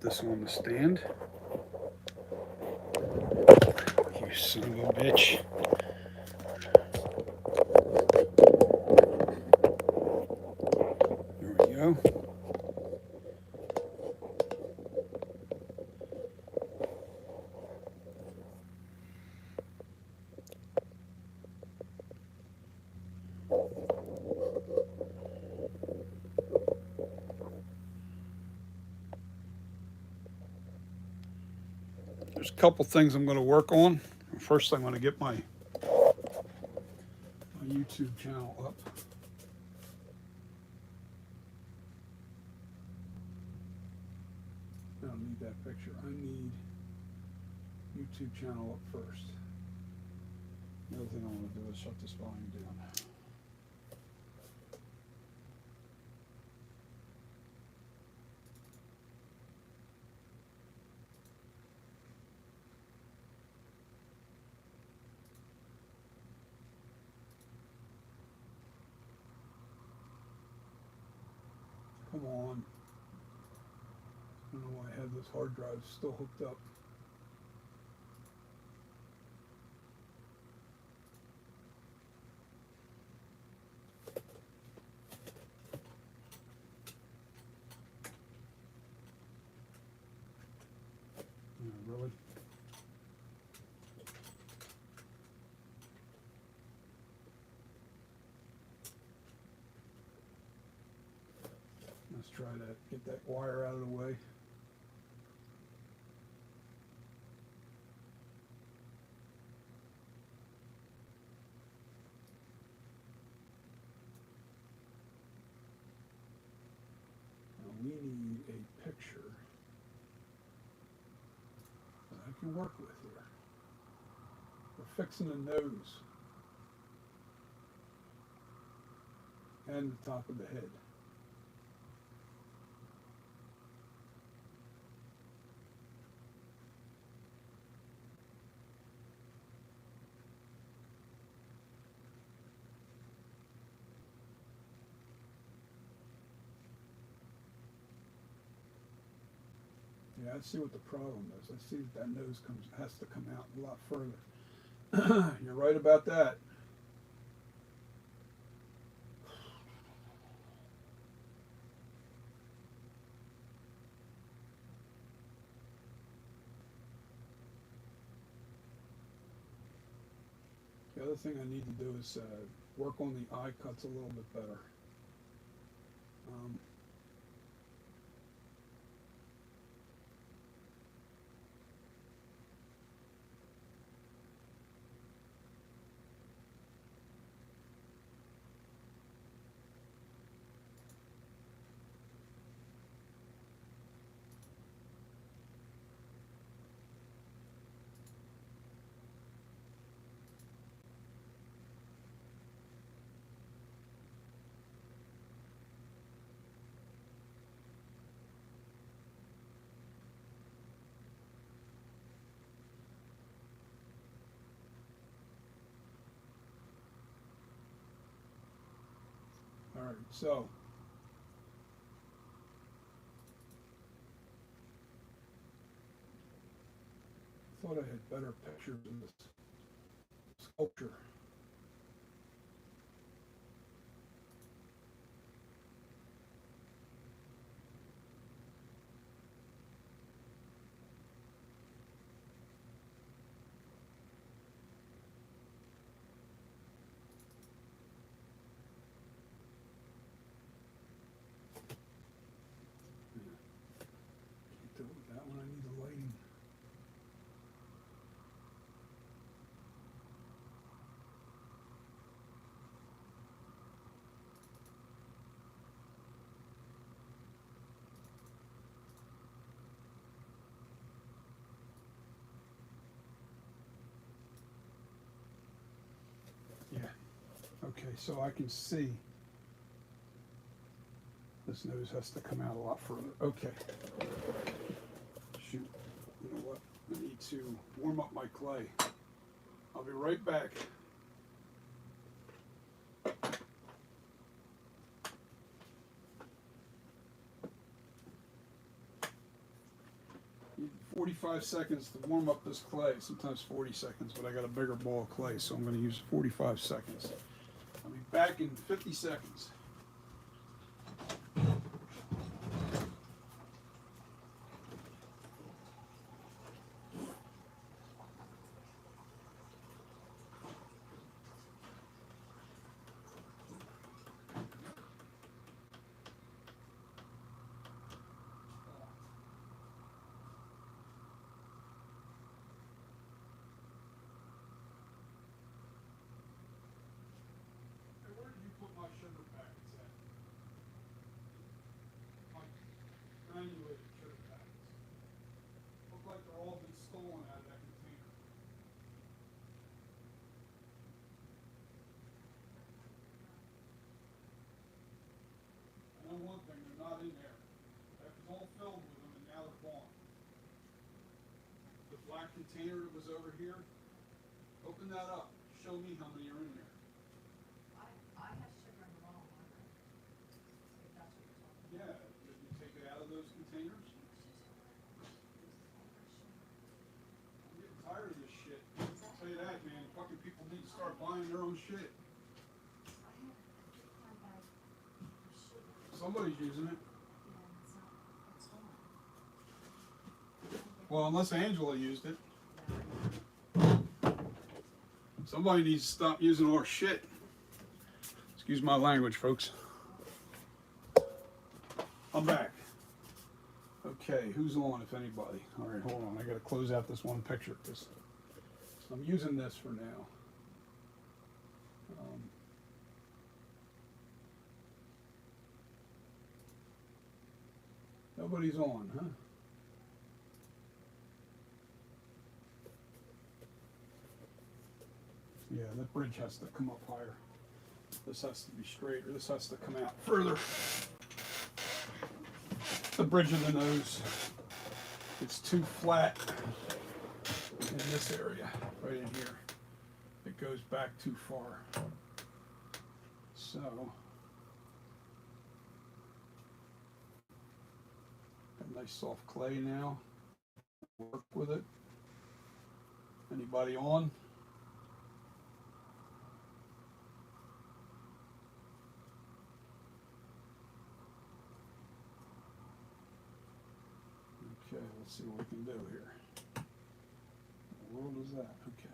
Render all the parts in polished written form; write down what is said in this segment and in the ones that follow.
this on the stand. You son of a bitch. There we go. There's a couple things I'm going to work on. First, I'm going to get my YouTube channel up. I don't need that picture. I need YouTube channel up first. The other thing I want to do is shut this volume down. Come on. I don't know why I have this hard drive still hooked up. Really? Let's try to get that wire out of the way. Now we need a picture that I can work with here. We're fixing the nose and the top of the head. Yeah, I see what the problem is. I see that nose has to come out a lot further. You're right about that. The other thing I need to do is work on the eye cuts a little bit better. All right, so I thought I had better pictures of this sculpture. Can't do it with that one. I need the lighting. Yeah. Okay, so I can see this nose has to come out a lot further. Okay. Shoot. You know what? I need to warm up my clay. I'll be right back. 45 seconds to warm up this clay, sometimes 40 seconds, but I got a bigger ball of clay, so I'm going to use 45 seconds. I'll be back in 50 seconds. My sugar packets at? My granulated sugar packets. Look like they're all been stolen out of that container. I know one thing, they're not in there. That was all filled with them and now they're gone. The black container that was over here, open that up. Show me how many are in there. I have sugar in the wrong one. If that's what you're talking about. Yeah, did you take it out of those containers? I'm getting tired of this shit. I'll tell you that, man. Fucking people need to start buying their own shit. I have my bag of sugar. Somebody's using it. Yeah, it's gone. Well, unless Angela used it. Somebody needs to stop using our shit. Excuse my language, folks. I'm back. Okay, who's on, if anybody? All right, hold on. I got to close out this one picture because I'm using this for now. Nobody's on, huh? Yeah, that bridge has to come up higher. This has to be straight, or this has to come out further. The bridge of the nose. It's too flat in this area, right in here. It goes back too far. So, got nice soft clay now. Work with it. Anybody on? Okay, let's see what we can do here. What world is that? Okay.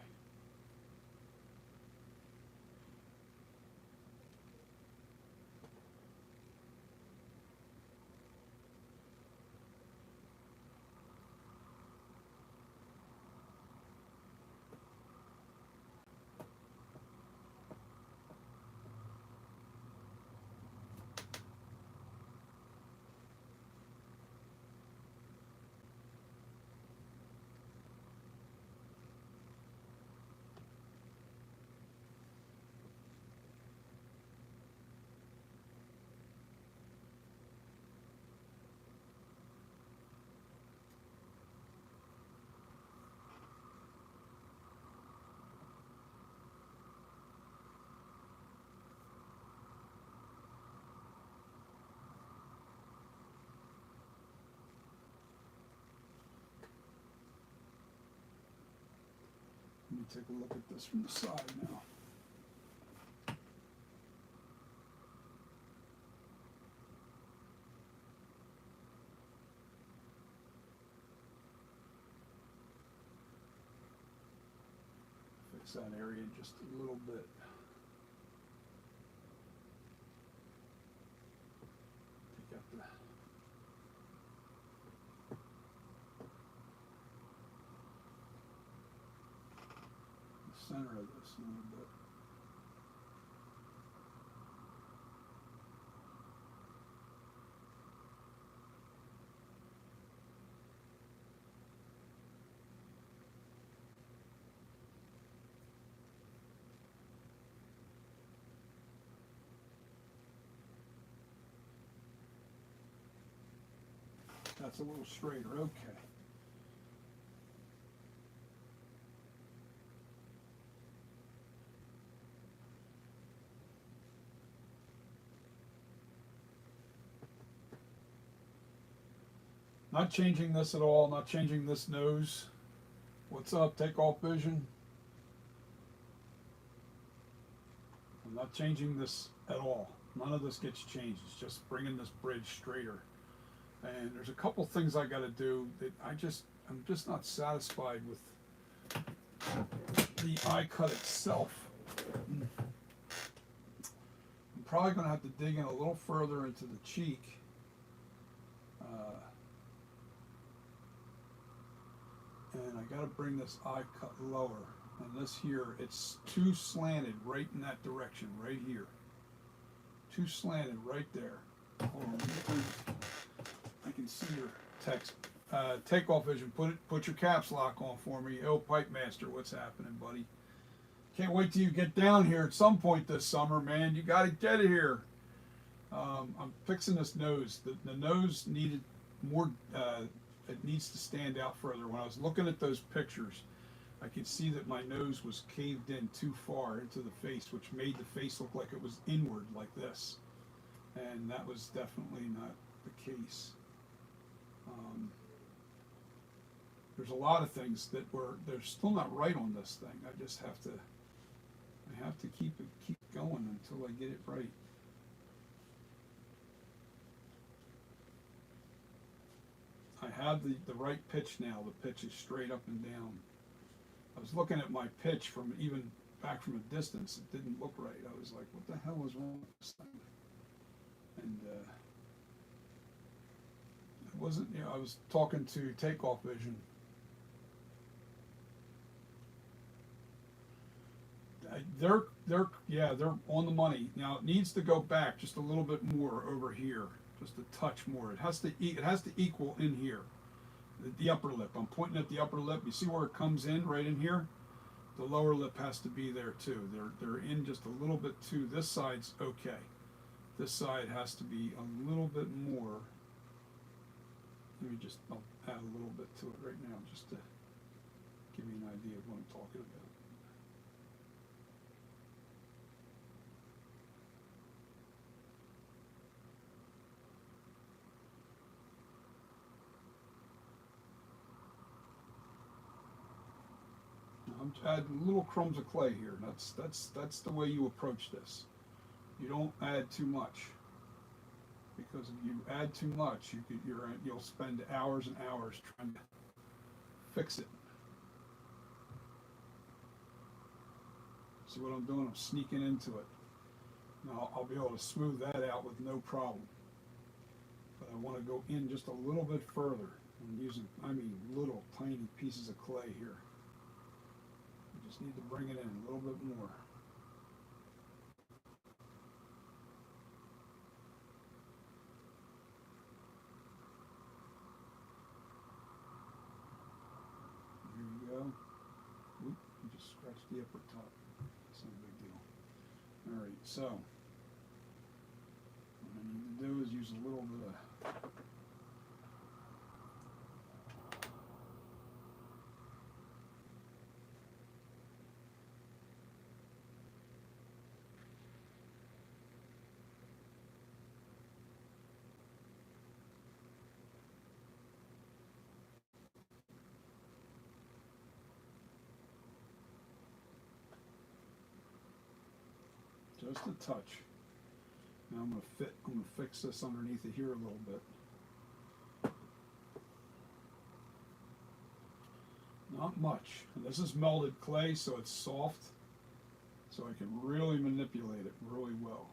Let me take a look at this from the side now. Fix that area just a little bit. Take out the center of this a little bit. That's a little straighter, okay. Not changing this at all, not changing this nose. What's up, takeoff vision? I'm not changing this at all. None of this gets changed. It's just bringing this bridge straighter. And there's a couple things I got to do that I'm just not satisfied with the eye cut itself. I'm probably going to have to dig in a little further into the cheek. And I got to bring this eye cut lower. And this here, it's too slanted right in that direction, right here. Too slanted right there. Hold on, I can see your text. Takeoff vision, put your caps lock on for me. Oh, Pipe Master, what's happening, buddy? Can't wait till you get down here at some point this summer, man. You got to get it here. I'm fixing this nose. The nose needed more, it needs to stand out further. When I was looking at those pictures, I could see that my nose was caved in too far into the face, which made the face look like it was inward like this. And that was definitely not the case. There's a lot of things that they're still not right on this thing. I just have to, keep going until I get it right. I have the right pitch now. The pitch is straight up and down. I was looking at my pitch from even back from a distance. It didn't look right. I was like, what the hell is wrong with this thing? And it wasn't, I was talking to Takeoff Vision. They're on the money. Now it needs to go back just a little bit more over here, just a touch more. It has to equal in here. The upper lip. I'm pointing at the upper lip. You see where it comes in right in here? The lower lip has to be there too. They're in just a little bit too. This side's okay. This side has to be a little bit more. I'll add a little bit to it right now just to give you an idea of what I'm talking about. I'm adding little crumbs of clay here. That's the way you approach this. You don't add too much, because if you add too much, you'll spend hours and hours trying to fix it. See what I'm doing? I'm sneaking into it. Now I'll be able to smooth that out with no problem. But I want to go in just a little bit further. I'm using, little tiny pieces of clay here. Just need to bring it in a little bit more. Here you go. Oop, you just scratched the upper top. That's no big deal. All right, so what I need to do is use a little bit of just a touch. Now I'm gonna fix this underneath it here a little bit. Not much. And this is melted clay, so it's soft, so I can really manipulate it really well.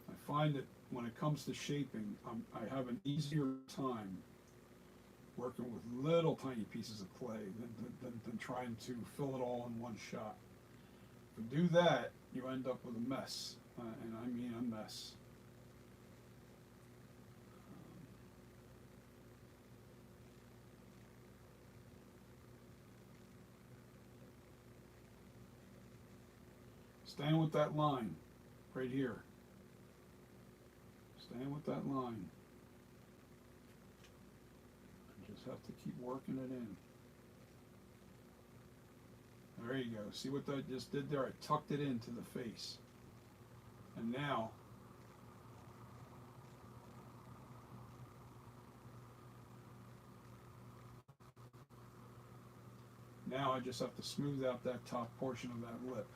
I find that when it comes to shaping, I have an easier time working with little tiny pieces of clay than trying to fill it all in one shot. If you do that, you end up with a mess, and I mean a mess. Staying with that line right here. Staying with that line. Have to keep working it in. There you go. See what I just did there? I tucked it into the face. And now, I just have to smooth out that top portion of that lip.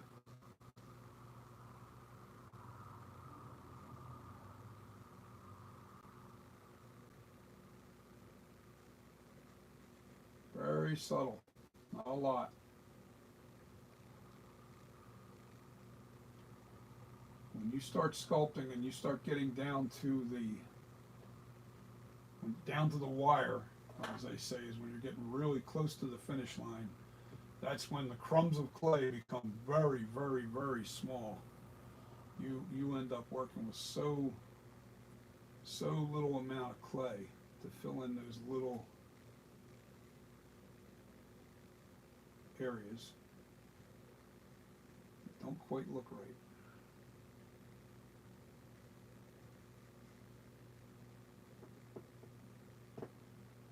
Very subtle, not a lot. When you start sculpting and you start getting down to the wire, as they say, is when you're getting really close to the finish line. That's when the crumbs of clay become very, very, very small. You end up working with so little amount of clay to fill in those little areas that don't quite look right.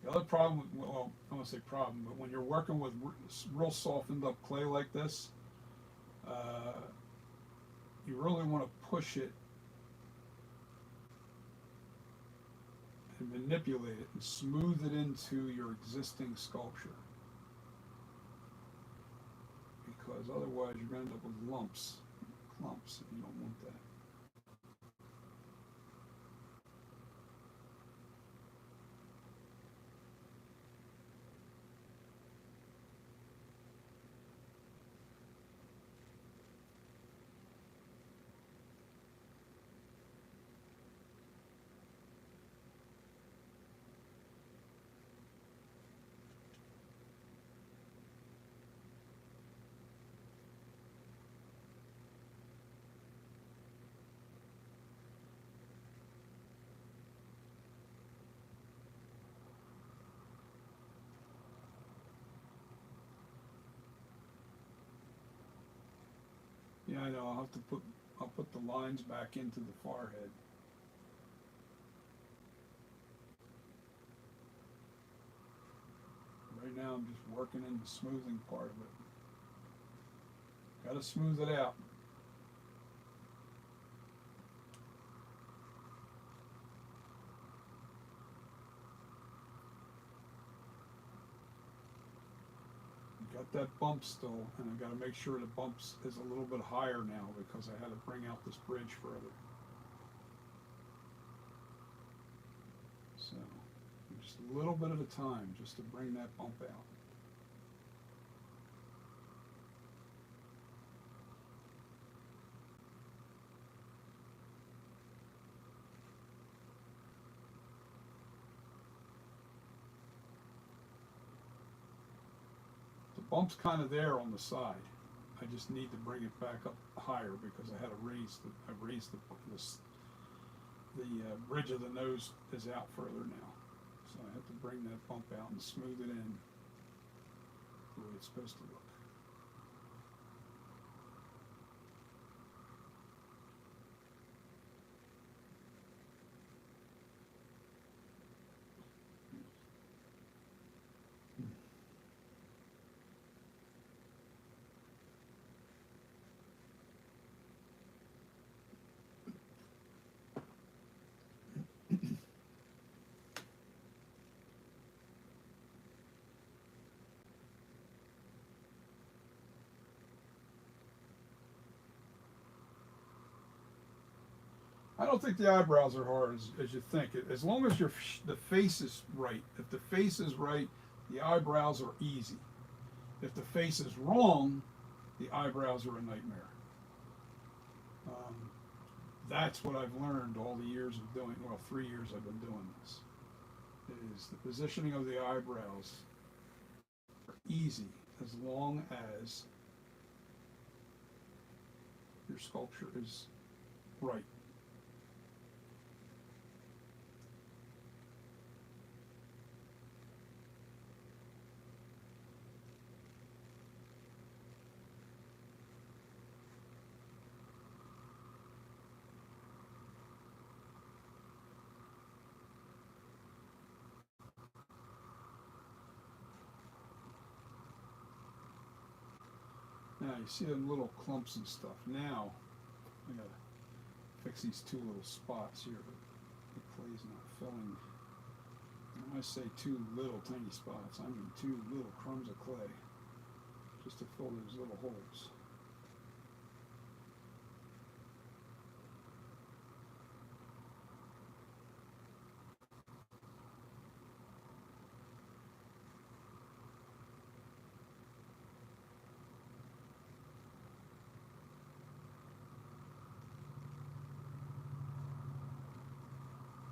The other problem, well, I don't want to say problem, but when you're working with real softened up clay like this, you really want to push it and manipulate it and smooth it into your existing sculpture. Because otherwise you're going to end up with lumps, clumps, and you don't want that. Yeah, I know. I'll put the lines back into the forehead. Right now I'm just working in the smoothing part of it. Gotta smooth it out. Got that bump still, and I got to make sure the bumps is a little bit higher now because I had to bring out this bridge further. So, just a little bit at a time, just to bring that bump out. Bump's kind of there on the side. I just need to bring it back up higher because I had to raise the bridge of the nose is out further now. So I have to bring that bump out and smooth it in the way it's supposed to look. I don't think the eyebrows are hard as you think. As long as the face is right. If the face is right, the eyebrows are easy. If the face is wrong, the eyebrows are a nightmare. That's what I've learned all the years of doing, well, 3 years I've been doing this, is the positioning of the eyebrows are easy as long as your sculpture is right. Now you see them little clumps and stuff. Now I gotta fix these two little spots here, but the clay's not filling. And when I say two little tiny spots, I mean two little crumbs of clay, just to fill those little holes.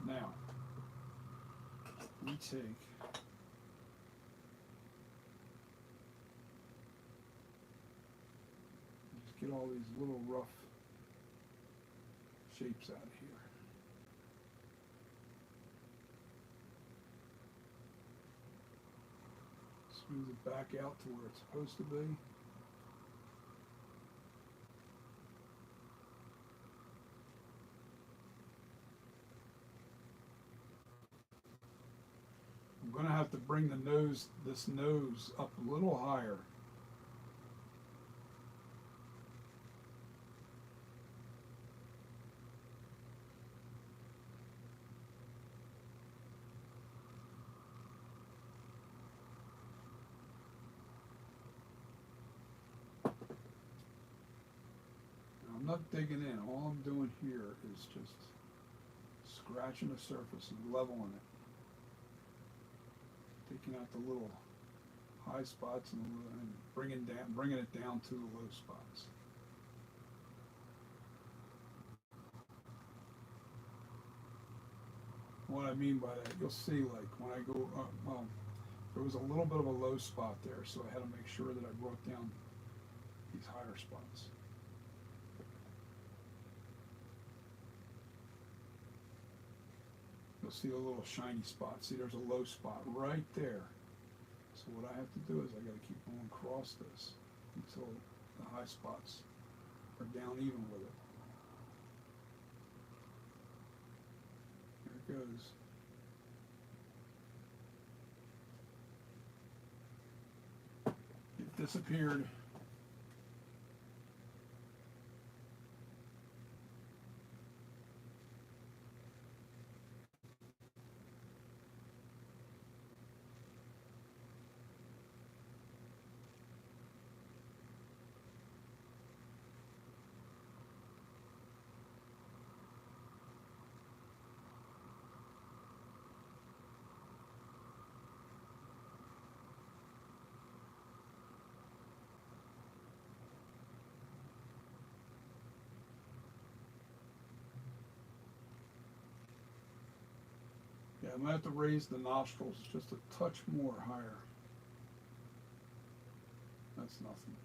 Now, we take just get all these little rough shapes out of here. Smooth it back out to where it's supposed to be. I'm going to have to bring the nose, this nose up a little higher. I'm not digging in. All I'm doing here is just scratching the surface and leveling it. Taking out the little high spots and bringing it down to the low spots. What I mean by that, you'll see, like when I go, well, there was a little bit of a low spot there, so I had to make sure that I brought down these higher spots. You'll see a little shiny spot. See, there's a low spot right there. So what I have to do is I got to keep going across this until the high spots are down even with it. There it goes. It disappeared. Yeah, I'm going to have to raise the nostrils just a touch more higher. That's nothing.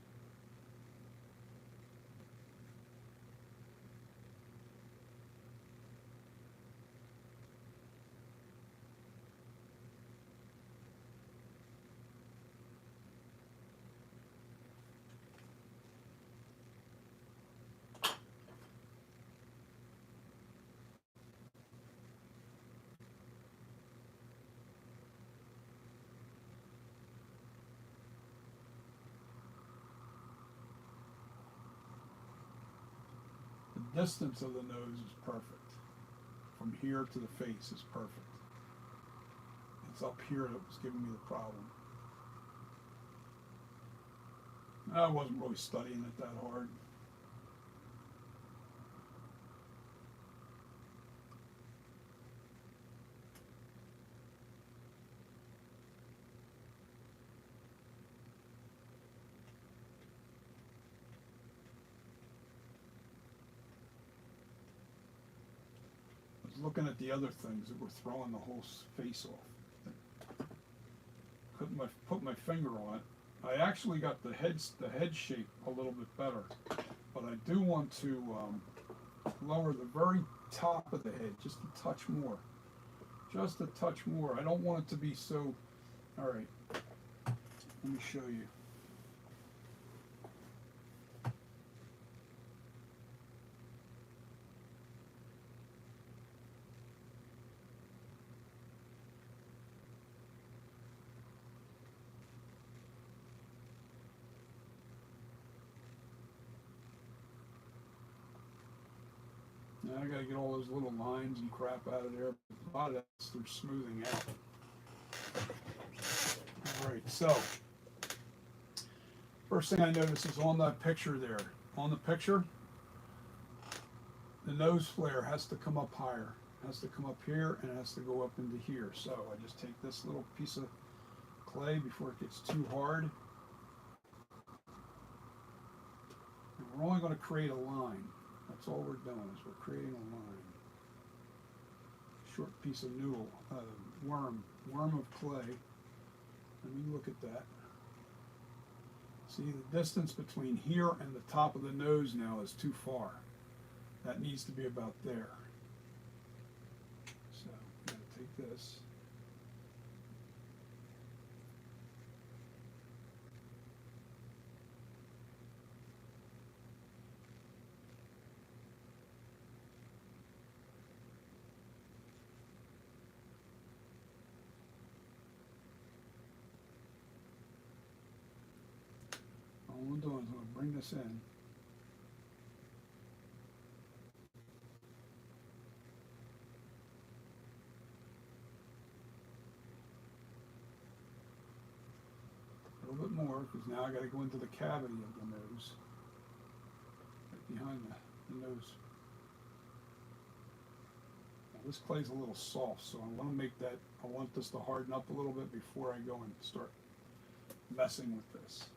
The distance of the nose is perfect. From here to the face is perfect. It's up here that was giving me the problem. I wasn't really studying it that hard. Looking at the other things that were throwing the whole face off. Couldn't put my finger on it. I actually got the head shape a little bit better, but I do want to lower the very top of the head just a touch more. Just a touch more. I don't want it to be so. All right, let me show you. Now I gotta get all those little lines and crap out of there. A lot of that's through smoothing out. Alright, so first thing I notice is on that picture there. On the picture, the nose flare has to come up higher. It has to come up here and it has to go up into here. So I just take this little piece of clay before it gets too hard. And we're only going to create a line. That's all we're doing is we're creating a line. Short piece of noodle, worm of clay. Let me look at that. See, the distance between here and the top of the nose now is too far. That needs to be about there. So I'm going to take this. All I'm doing is I'm going to bring this in. A little bit more, because now I got to go into the cavity of the nose, right behind the nose. Now this clay's a little soft, so I want to make that. I want this to harden up a little bit before I go and start messing with this.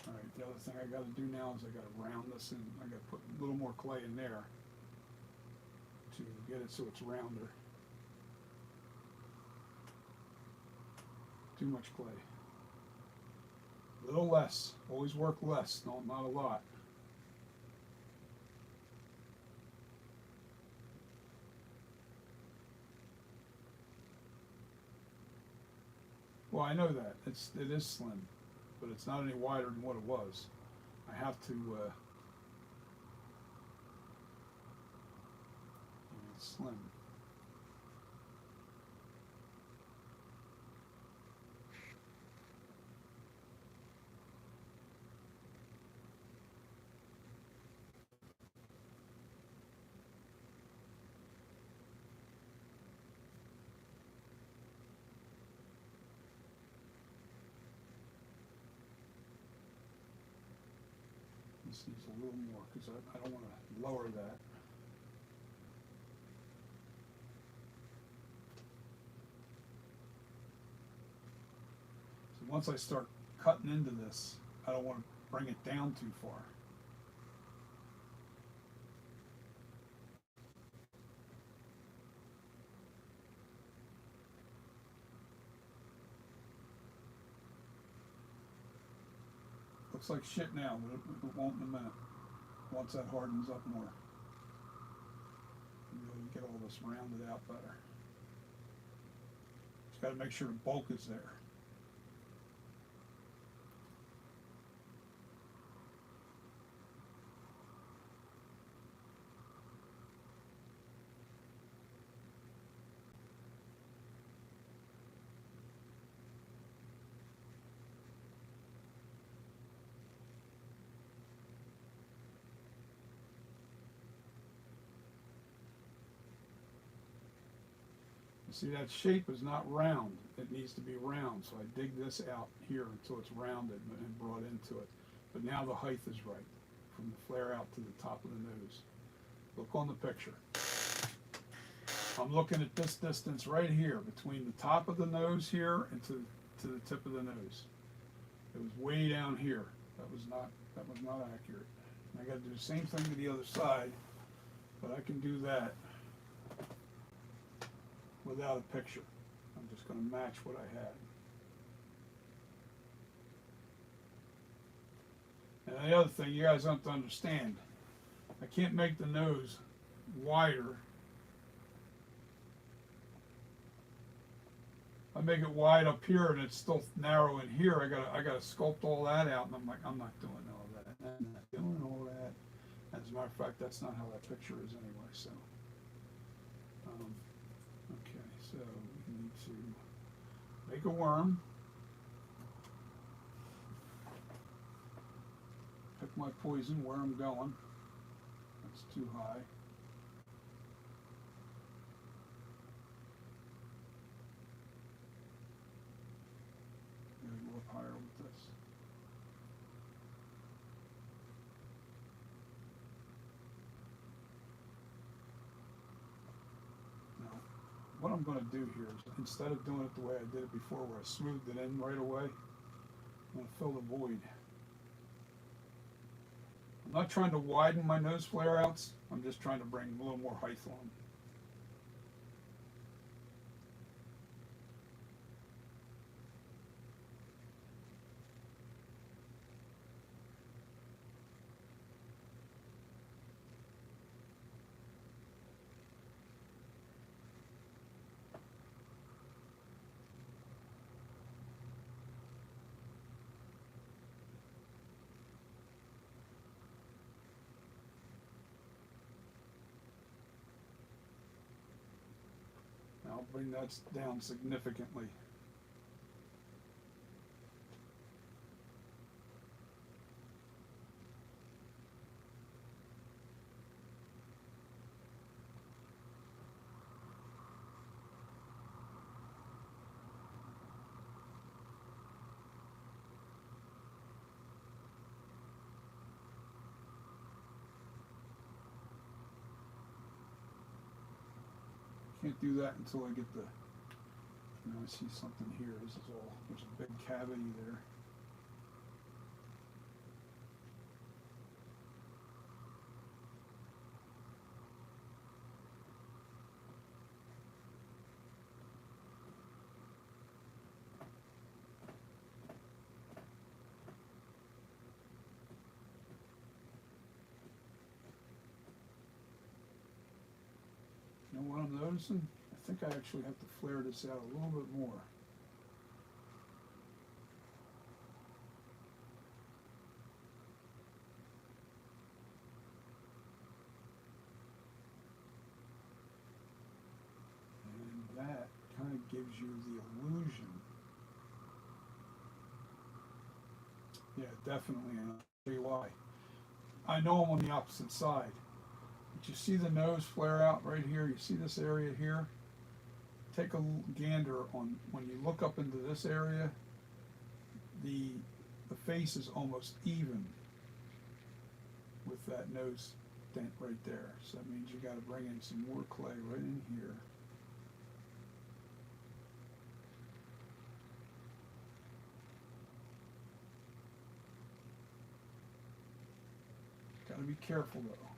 Alright, the other thing I got to do now is I got to round this in. I got to put a little more clay in there to get it so it's rounder. Too much clay. A little less. Always work less, not a lot. Well, I know that. It is slim, but it's not any wider than what it was. I have to, it's slim. This needs a little more because I don't want to lower that. So once I start cutting into this, I don't want to bring it down too far. Looks like shit now, but it won't in a minute. Once that hardens up more, you really get all this rounded out better. Just got to make sure the bulk is there. See, that shape is not round. It needs to be round. So I dig this out here until it's rounded and brought into it. But now the height is right, from the flare out to the top of the nose. Look on the picture. I'm looking at this distance right here, between the top of the nose here and to the tip of the nose. It was way down here. That was not accurate. And I got to do the same thing to the other side, but I can do that without a picture. I'm just going to match what I had. And the other thing you guys have to understand, I can't make the nose wider. I make it wide up here and it's still narrow in here. I gotta sculpt all that out, and I'm like, I'm not doing all that. I'm not doing all that. And As a matter of fact, that's not how that picture is anyway, so. Okay, so we need to make a worm. Pick my poison, where I'm going. That's too high. Maybe go up higher with this. Now, what I'm going to do here is, instead of doing it the way I did it before, where I smoothed it in right away, I'm going to fill the void. I'm not trying to widen my nose flare outs, I'm just trying to bring a little more height on them. Now I'll bring that down significantly. Can't do that until I get the, I see something here, this is all, there's a big cavity there. You know what I'm noticing? I think I actually have to flare this out a little bit more. And that kind of gives you the illusion. Yeah, definitely, and I'll tell you why. I know I'm on the opposite side. But you see the nose flare out right here? You see this area here? Take a gander on, when you look up into this area, the face is almost even with that nose dent right there. So that means you got to bring in some more clay right in here. Got to be careful though.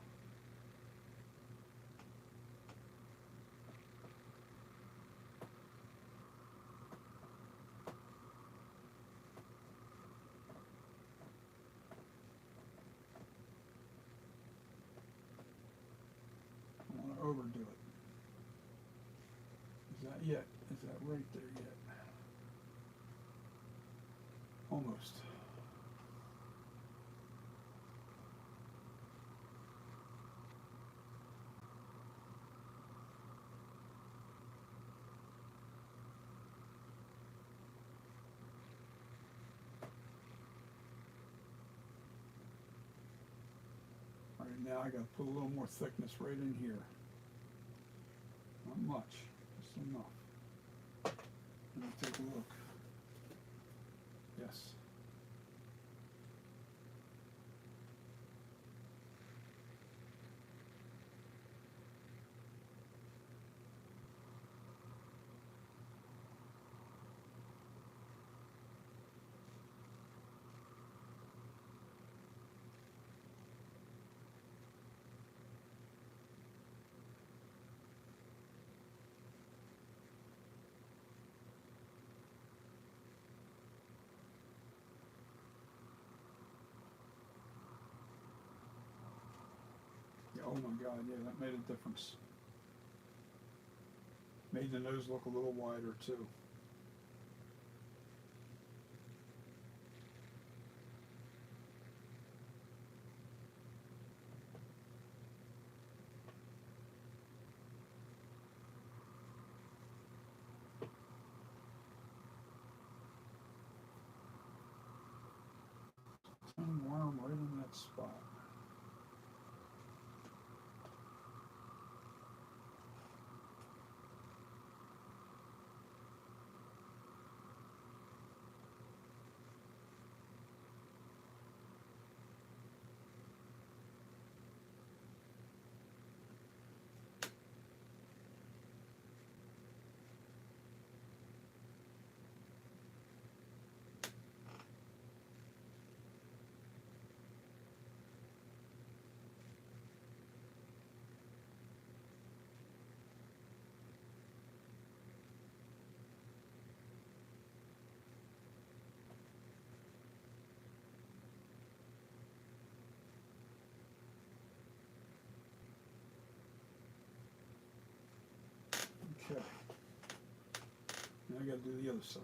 Overdo it. Is that yet? Is that right there yet? Almost. All right, now I got to put a little more thickness right in here. Not much, just enough. Let me take a look. Yes. Oh my God, yeah, that made a difference. Made the nose look a little wider too. them right in that spot. Okay. Now I gotta do the other side.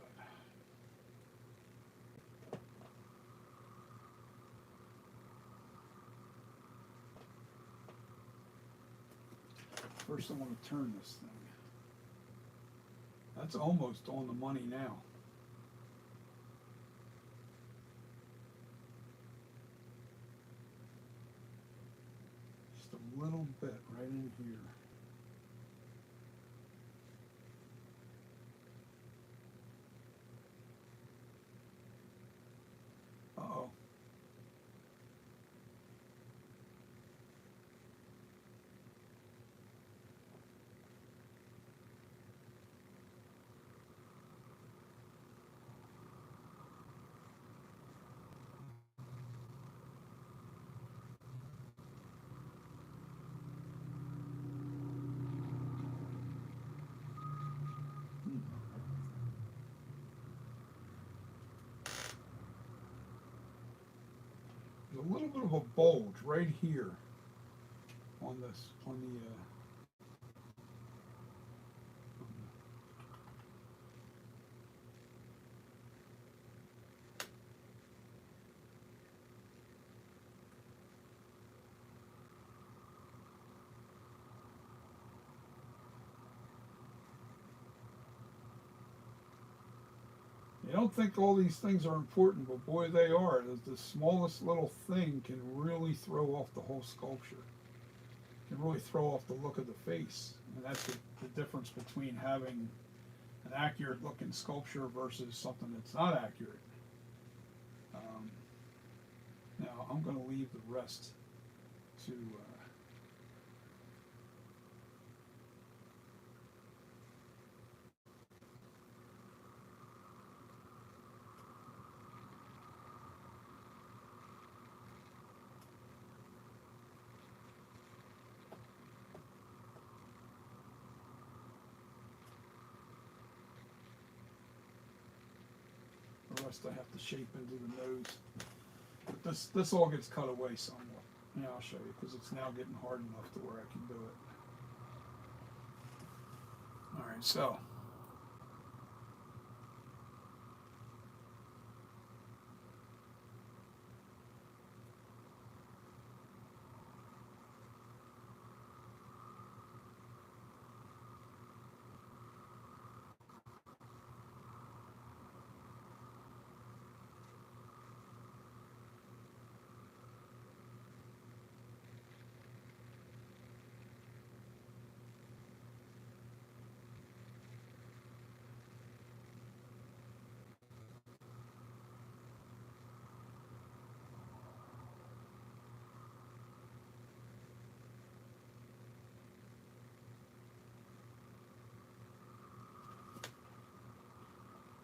First I want to turn this thing. That's almost on the money now. Just a little bit right in here. Uh-oh. There's a little bit of a bulge right here on this, on the you don't think all these things are important, but boy, they are. The smallest little thing can really throw off the whole sculpture. Can really throw off the look of the face. And that's the difference between having an accurate looking sculpture versus something that's not accurate. Now, I'm going to leave the rest to the rest I have to shape into the nose. But this all gets cut away somewhat. Yeah, I'll show you because it's now getting hard enough to where I can do it. All right, so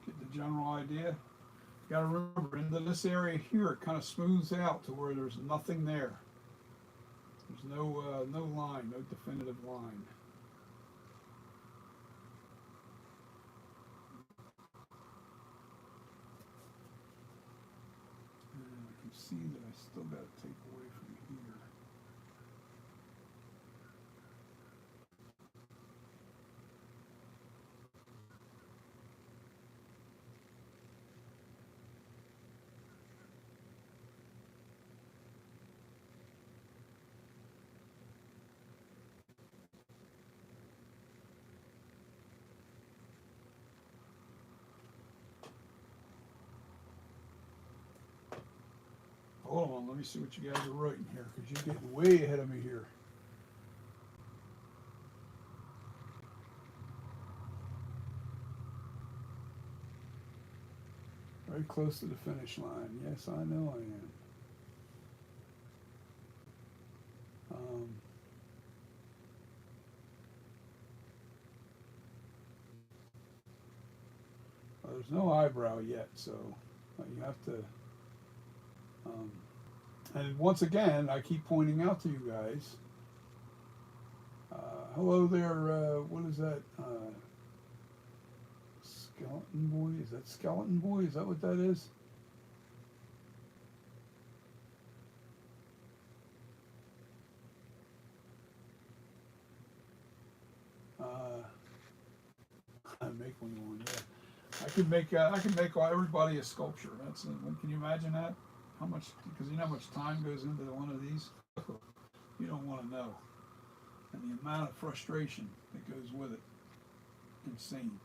get the general idea. You got to remember, into this area here, it kind of smooths out to where there's nothing there. There's no line, no definitive line. And I can see that I still got to take away from here. Hold on, let me see what you guys are writing here, because you're getting way ahead of me here. Very close to the finish line. Yes, I know I am. Well, there's no eyebrow yet, so you have to. And once again, I keep pointing out to you guys. Hello there. What is that? Skeleton Boy? Is that Skeleton Boy? Is that what that is? I make one. Yeah, I can make everybody a sculpture. Can you imagine that? How much? Because you know how much time goes into one of these. You don't want to know, and the amount of frustration that goes with it, insane.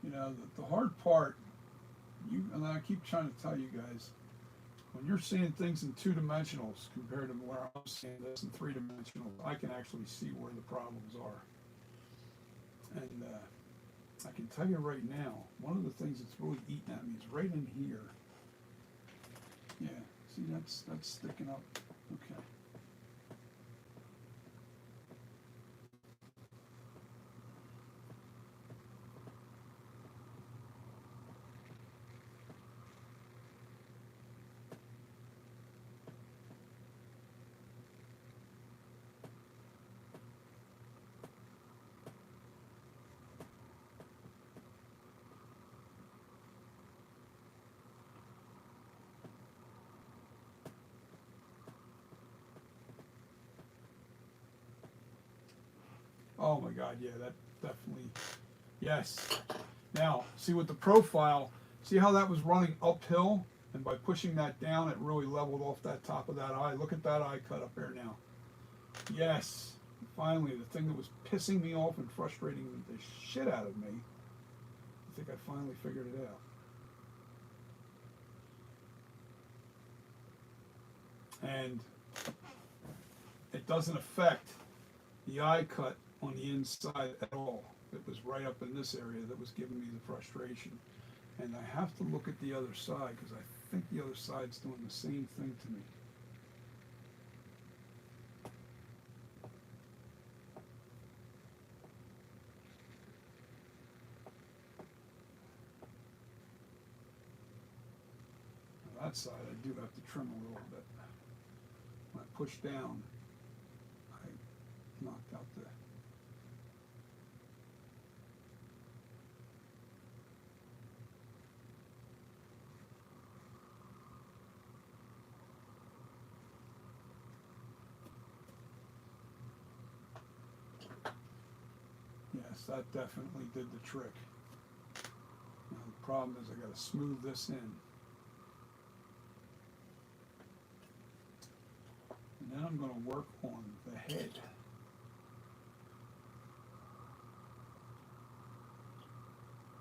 You know, the hard part, and I keep trying to tell you guys, when you're seeing things in 2 dimensionals compared to where I'm seeing this in 3 dimensionals, I can actually see where the problems are. And I can tell you right now, one of the things that's really eating at me is right in here. Yeah, see, that's sticking up. Okay. Oh my God, yeah, that definitely, yes. Now, see with the profile, see how that was running uphill? And by pushing that down, it really leveled off that top of that eye. Look at that eye cut up there now. Yes, finally, the thing that was pissing me off and frustrating the shit out of me, I think I finally figured it out. And it doesn't affect the eye cut on the inside at all. It was right up in this area that was giving me the frustration. And I have to look at the other side because I think the other side's doing the same thing to me. Now that side I do have to trim a little bit. When I push down, I knocked out the yes, that definitely did the trick. Now the problem is I got to smooth this in. And then I'm going to work on the head.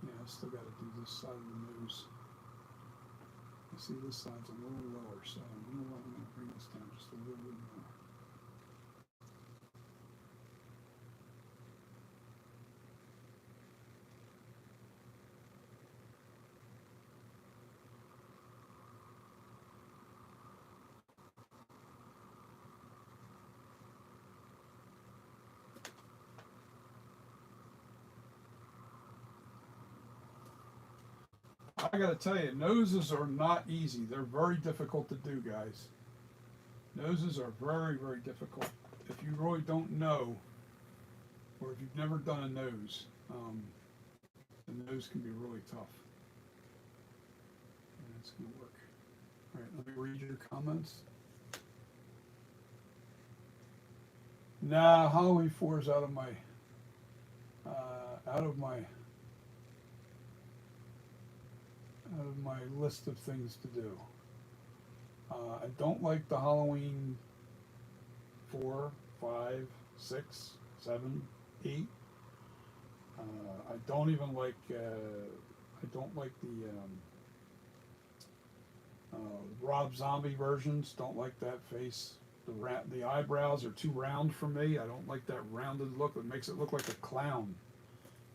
Yeah, I still got to do this side of the nose. You see this side's a little lower, so you know what, I'm going to bring this down just a little bit more. I gotta tell you, noses are not easy. They're very difficult to do, guys. Noses are very, very difficult. If you really don't know, or if you've never done a nose, the nose can be really tough. And it's gonna work. All right, let me read your comments. Nah, Halloween 4 is out of my, out of my, out of my list of things to do. I don't like the Halloween 4, 5, 6, 7, 8. I don't even like. I don't like the Rob Zombie versions. Don't like that face. The eyebrows are too round for me. I don't like that rounded look. It makes it look like a clown.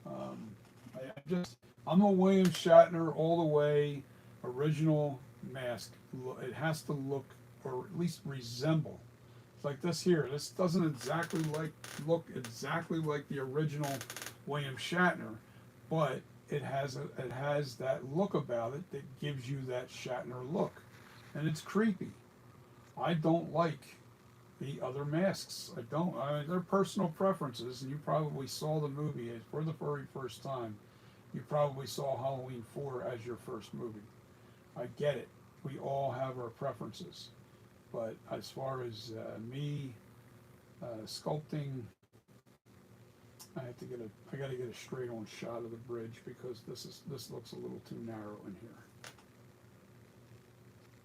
I'm a William Shatner all the way. Original mask. It has to look, or at least resemble. It's like this here. This doesn't exactly look exactly like the original William Shatner, but it has that look about it that gives you that Shatner look, and it's creepy. I don't like the other masks. I don't. I mean, they're personal preferences, and you probably saw the movie for the very first time. You probably saw Halloween 4 as your first movie. I get it. We all have our preferences, but as far as me sculpting, I got to get a straight on shot of the bridge because this looks a little too narrow in here,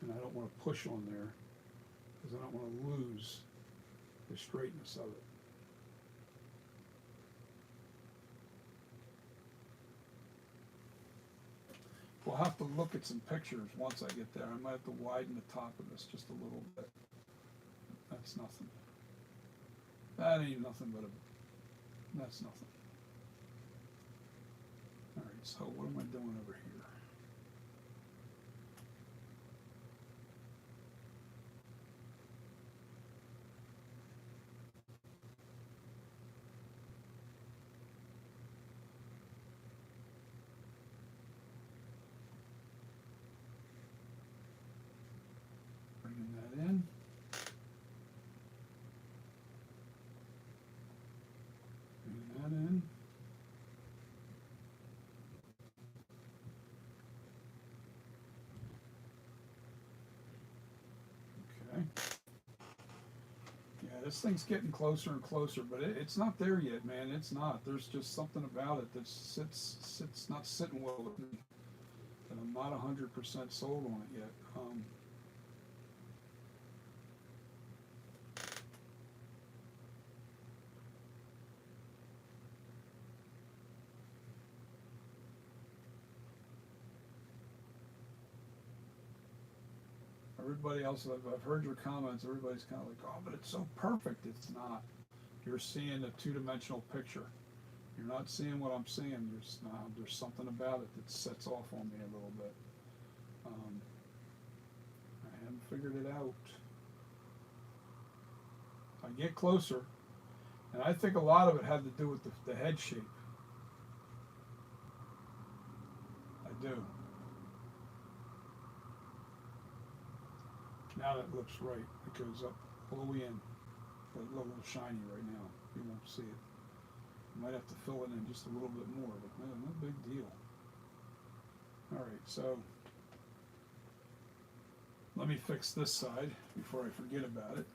and I don't want to push on there because I don't want to lose the straightness of it. We'll have to look at some pictures once I get there. I might have to widen the top of this just a little bit. That's nothing. That ain't nothing but that's nothing. All right, so what am I doing over here? Bringing that in. Bringing that in. Okay. Yeah, this thing's getting closer and closer, but it's not there yet, man. It's not. There's just something about it that sits not sitting well with me. And I'm not 100% sold on it yet. Everybody else, I've heard your comments. Everybody's kind of like, oh, but it's so perfect. It's not. You're seeing a two-dimensional picture. You're not seeing what I'm seeing. There's something about it that sets off on me a little bit. I haven't figured it out. I get closer, and I think a lot of it had to do with the head shape. I do. Now that looks right. It goes up all the way in. But it's a little shiny right now. You won't see it. You might have to fill it in just a little bit more, but no big deal. Alright, so let me fix this side before I forget about it.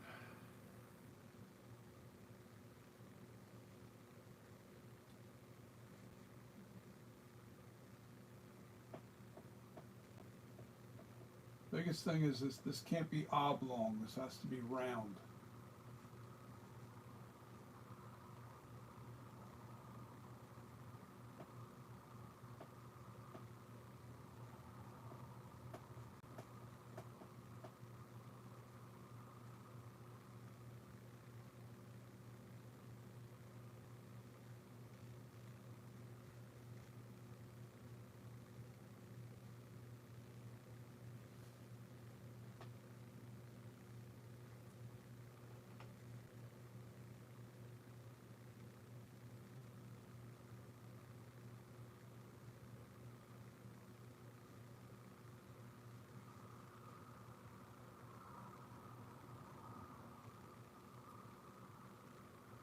Biggest thing is this can't be oblong. This has to be round.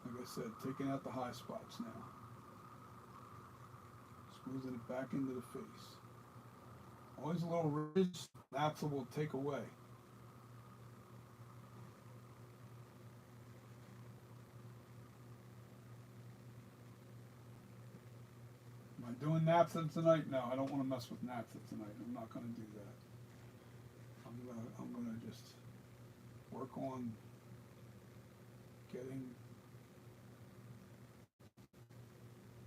Like I said, taking out the high spots now. Smoothing it back into the face. Always a little ridge, naphtha will take away. Am I doing naphtha tonight? No, I don't want to mess with naphtha tonight. I'm not going to do that. I'm gonna just work on getting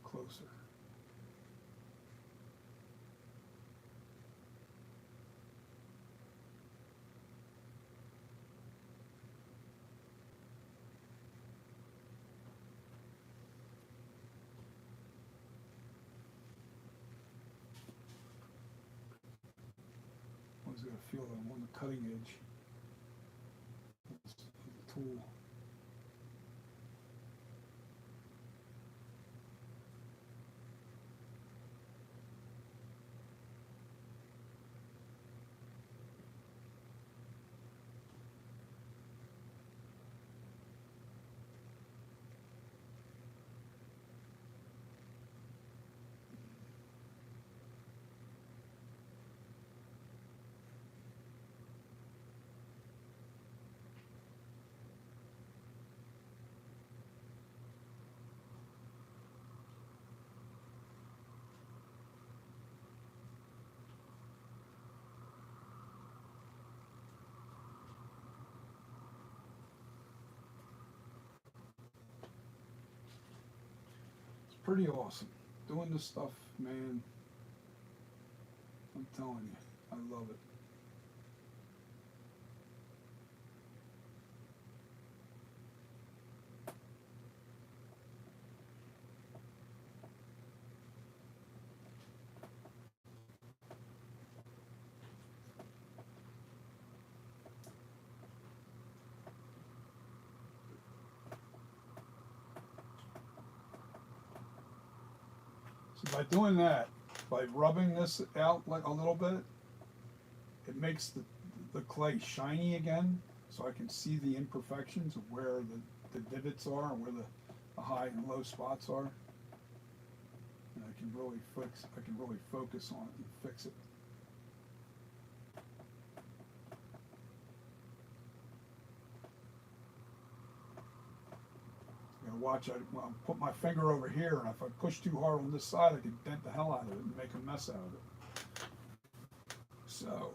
closer. Always gotta feel that I'm on the cutting edge of the tool. It's pretty awesome. Doing this stuff, man, I'm telling you, I love it. So by doing that, by rubbing this out like a little bit, it makes the clay shiny again, so I can see the imperfections of where the divots are and where the high and low spots are. And I can really focus on it and fix it. You gotta watch, I'll put my finger over here, and if I push too hard on this side, I could dent the hell out of it and make a mess out of it. So,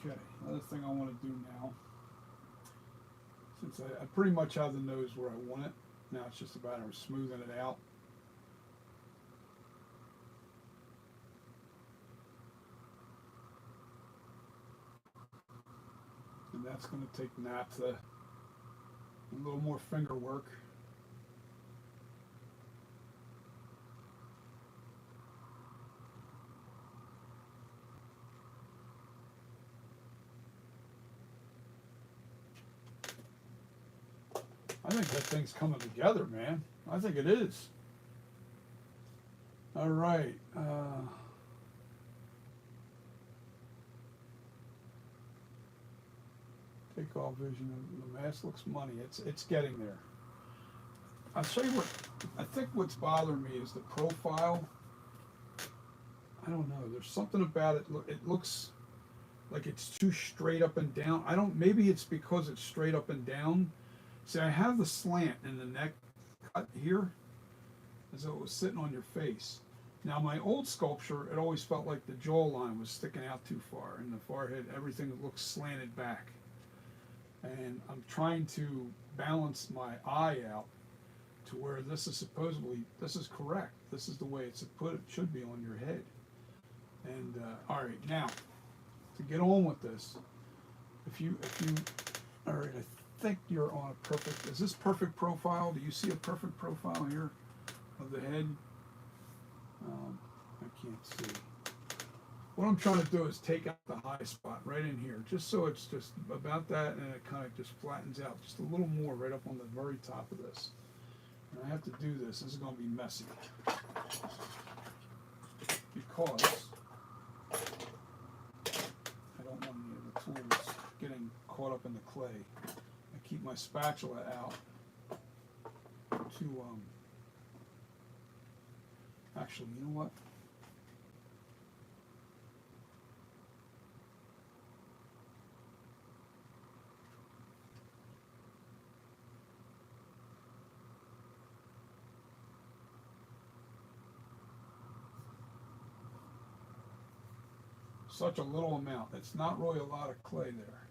okay, another thing I want to do now, since I pretty much have the nose where I want it, now it's just a matter of smoothing it out. And that's going to take naphtha, a little more finger work. I think that thing's coming together, man. I think it is. All right. Take off vision of the mask looks money. It's getting there. I'll show you what I think. What's bothering me is the profile. I don't know. There's something about it. It looks like it's too straight up and down. I don't. Maybe it's because it's straight up and down. See, I have the slant in the neck cut here, as though it was sitting on your face. Now, my old sculpture, it always felt like the jawline was sticking out too far, and the forehead, everything looks slanted back. and I'm trying to balance my eye out to where this is correct. This is the way it should be on your head. And all right, now to get on with this, all right, I think you're on a perfect. Is this perfect profile? Do you see a perfect profile here of the head? I can't see. What I'm trying to do is take out the high spot right in here, just so it's just about that, and it kind of just flattens out just a little more right up on the very top of this. And I have to do this. This is going to be messy because I don't want any of the tools getting caught up in the clay. I keep my spatula out to actually, you know what? Such a little amount. It's not really a lot of clay there.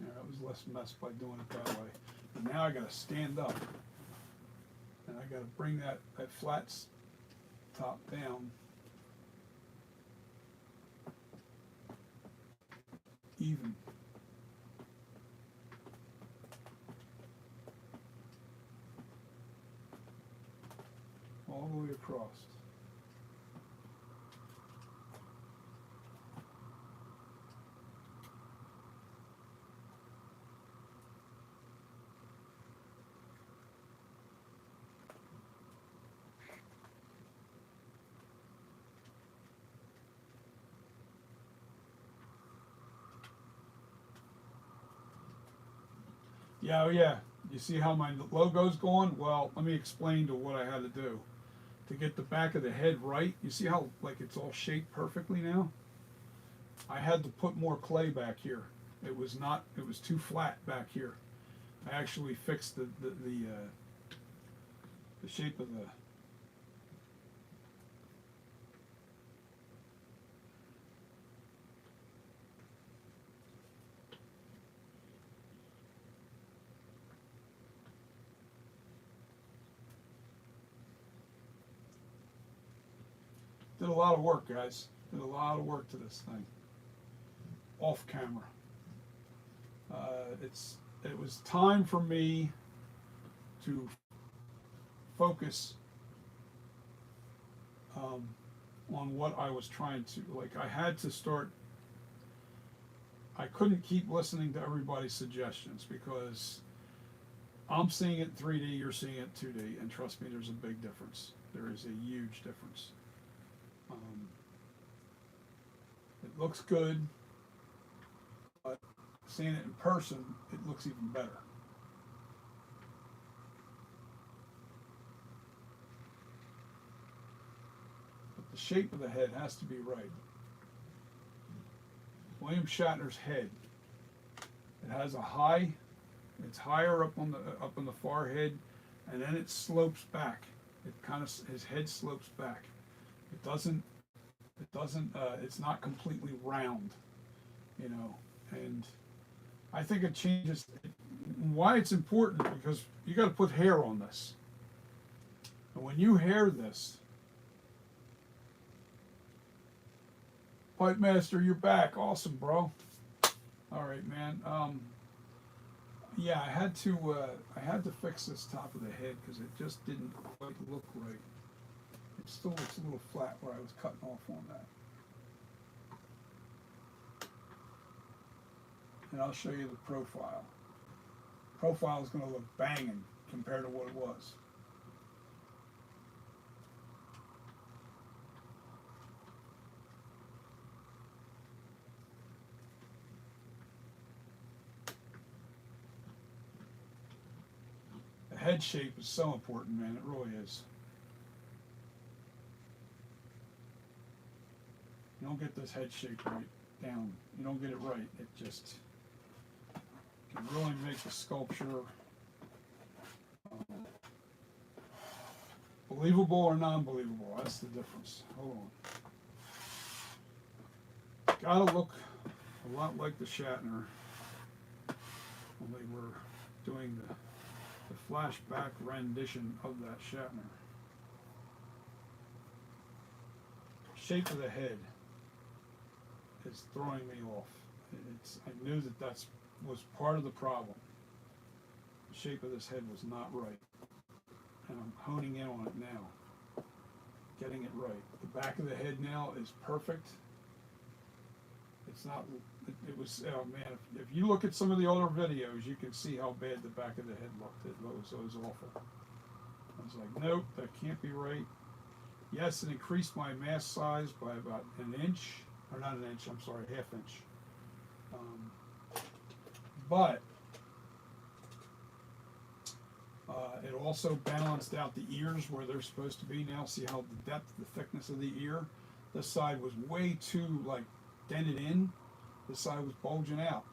Yeah, that was less mess by doing it that way. And now I got to stand up, and I got to bring that flat top down even. All the way across. Yeah, oh yeah. You see how my logo's going? Well, let me explain to what I had to do. To get the back of the head right, you see how like it's all shaped perfectly now? I had to put more clay back here. It was too flat back here. I actually fixed the shape of the did a lot of work, guys. Did a lot of work to this thing. Off camera. It was time for me to focus on what I was trying to, like I had to start, I couldn't keep listening to everybody's suggestions because I'm seeing it in 3D, you're seeing it in 2D, and trust me, there's a big difference. There is a huge difference. It looks good, but seeing it in person, it looks even better. But the shape of the head has to be right. William Shatner's head, it has a high, it's higher up on the forehead, and then it slopes back. It kind of, his head slopes back. It doesn't, it's not completely round, you know, and I think it changes why it's important because you got to put hair on this. And when you hair this, Pipe Master, you're back. Awesome, bro. All right, man. Yeah, I had to fix this top of the head because it just didn't quite look right. It still looks a little flat where I was cutting off on that. And I'll show you the profile. profile is going to look banging compared to what it was. The head shape is so important, man. It really is. You don't get this head shape right down. You don't get it right. It just can really make the sculpture believable or non-believable. That's the difference. Hold on. Gotta look a lot like the Shatner. Only we're doing the flashback rendition of that Shatner. Shape of the head is throwing me off. I knew that was part of the problem. The shape of this head was not right, and I'm honing in on it now, getting it right. The back of the head now is perfect. It's not. It was. Oh man! If you look at some of the older videos, you can see how bad the back of the head looked. It was awful. I was like, nope, that can't be right. Yes, it increased my mask size by about an inch, or not an inch. I'm sorry, half inch. But it also balanced out the ears where they're supposed to be now. See how the depth, the thickness of the ear? This side was way too like dented in. This side was bulging out,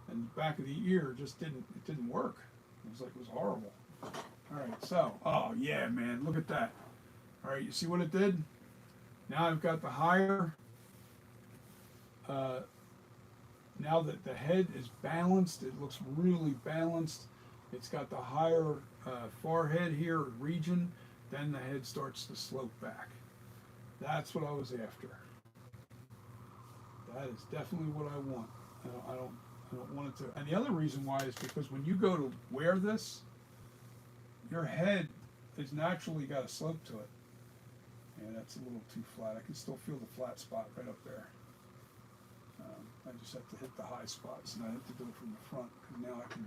and the back of the ear just didn't work. It was horrible. All right, so oh yeah, man, look at that. All right, you see what it did? Now I've got the higher. Now that the head is balanced, it looks really balanced. It's got the higher forehead here region. Then the head starts to slope back. That's what I was after. That is definitely what I want. I don't want it to. And the other reason why is because when you go to wear this, your head has naturally got a slope to it. And that's a little too flat. I can still feel the flat spot right up there. I just have to hit the high spots, and I have to do it from the front because now I can.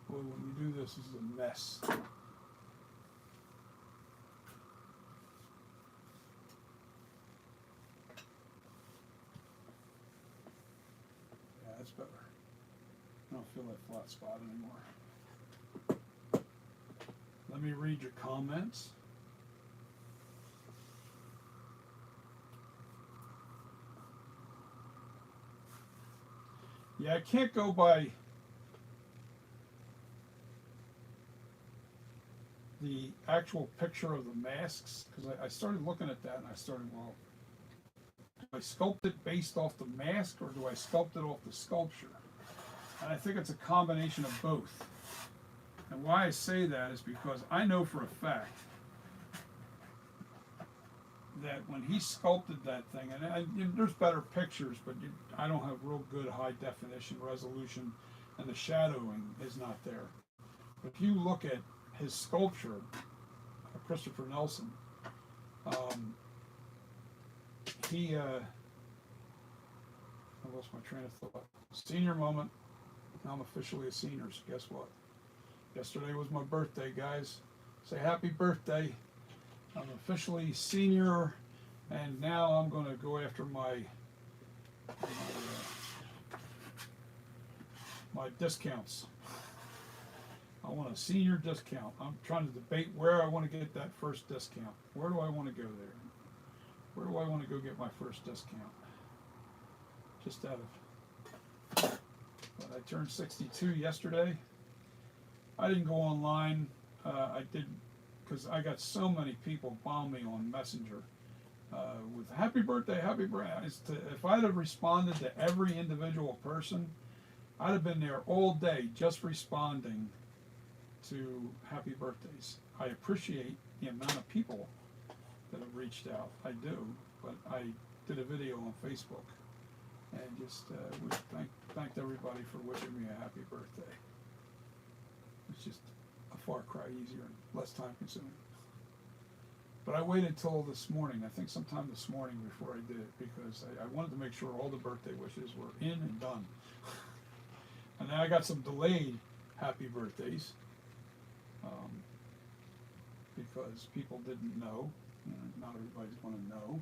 Boy, when you do this is a mess. Yeah, that's better. I don't feel that flat spot anymore. Let me read your comments. Yeah, I can't go by the actual picture of the masks because I started looking at that and I started, well, do I sculpt it based off the mask or do I sculpt it off the sculpture? And I think it's a combination of both. And why I say that is because I know for a fact that when he sculpted that thing, and there's better pictures, but I don't have real good high definition resolution, and the shadowing is not there. But if you look at his sculpture, Christopher Nelson, I lost my train of thought. Senior moment. Now I'm officially a senior, so guess what? Yesterday was my birthday, guys. Say happy birthday. I'm officially senior, and now I'm going to go after my discounts. I want a senior discount. I'm trying to debate where I want to get that first discount. Where do I want to go there? Where do I want to go get my first discount? just out of, but I turned 62 yesterday. I didn't go online. I did, because I got so many people bomb me on Messenger with happy birthday, happy birthday. If I'd have responded to every individual person, I'd have been there all day just responding to happy birthdays. I appreciate the amount of people that have reached out. I do, but I did a video on Facebook and just thanked everybody for wishing me a happy birthday. It's just a far cry easier and less time consuming. But I waited till this morning, I think sometime this morning before I did it, because I wanted to make sure all the birthday wishes were in and done. And then I got some delayed happy birthdays, because people didn't know. Not everybody's going to know.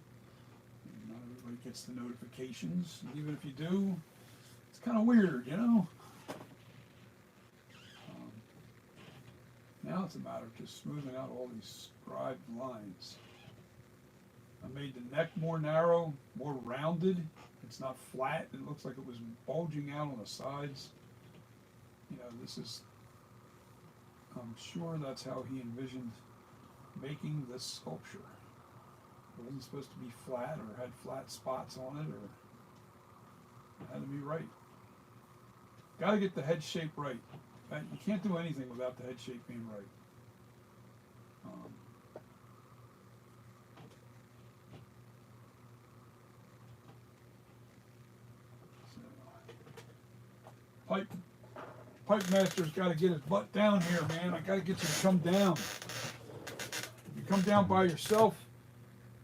Not everybody gets the notifications. And even if you do, it's kind of weird, you know? Now it's a matter of just smoothing out all these scribed lines. I made the neck more narrow, more rounded. It's not flat. It looks like it was bulging out on the sides. You know, this is, I'm sure that's how he envisioned making this sculpture. It wasn't supposed to be flat or had flat spots on it, or it had to be right. Got to get the head shape right. You can't do anything without the head shape being right. Pipe master's got to get his butt down here, man. I got to get you to come down. If you come down by yourself,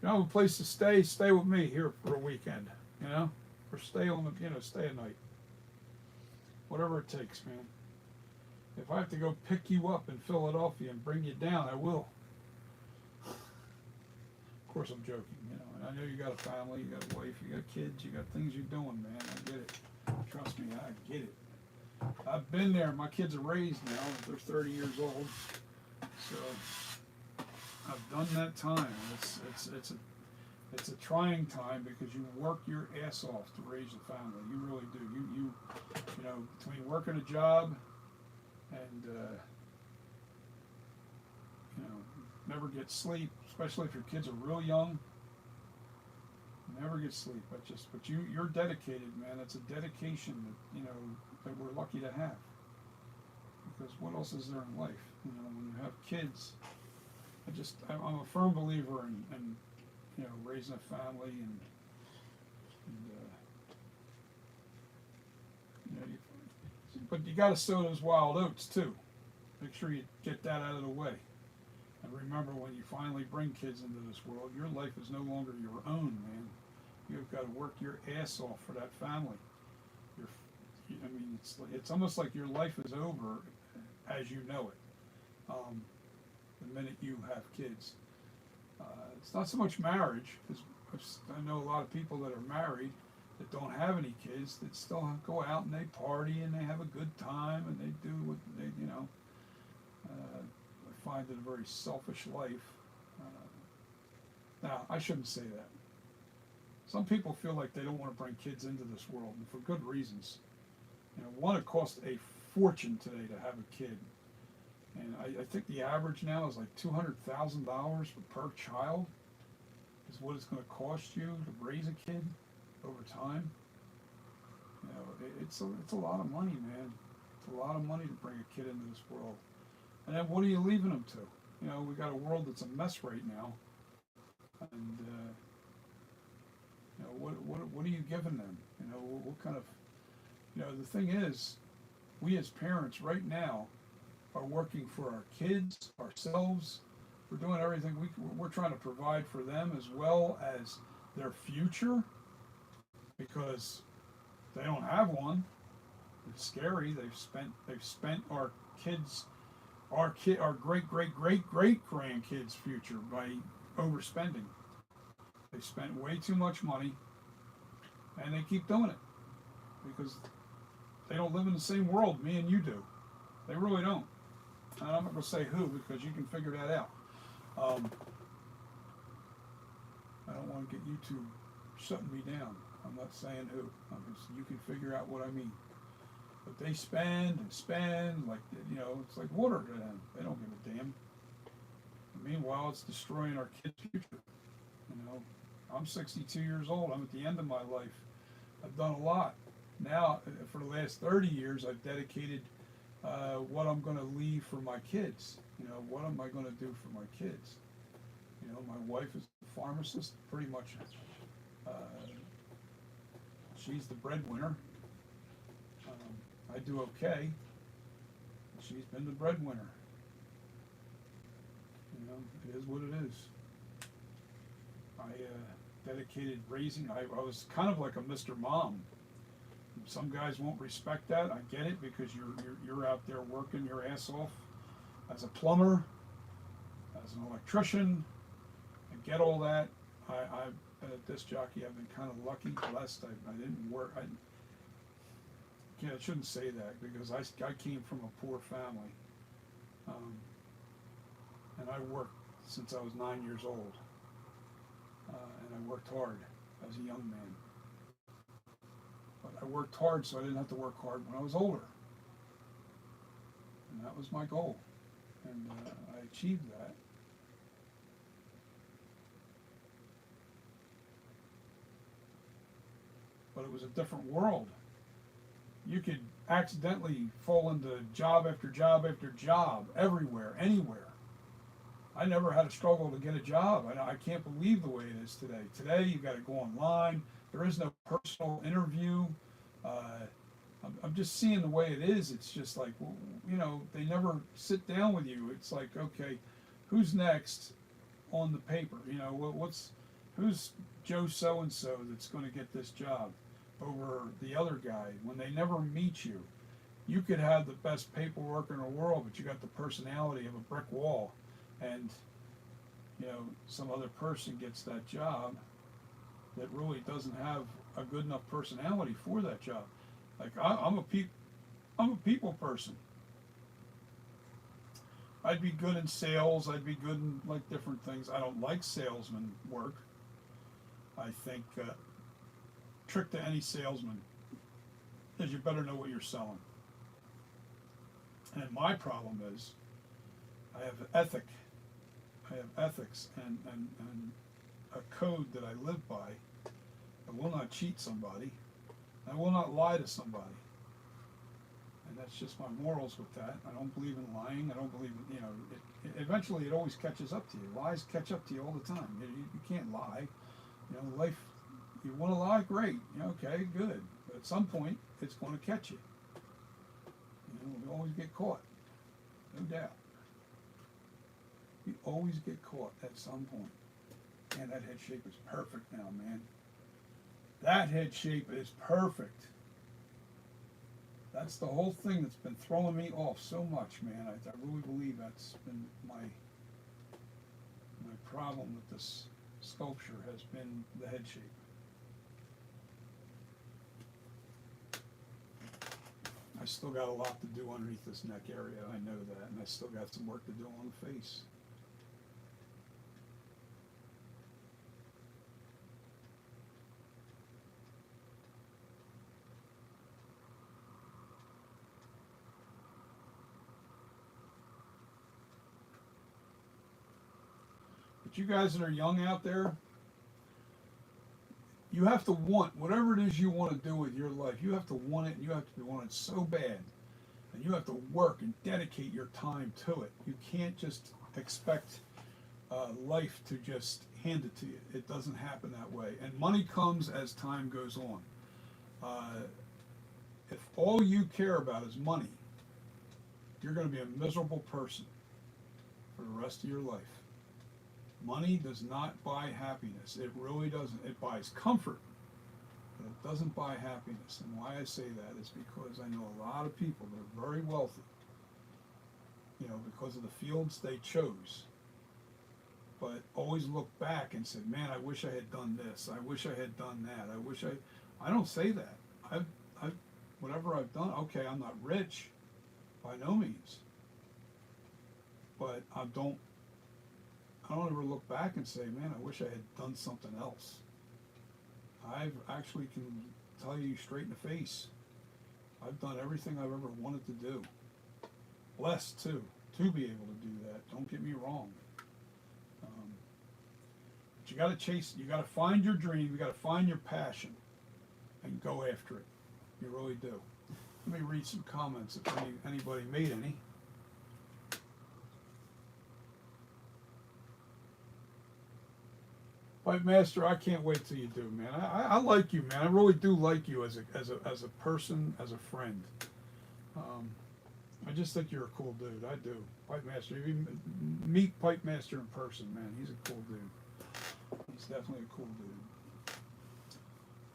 you don't have a place to stay. Stay with me here for a weekend, you know, or stay on the, stay a night. Whatever it takes, man. If I have to go pick you up in Philadelphia and bring you down, I will. Of course, I'm joking, and I know you got a family, you got a wife, you got kids, you got things you're doing, man. I get it. Trust me, I get it. I've been there. My kids are raised now. They're 30 years old, so I've done that time. It's a trying time because you work your ass off to raise a family. You really do. You know, between working a job and never get sleep, especially if your kids are real young. Never get sleep. But you're dedicated, man. It's a dedication that we're lucky to have. Because what else is there in life? When you have kids, I'm a firm believer in raising a family and but you got to sow those wild oats too. Make sure you get that out of the way. And remember, when you finally bring kids into this world, your life is no longer your own, man. You've got to work your ass off for that family. It's almost like your life is over as you know it. The minute you have kids, it's not so much marriage, because I know a lot of people that are married that don't have any kids that still go out and they party and they have a good time and they do what they, I find it a very selfish life. Now, I shouldn't say that. Some people feel like they don't want to bring kids into this world, and for good reasons. One, it costs a fortune today to have a kid. And I think the average now is like $200,000 per child is what it's going to cost you to raise a kid over time. It's a lot of money, man. It's a lot of money to bring a kid into this world. And then what are you leaving them to? We got a world that's a mess right now. And what are you giving them? What kind of, the thing is, we as parents right now are working for our kids, ourselves. We're doing everything we're trying to provide for them as well as their future, because they don't have one. It's scary. They've spent our kids, our great grandkids' future by overspending. They spent way too much money, and they keep doing it because they don't live in the same world me and you do. They really don't. And I'm not going to say who, because you can figure that out. I don't want to get YouTube shutting me down. I'm not saying who. You can figure out what I mean. But they spend and spend like, it's like water to them. They don't give a damn. Meanwhile, it's destroying our kids' future. I'm 62 years old. I'm at the end of my life. I've done a lot. Now, for the last 30 years, I've dedicated what I'm going to leave for my kids. What am I going to do for my kids? My wife is a pharmacist, pretty much. She's the breadwinner. I do okay. She's been the breadwinner. It is what it is. I dedicated raising. I was kind of like a Mr. Mom. Some guys won't respect that. I get it, because you're out there working your ass off as a plumber, as an electrician. I get all that. I've been a disc jockey. I've been kind of lucky, blessed. I didn't work. I shouldn't say that, because I came from a poor family, and I worked since I was 9 years old, and I worked hard as a young man. But I worked hard so I didn't have to work hard when I was older, and that was my goal, and I achieved that. But it was a different world. You could accidentally fall into job after job after job, everywhere, anywhere. I never had a struggle to get a job. I can't believe the way it is today. Today, you got to go online. There is no personal interview. I'm just seeing the way it is. It's just like, they never sit down with you. It's like, okay, who's next on the paper? Who's Joe so-and-so that's going to get this job over the other guy? When they never meet you, you could have the best paperwork in the world, but you got the personality of a brick wall, and some other person gets that job that really doesn't have a good enough personality for that job. Like I'm a people person. I'd be good in sales. I'd be good in like different things. I don't like salesman work. I think trick to any salesman is you better know what you're selling. And my problem is I have ethics and a code that I live by. I will not cheat somebody. I will not lie to somebody. And that's just my morals with that. I don't believe in lying. I don't believe in, eventually it always catches up to you. Lies catch up to you all the time. You can't lie. Life, you want to lie, great. Okay, good. But at some point, it's going to catch you. We always get caught. No doubt. You always get caught at some point. And that head shape is perfect now, man. That head shape is perfect. That's the whole thing that's been throwing me off so much, man. I really believe that's been my problem with this sculpture has been the head shape. I still got a lot to do underneath this neck area, I know that, and I still got some work to do on the face. But you guys that are young out there, you have to want whatever it is you want to do with your life. You have to want it, and you have to want it so bad, and you have to work and dedicate your time to it. You can't just expect life to just hand it to you. It doesn't happen that way. And money comes as time goes on. If all you care about is money, you're going to be a miserable person for the rest of your life. Money does not buy happiness. It really doesn't. It buys comfort, but it doesn't buy happiness. And why I say that is because I know a lot of people that are very wealthy, because of the fields they chose, but always look back and said, man, I wish I had done this. I wish I had done that. I don't say that. Whatever I've done, okay, I'm not rich, by no means, but I don't ever look back and say, man, I wish I had done something else. I've actually can tell you straight in the face, I've done everything I've ever wanted to do. Blessed too, to be able to do that. Don't get me wrong. But you gotta chase, you gotta find your dream, you gotta find your passion, and go after it. You really do. Let me read some comments if anybody made any. Pipe Master, I can't wait till you do, man. I like you, man. I really do like you as a person, as a friend. I just think you're a cool dude. I do. Pipe Master, if you meet Pipe Master in person, man, he's a cool dude. He's definitely a cool dude.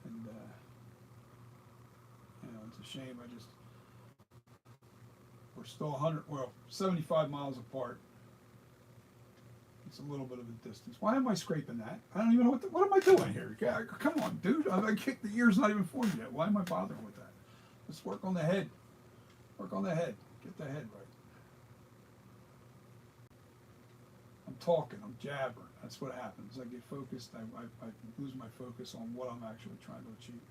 And you know, it's a shame. We're still 75 miles apart. It's a little bit of a distance. Why am I scraping that? I don't even know what am I doing here? Come on, dude. I kicked the ear's not even formed yet. Why am I bothering with that? Let's work on the head. Work on the head. Get the head right. I'm talking. I'm jabbering. That's what happens. I get focused. I lose my focus on what I'm actually trying to achieve.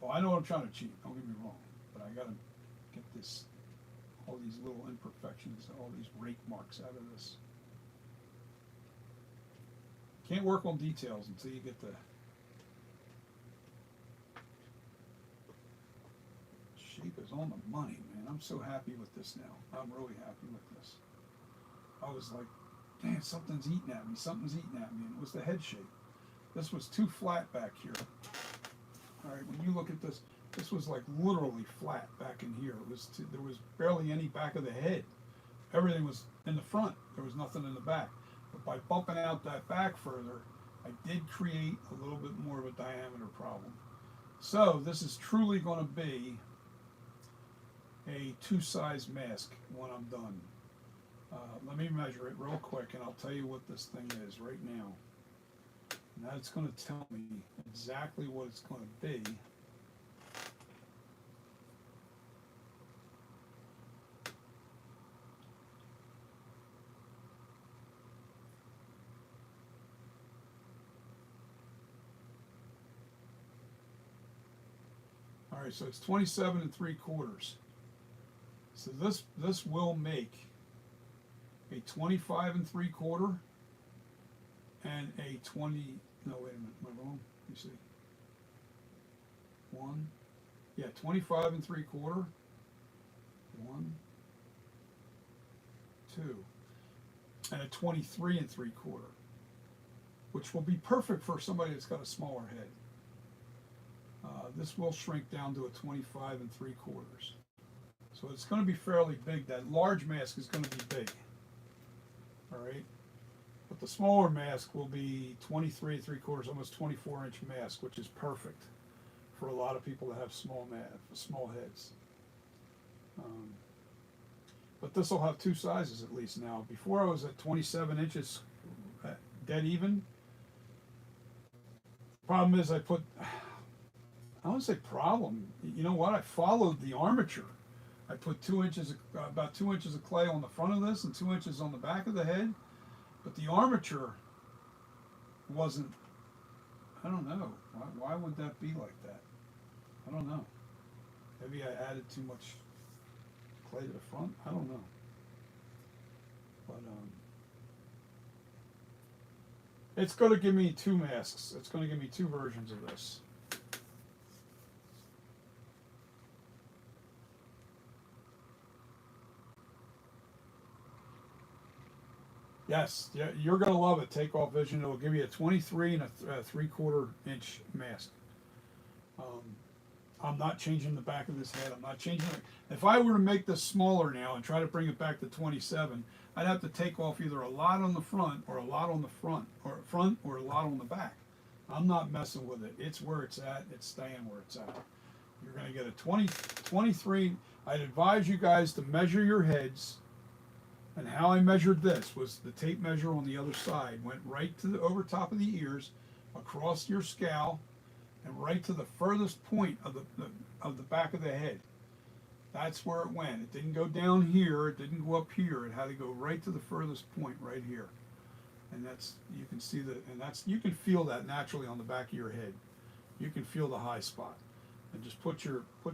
Well, I know what I'm trying to achieve. Don't get me wrong. But I got to get all these little imperfections, all these rake marks out of this. Can't work on details until you get the shape is on the money, man. I'm so happy with this now. I'm really happy with this. I was like, damn, something's eating at me. Something's eating at me. And it was the head shape. This was too flat back here. All right, when you look at this, this was like literally flat back in here. There was barely any back of the head. Everything was in the front. There was nothing in the back. But by bumping out that back further, I did create a little bit more of a diameter problem. So this is truly going to be a two-size mask when I'm done. Let me measure it real quick and I'll tell you what this thing is right now. And that's going to tell me exactly what it's going to be. All right, so it's 27 3/4. So this will make a 25 3/4 and a 20. No, wait a minute, am I wrong? Let me see. 25 3/4. 1, 2, and a 23 3/4, which will be perfect for somebody that's got a smaller head. This will shrink down to a 25 3/4. So it's going to be fairly big. That large mask is going to be big. All right. But the smaller mask will be 23 3/4, almost 24-inch mask, which is perfect for a lot of people that have small heads. But this will have two sizes at least now. Before I was at 27 inches dead even. Problem is I don't say problem. You know what? I followed the armature. I put about 2 inches of clay on the front of this and 2 inches on the back of the head. But the armature wasn't, I don't know. Why would that be like that? I don't know. Maybe I added too much clay to the front? I don't know. But it's going to give me two masks. It's going to give me two versions of this. Yes, yeah, you're going to love it. Takeoff Vision. It will give you a 23 and a 3/4 inch mask. I'm not changing the back of this head. I'm not changing it. If I were to make this smaller now and try to bring it back to 27, I'd have to take off either a lot on the front or a lot on the front or a lot on the back. I'm not messing with it. It's where it's at. It's staying where it's at. You're going to get a 23. I'd advise you guys to measure your heads. And how I measured this was the tape measure on the other side went right to the over top of the ears, across your scalp, and right to the furthest point of the back of the head. That's where it went. It didn't go down here. It didn't go up here. It had to go right to the furthest point right here. And that's, you can see that, and that's, you can feel that naturally on the back of your head. you can feel the high spot. And just put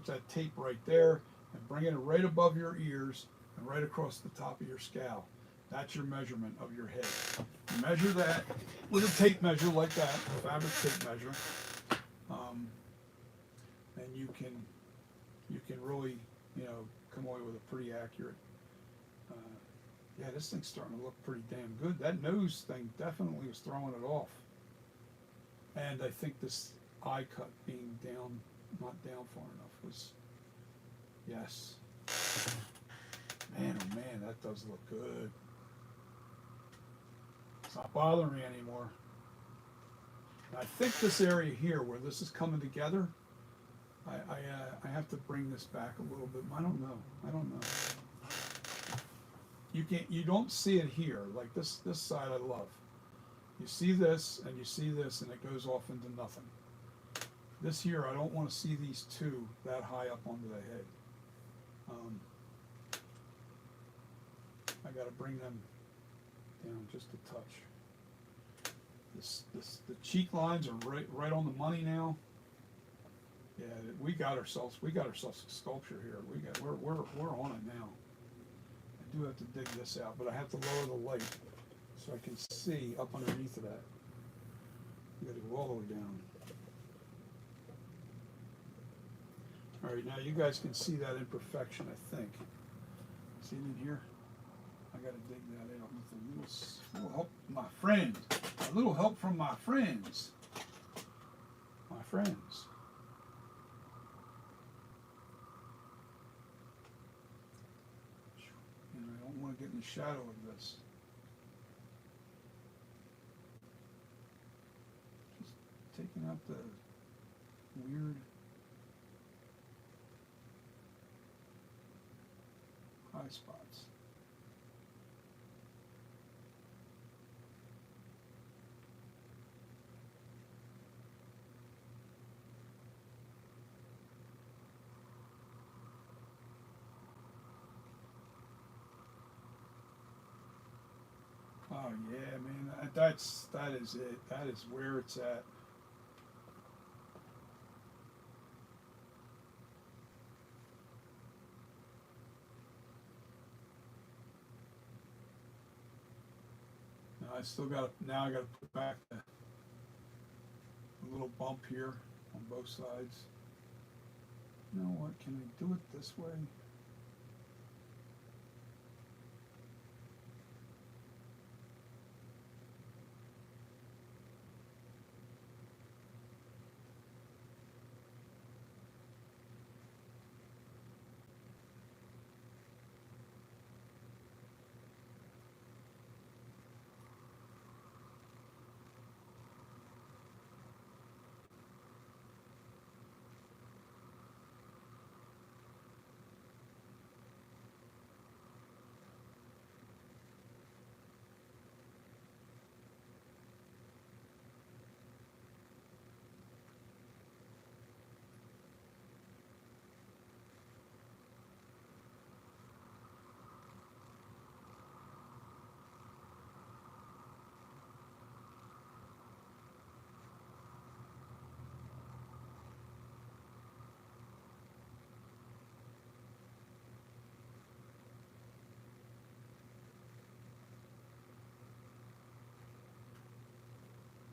that tape right there and bring it right above your ears and right across the top of your scalp. That's your measurement of your head. Measure that with a tape measure like that, a fabric tape measure, and you can really, come away with a pretty accurate. Yeah, this thing's starting to look pretty damn good. That nose thing definitely was throwing it off. And I think this eye cut being down, not down far enough was, yes. Man, oh man, that does look good. It's not bothering me anymore. I think this area here where this is coming together, I have to bring this back a little bit. I don't know. You don't see it here, like this side I love. You see this and you see this and it goes off into nothing. This here, I don't want to see these two that high up onto the head. I got to bring them down just a touch. The cheek lines are right on the money now. Yeah, we got ourselves a sculpture here. We're on it now. I do have to dig this out, but I have to lower the light so I can see up underneath of that. You got to go all the way down. All right, now you guys can see that imperfection, I think. See it in here? I got to dig that out with a little help from my friends. A little help from my friends. My friends. And I don't want to get in the shadow of this. Just taking out the weird high spots. Oh yeah, man, that is it. That is where it's at. Now I got to put back the little bump here on both sides. You know what? Can I do it this way?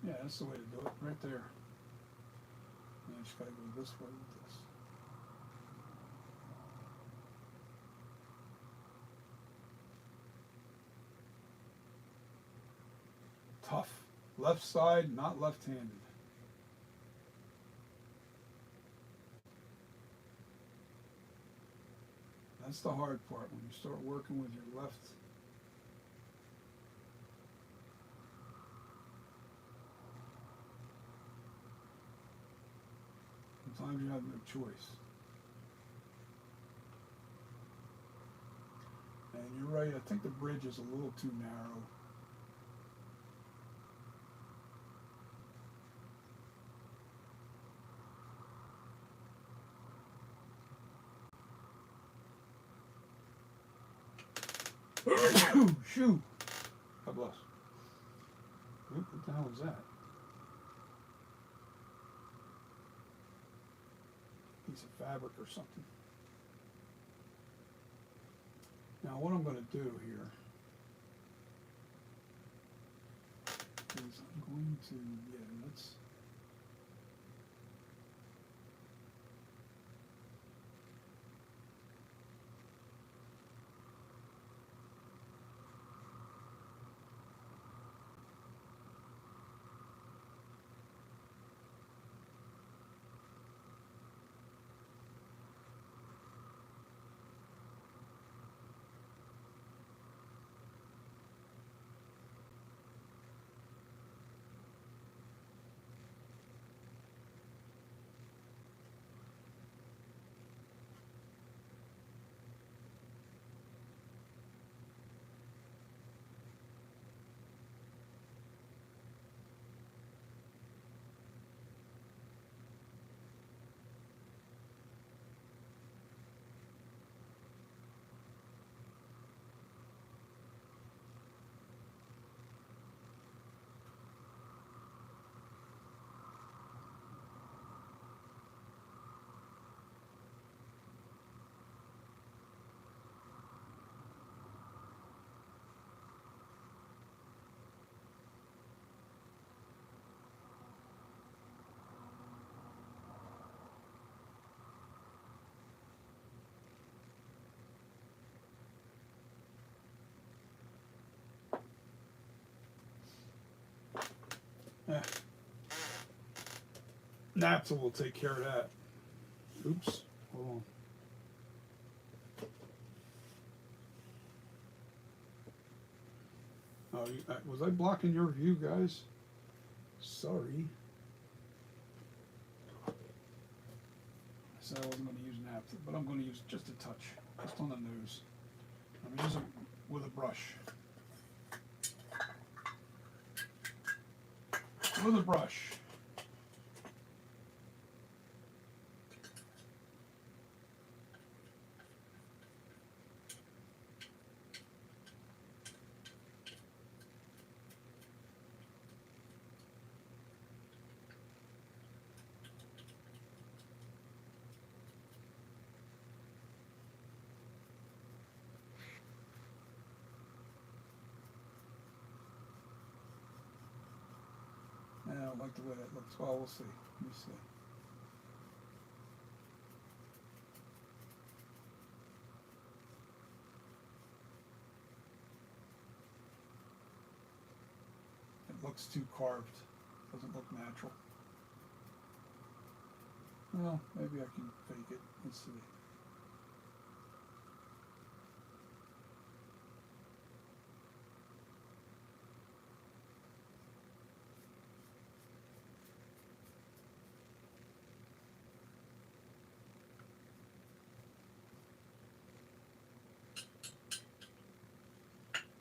Yeah, that's the way to do it, right there. And I just gotta go this way with this. Tough. Left side, not left-handed. That's the hard part, when you start working with your left. Sometimes you have no choice. And you're right, I think the bridge is a little too narrow. Shoot! God bless. What the hell is that? piece of fabric or something. Now what I'm going to do here is I'm going to, let's, naphtha will take care of that. Oops, hold on. Oh, was I blocking your view, guys? Sorry. I said I wasn't going to use naphtha, but I'm going to use just a touch, just on the nose. I'm using it with a brush. With a brush. I don't like the way that looks. Well, we'll see. Let me see. It looks too carved. Doesn't look natural. Well, maybe I can fake it. Let's see.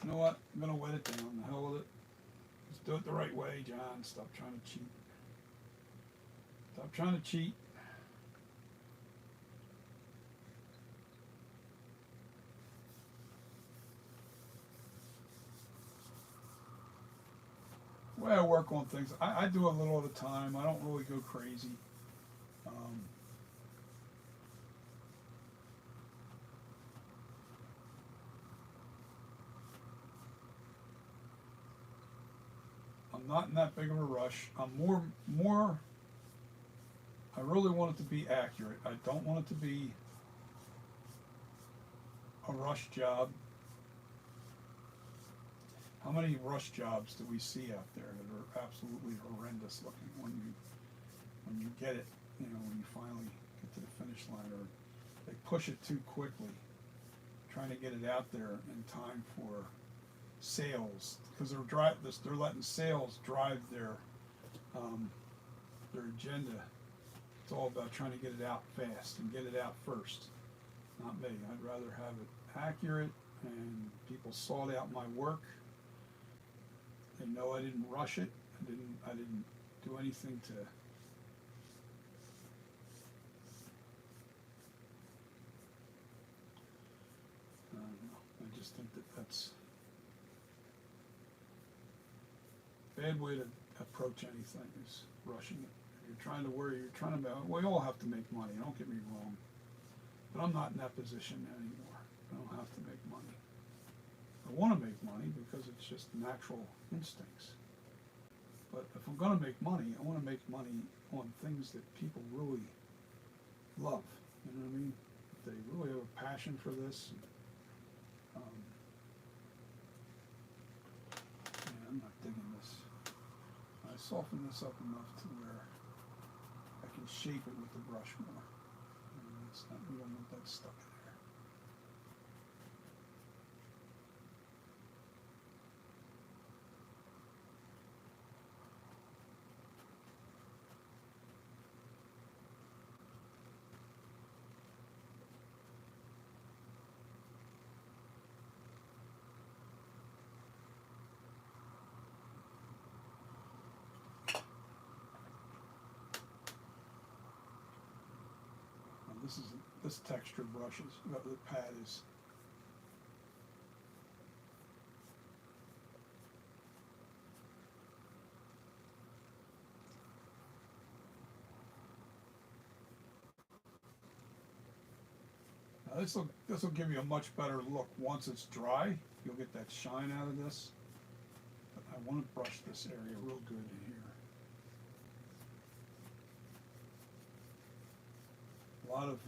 You know what? I'm gonna wet it down. The hell with it. Let's do it the right way, John. Stop trying to cheat. Stop trying to cheat. The way I work on things, I do a little at a time. I don't really go crazy. Um, I'm not in that big of a rush. I'm more. I really want it to be accurate. I don't want it to be a rush job. How many rush jobs do we see out there that are absolutely horrendous looking when you get it, when you finally get to the finish line, or they push it too quickly, trying to get it out there in time for sales, because they're letting sales drive their agenda. It's all about trying to get it out fast and get it out first. Not me. I'd rather have it accurate and people sought out my work. They know I didn't rush it. I didn't do anything to I just think that that's a bad way to approach anything, is rushing it. You're trying to worry, you're trying to, we all have to make money, don't get me wrong. But I'm not in that position anymore. I don't have to make money. I want to make money because it's just natural instincts. But if I'm going to make money, I want to make money on things that people really love. You know what I mean? If they really have a passion for this. Yeah, I'm not digging this. I soften this up enough to where I can shape it with the brush more. It's not, we don't want that stuck in there. This texture brush is, the pad is, now this will give you a much better look once it's dry. You'll get that shine out of this. But I want to brush this area real good in here. A lot of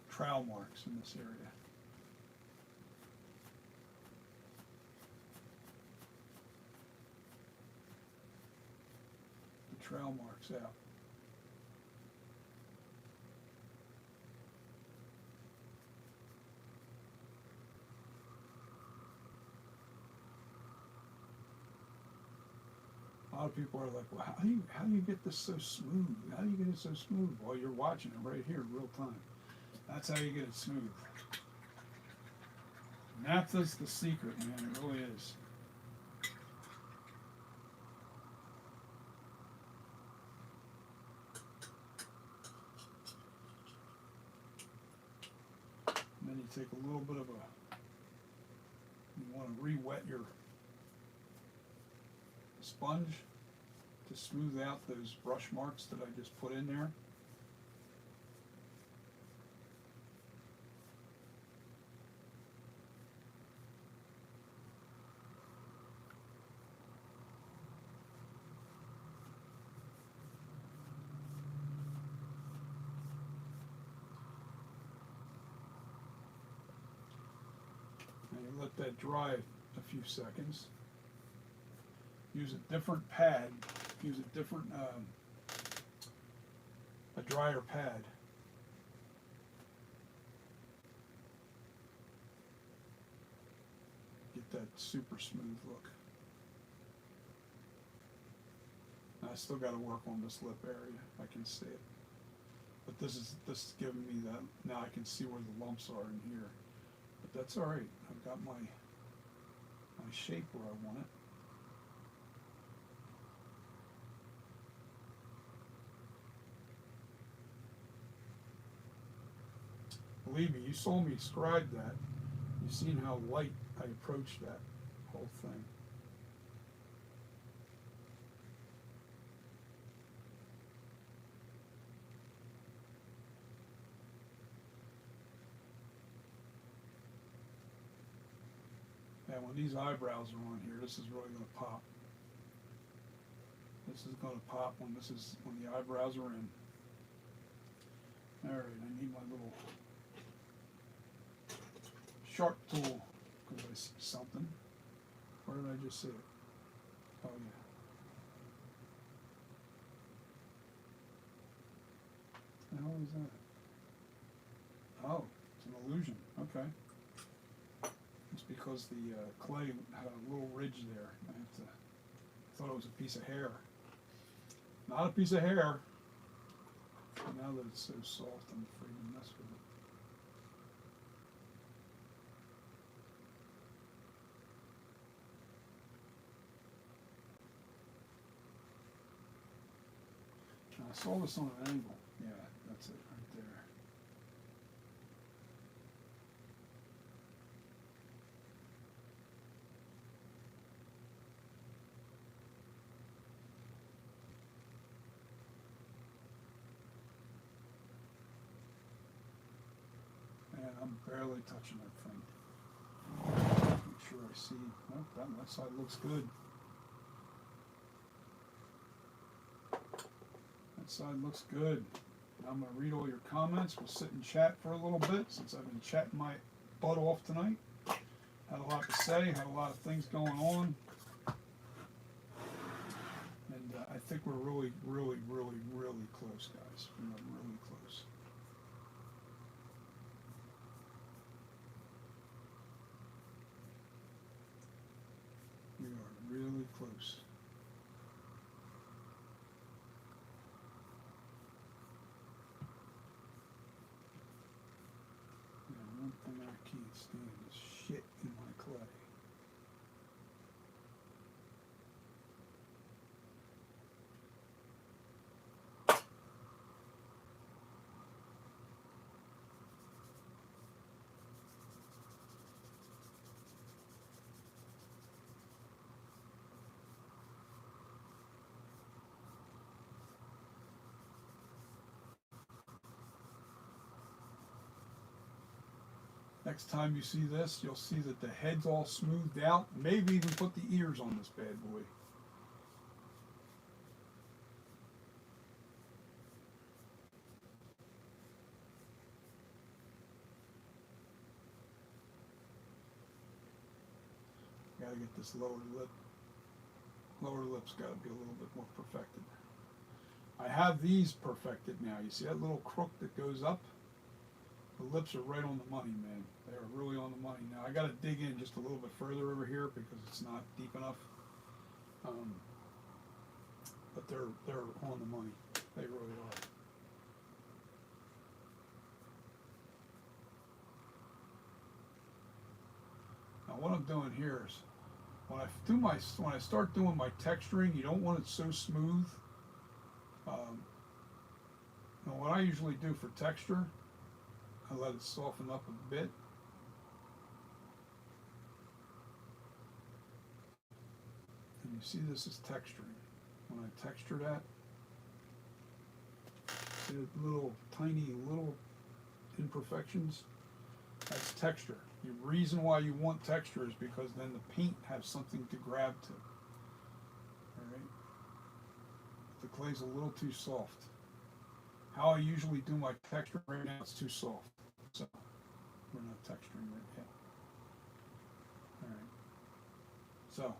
trowel marks in this area. The trowel marks out. A lot of people are like, well, how do you get this so smooth? How do you get it so smooth? Well, you're watching it right here, real time. That's how you get it smooth. And that's the secret, man. It really is. And then you take a little bit of you want to re-wet your sponge to smooth out those brush marks that I just put in there. And you let that dry a few seconds. Use a different pad, use a different, a drier pad. Get that super smooth look. Now, I still got to work on this lip area. I can see it. But this is giving me that, now I can see where the lumps are in here. But that's all right. I've got my shape where I want it. Believe me, you saw me scribe that. You've seen how light I approached that whole thing. And when these eyebrows are on here, this is really going to pop. This is going to pop when the eyebrows are in. All right, I need my little sharp tool because I see something. Where did I just see it? Oh yeah. What the hell is that? Oh, it's an illusion. Okay. It's because the clay had a little ridge there. I thought it was a piece of hair. Not a piece of hair. Now that it's so soft, I'm afraid to mess with it. I saw this on an angle. Yeah, that's it right there. I'm barely touching that thing. Make sure I see. Oh, that side looks good. That side looks good. I'm going to read all your comments. We'll sit and chat for a little bit since I've been chatting my butt off tonight. Had a lot to say, had a lot of things going on. And I think we're really, really, really, really close, guys. We're really close. We are really close. And one thing I can't stand is shit in my clay. Next time you see this, you'll see that the head's all smoothed out. Maybe even put the ears on this bad boy. Gotta get this lower lip. Lower lip's gotta be a little bit more perfected. I have these perfected now. You see that little crook that goes up? The lips are right on the money, man. They are really on the money. Now I got to dig in just a little bit further over here because it's not deep enough. But they're on the money. They really are. Now what I'm doing here is when I start doing my texturing, you don't want it so smooth. Now what I usually do for texture, I let it soften up a bit. And you see this is texturing. When I texture that, see the little tiny little imperfections? That's texture. The reason why you want texture is because then the paint has something to grab to. Alright? The clay's a little too soft. How I usually do my texture right now, it's too soft. So we're not texturing right yet. Alright. So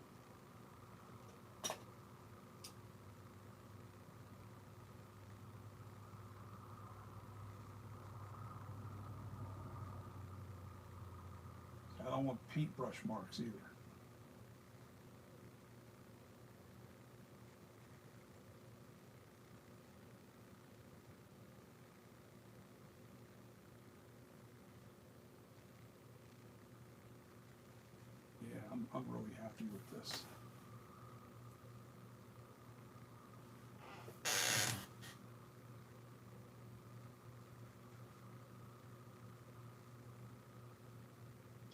I don't want paintbrush marks either. Yeah, I'm really happy with this.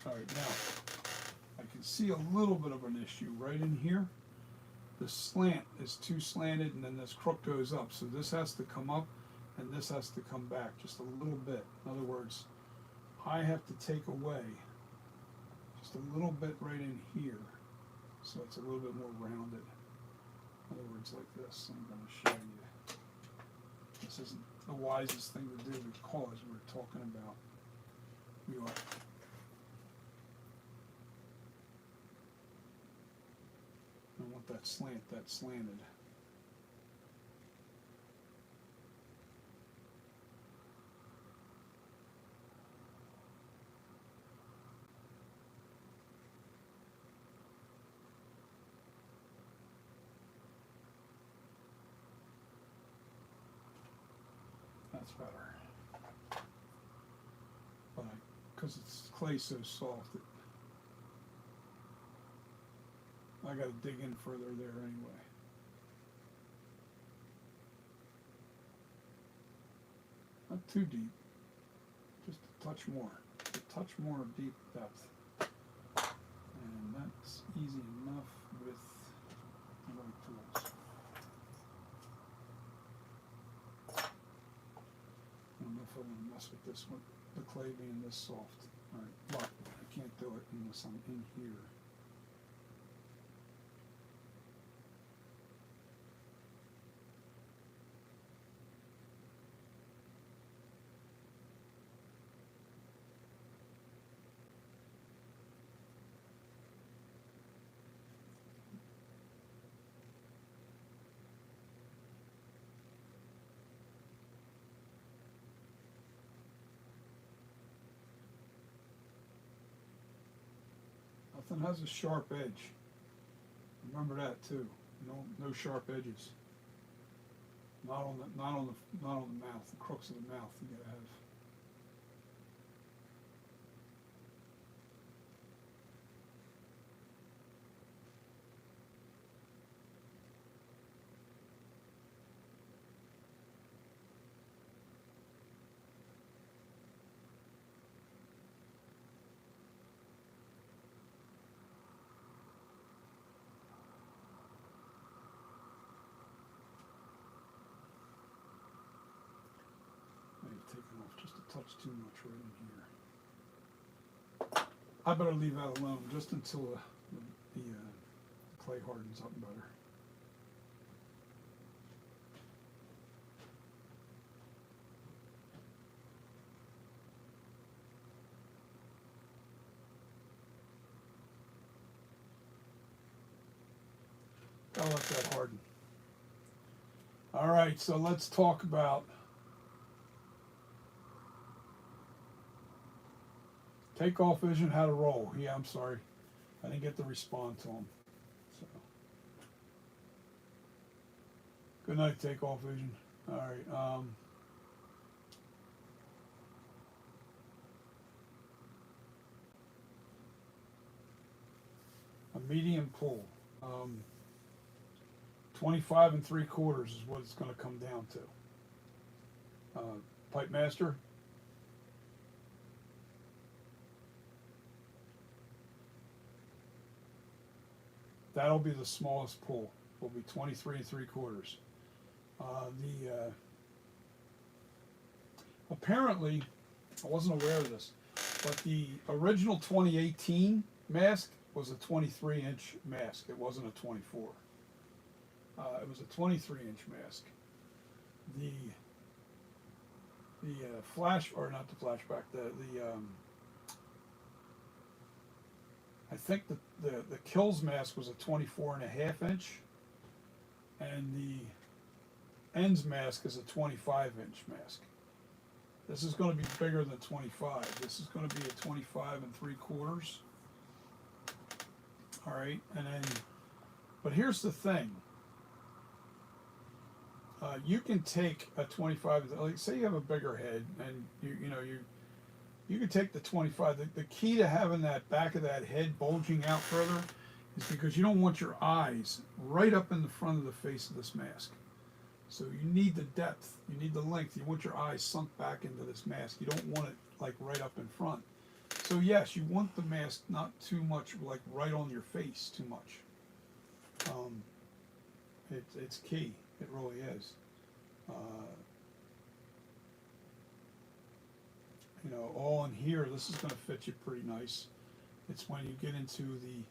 All right, now I can see a little bit of an issue right in here. The slant is too slanted and then this crook goes up. So this has to come up and this has to come back just a little bit. In other words, I have to take away just a little bit right in here so it's a little bit more rounded. In other words, like this. I'm going to show you. This isn't the wisest thing to do because we're talking about we are. I want that slant, that slanted. That's better. But because it's clay so soft, I got to dig in further there anyway. Not too deep, just a touch more. A touch more deep depth. And that's easy enough with the right tools. I don't know if I want to mess with this one, the clay being this soft. Alright, but I can't do it unless I'm in here. Nothing has a sharp edge. Remember that too. No sharp edges. Not on the mouth, the crooks of the mouth you gotta have. Taking off just a touch too much right in here. I better leave that alone just until the clay hardens up better. Gotta let that harden. All right, so let's talk about Takeoff Vision, how to roll. Yeah, I'm sorry. I didn't get to respond to him. So. Good night, Takeoff Vision. All right. A medium pull. 25 3/4 is what it's going to come down to. Pipe Master. That'll be the smallest pull. Will be 23 3/4. Apparently, I wasn't aware of this, but the original 2018 mask was a 23-inch mask. It wasn't a 24. It was a 23-inch mask. The flash, or not the flashback, I think the Kills mask was a 24.5-inch, and the Ends mask is a 25-inch mask. This is going to be bigger than 25. This is going to be a 25 3/4. All right, and then, but here's the thing. You can take a 25. Like, say you have a bigger head, and you can take the 25. The key to having that back of that head bulging out further is because you don't want your eyes right up in the front of the face of this mask. So you need the depth, you need the length. You want your eyes sunk back into this mask. You don't want it like right up in front. So yes, you want the mask not too much like right on your face too much. It's key. It really is. All in here, this is going to fit you pretty nice. It's when you get into the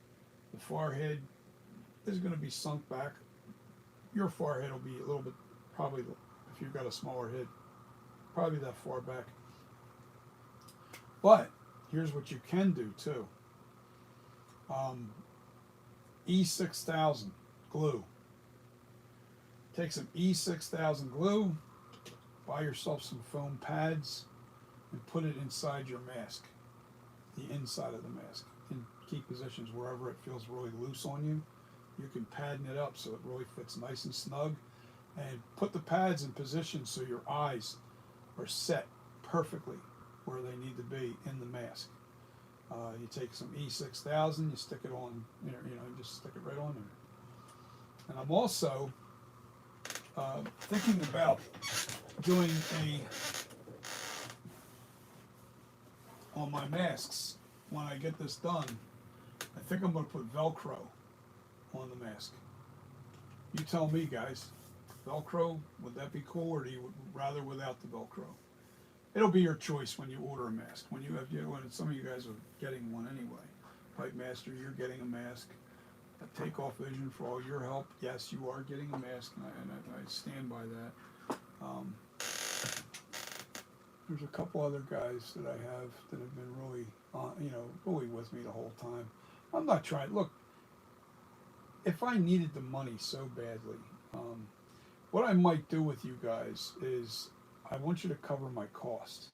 forehead, this is going to be sunk back. Your forehead will be a little bit, probably, if you've got a smaller head, probably that far back. But here's what you can do too. E6000 glue. Take some E6000 glue, buy yourself some foam pads, and put it inside your mask, the inside of the mask, in key positions wherever it feels really loose on you. You can padding it up so it really fits nice and snug, and put the pads in position so your eyes are set perfectly where they need to be in the mask. You take some E6000, you stick it on, just stick it right on there. And I'm also thinking about doing on my masks, when I get this done, I think I'm going to put Velcro on the mask. You tell me, guys. Velcro, would that be cool, or do you rather without the Velcro? It'll be your choice when you order a mask. When when some of you guys are getting one anyway. Pipe Master, you're getting a mask. Takeoff Vision, for all your help. Yes, you are getting a mask, and I stand by that. There's a couple other guys that I have that have been really, really with me the whole time. I'm not trying. Look, if I needed the money so badly, what I might do with you guys is I want you to cover my cost.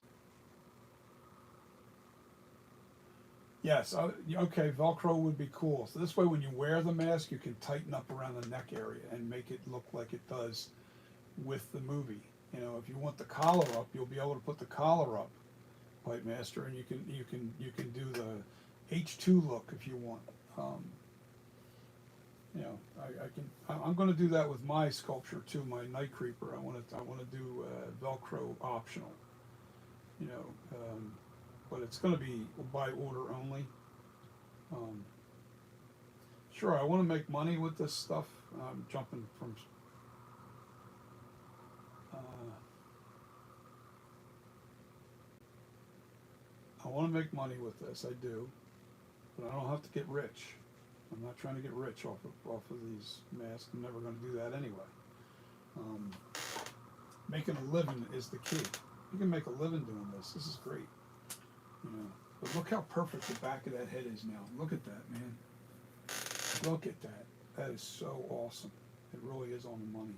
Yes, okay, Velcro would be cool. So this way when you wear the mask, you can tighten up around the neck area and make it look like it does with the movie. If you want the collar up, you'll be able to put the collar up, Pipe Master, and you can do the H2 look if you want. I'm going to do that with my sculpture too, my Night Creeper. I want to do Velcro optional. But it's going to be by order only. Sure, I want to make money with this stuff. I'm jumping from. I want to make money with this. I do, but I don't have to get rich. I'm not trying to get rich off of these masks. I'm never going to do that anyway. Making a living is the key. You can make a living doing this. This is great. But look how perfect the back of that head is now. Look at that, man. Look at that. That is so awesome. It really is on the money.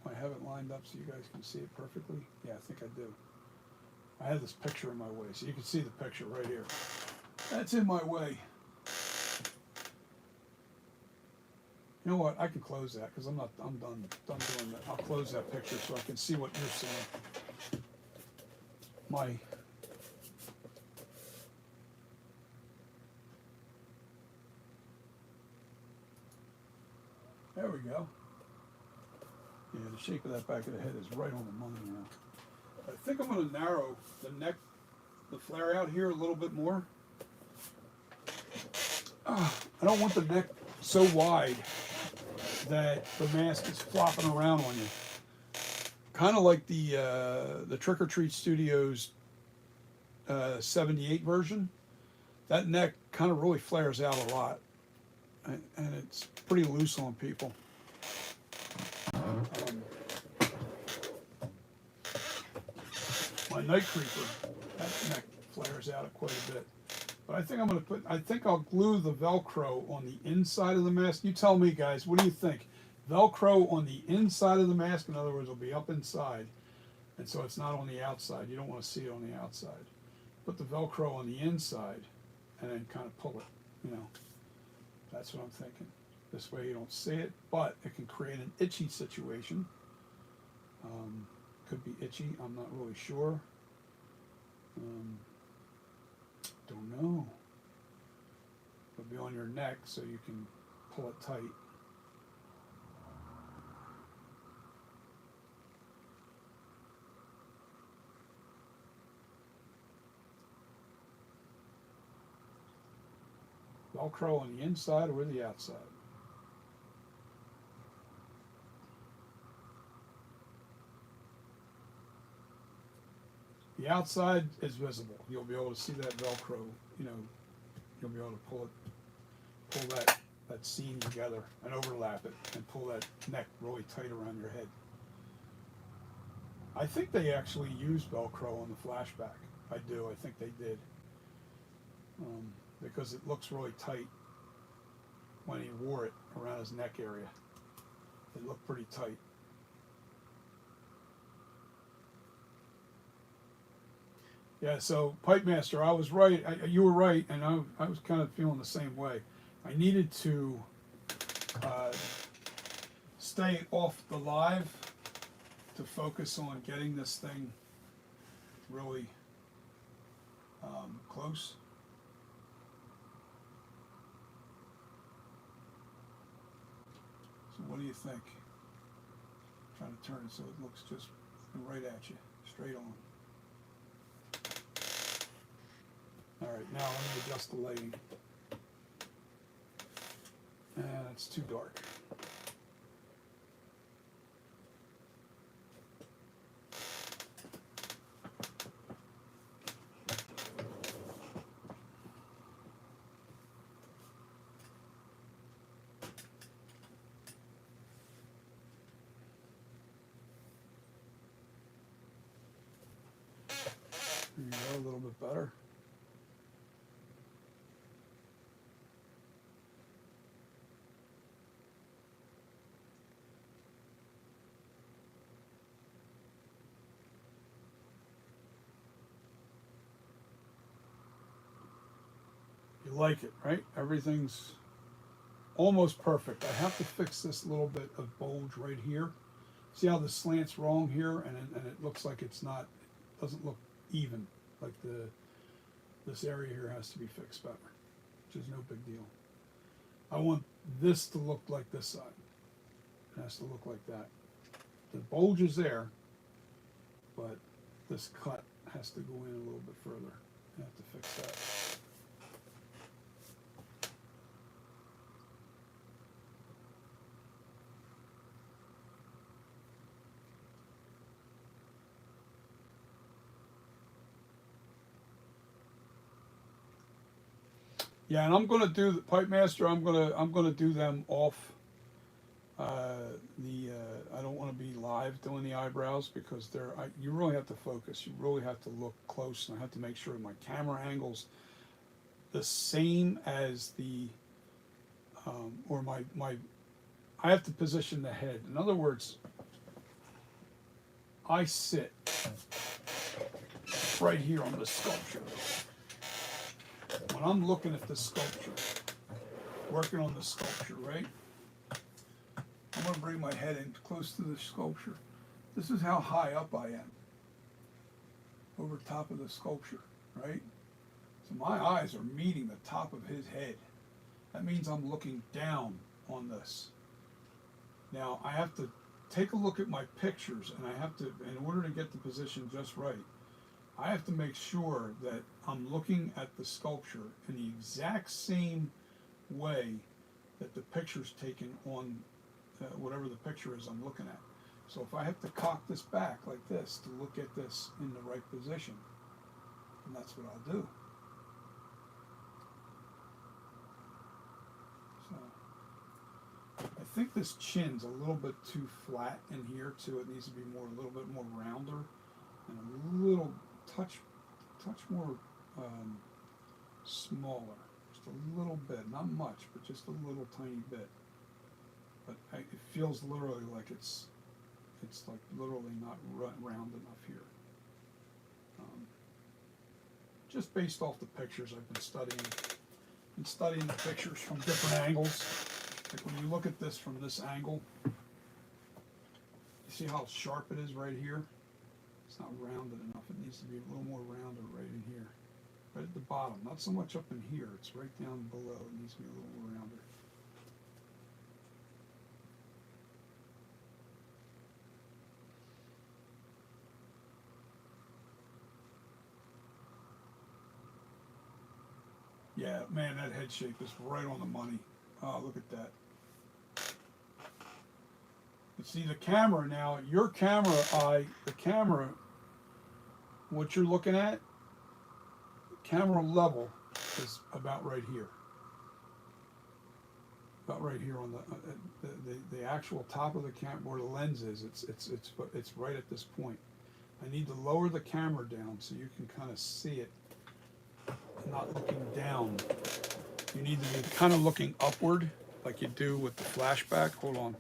I have it lined up so you guys can see it perfectly. Yeah, I think I do. I have this picture in my way, so you can see the picture right here. That's in my way. You know what? I can close that because I'm done doing that. I'll close that picture so I can see what you're seeing. There we go. Yeah, the shape of that back of the head is right on the money now. I think I'm going to narrow the neck, the flare out here a little bit more. I don't want the neck so wide that the mask is flopping around on you. Kind of like the Trick or Treat Studios 78 version. That neck kind of really flares out a lot, and it's pretty loose on people. My Night Creeper, that neck flares out quite a bit. But I think I'll glue the Velcro on the inside of the mask. You tell me, guys, what do you think? Velcro on the inside of the mask, in other words, it'll be up inside, and so it's not on the outside. You don't want to see it on the outside. Put the Velcro on the inside, and then kind of pull it, That's what I'm thinking. This way you don't see it, but it can create an itchy situation. Could be itchy, I'm not really sure. Don't know. It'll be on your neck so you can pull it tight. Velcro on the inside or the outside? The outside is visible. You'll be able to see that Velcro, you'll be able to pull that seam together and overlap it and pull that neck really tight around your head. I think they actually used Velcro on the Flashback. I do. I think they did. Because it looks really tight when he wore it around his neck area. It looked pretty tight. Yeah, so Pipe Master, I was right. You were right, and I was kind of feeling the same way. I needed to stay off the live to focus on getting this thing really close. So what do you think? Trying to turn it so it looks just right at you, straight on. All right, now let me adjust the lighting. And it's too dark. a little bit better. You like it, right? Everything's almost perfect. I have to fix this little bit of bulge right here. See how the slant's wrong here, and it looks like it's not, it doesn't look even. Like this area here has to be fixed better, which is no big deal. I want this to look like this side. It has to look like that. The bulge is there, but this cut has to go in a little bit further. I have to fix that. Yeah, and I'm gonna do the Pipe Master. I'm gonna do them off. I don't want to be live doing the eyebrows because you really have to focus. You really have to look close, and I have to make sure my camera angles the same as the or my I have to position the head. In other words, I sit right here on the sculpture. When I'm looking at the sculpture, working on the sculpture, right? I'm going to bring my head in close to the sculpture. This is how high up I am, over top of the sculpture, right? So my eyes are meeting the top of his head. That means I'm looking down on this. Now I have to take a look at my pictures, and I have to, in order to get the position just right, I have to make sure that I'm looking at the sculpture in the exact same way that the picture's taken on whatever the picture is I'm looking at. So if I have to cock this back like this to look at this in the right position, then that's what I'll do. So I think this chin's a little bit too flat in here too. It needs to be a little bit more rounder and a little touch more smaller, just a little bit, not much, but just a little tiny bit. But it feels literally like it's like literally not round enough here. Just based off the pictures I've been studying the pictures from different angles. Like when you look at this from this angle, you see how sharp it is right here? It's not rounded enough. It needs to be a little more rounded right in here. Right at the bottom. Not so much up in here. It's right down below. It needs to be a little more rounder. Yeah, man, that head shape is right on the money. Oh, look at that. You see the camera now, your camera eye, the camera, what you're looking at, camera level is about right here. About right here on the actual top of the camera, where the lens is, it's right at this point. I need to lower the camera down so you can kind of see it, not looking down. You need to be kind of looking upward like you do with the flashback. Hold on.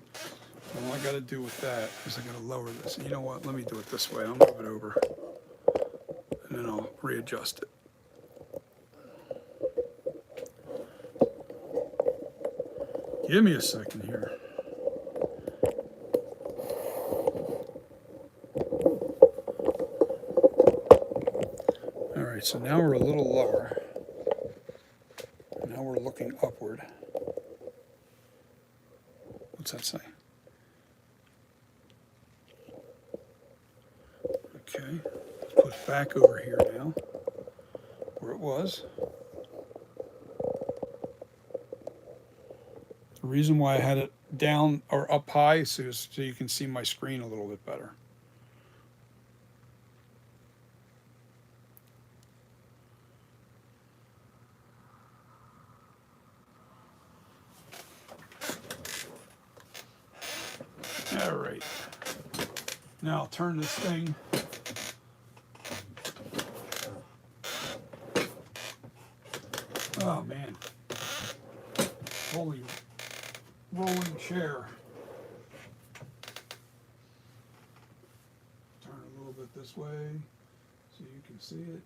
All I got to do with that is I got to lower this. You know what? Let me do it this way. I'll move it over, and then I'll readjust it. Give me a second here. All right, so now we're a little lower. Now we're looking upward. What's that say? Okay, let's put it back over here now, where it was. The reason why I had it down or up high is so you can see my screen a little bit better. All right. Now I'll turn this thing rolling chair. Turn it a little bit this way so you can see it.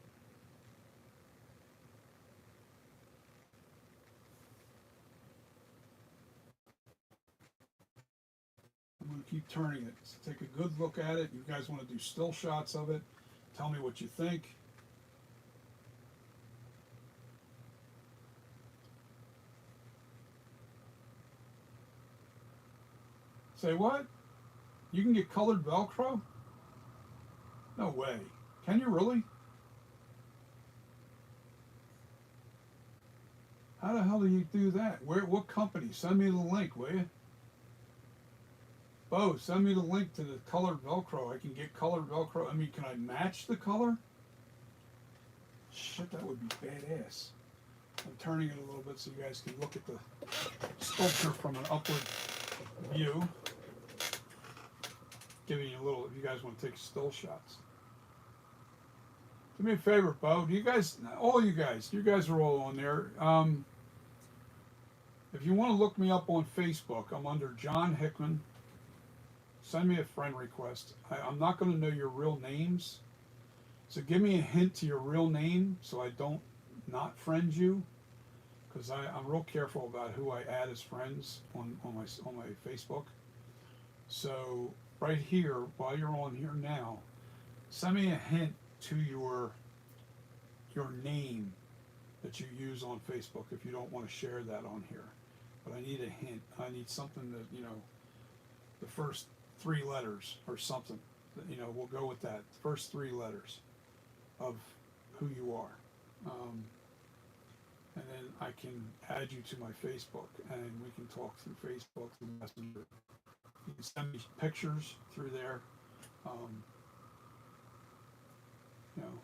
I'm going to keep turning it. So take a good look at it. You guys want to do still shots of it. Tell me what you think. Say what? You can get colored Velcro? No way. Can you really? How the hell do you do that? Where? What company? Send me the link, will you? Bo, send me the link to the colored Velcro. I can get colored Velcro. I mean, can I match the color? Shit, that would be badass. I'm turning it a little bit so you guys can look at the sculpture from an upward view. Giving you a little, if you guys want to take still shots. Do me a favor, Bo. Do you guys, all you guys are all on there. If you want to look me up on Facebook, I'm under John Hickman. Send me a friend request. I'm not going to know your real names. So give me a hint to your real name so I don't not friend you. Because I'm real careful about who I add as friends on my Facebook. So right here, while you're on here now, send me a hint to your name that you use on Facebook if you don't want to share that on here. But I need a hint. I need something that, you know, the first 3 letters or something. You know, we'll go with that. The first 3 letters of who you are. And then I can add you to my Facebook and we can talk through Facebook, through Messenger. You can send me pictures through there. You know,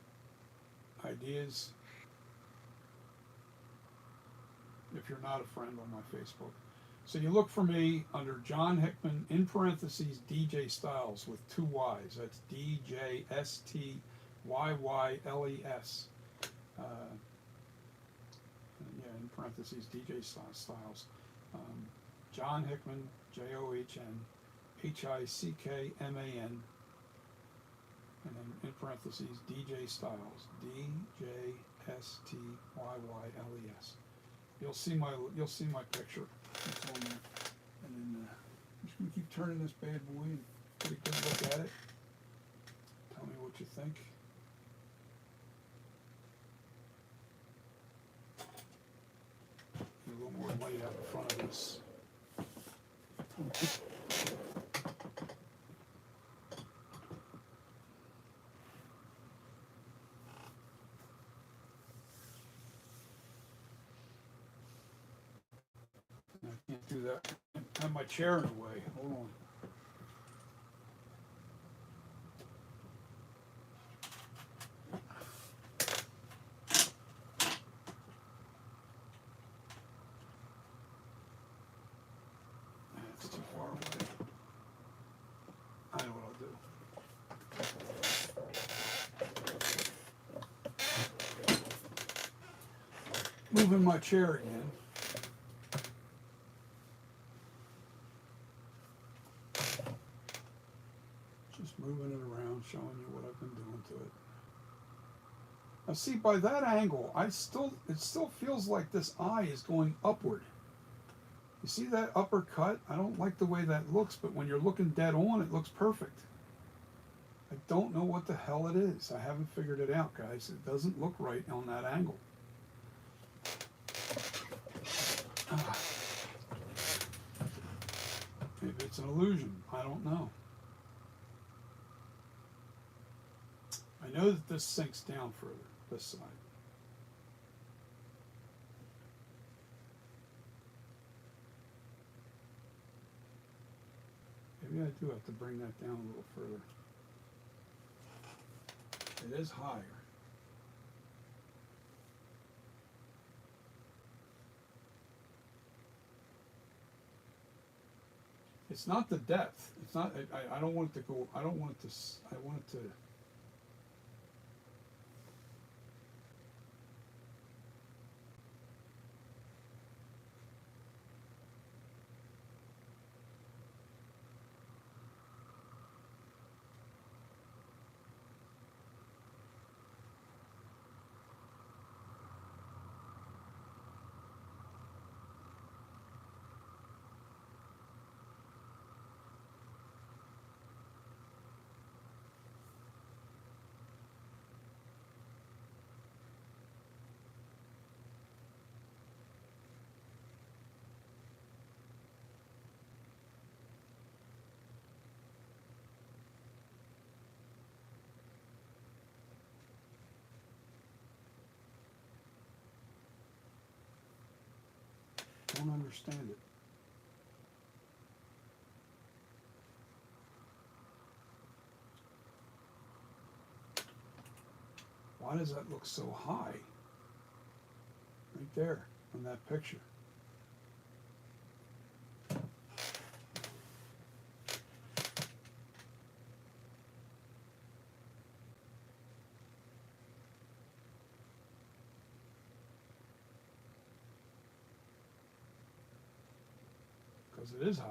ideas. If you're not a friend on my Facebook. So you look for me under John Hickman, in parentheses, DJ Styles with 2 Y's. That's DJSTYYLES. Yeah, in parentheses, DJ Styles. John Hickman, JOHN, HICKMAN. And then in parentheses, DJ Styles, DJSTYYLES. You'll see my picture. It's on there. And then I'm just gonna keep turning this bad boy and get a good look at it. Tell me what you think. Get a little more light out in front of this. I can't do that. I have my chair in the way. Hold on. It's too far away. I know what I'll do. Moving my chair again. Just moving it around, showing you what I've been doing to it. Now see, by that angle, it still feels like this eye is going upward. You see that upper cut? I don't like the way that looks, but when you're looking dead on, it looks perfect. I don't know what the hell it is. I haven't figured it out, guys. It doesn't look right on that angle. Maybe it's an illusion. I don't know. I know that this sinks down further, this side. Maybe I do have to bring that down a little further. It is higher. It's not the depth. It's not. I don't want it to go. I don't want it to. I want it to. Don't understand it. Why does that look so high? Right there on that picture. Because it is high.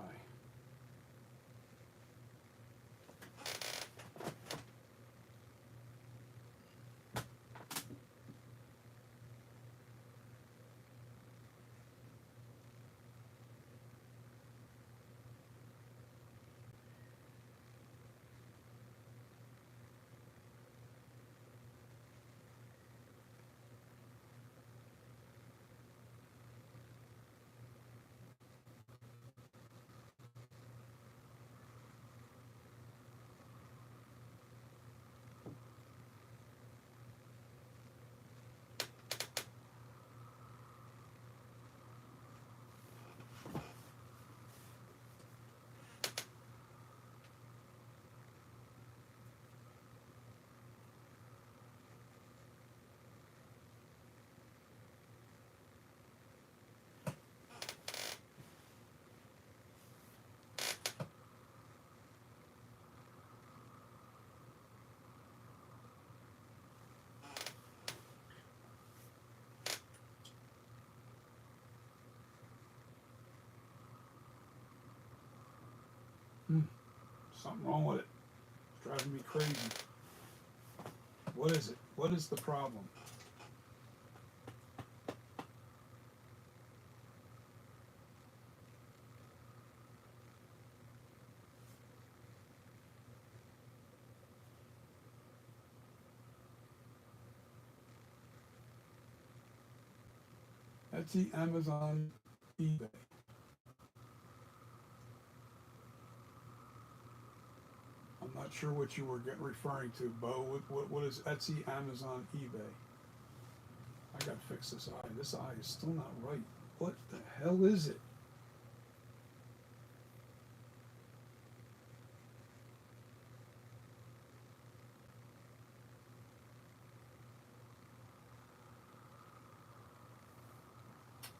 Something wrong with it. It's driving me crazy. What is it? What is the problem? Etsy, Amazon, eBay. I'm not sure what you were referring to, Bo. What is Etsy, Amazon, eBay? I gotta fix this eye. This eye is still not right. What the hell is it?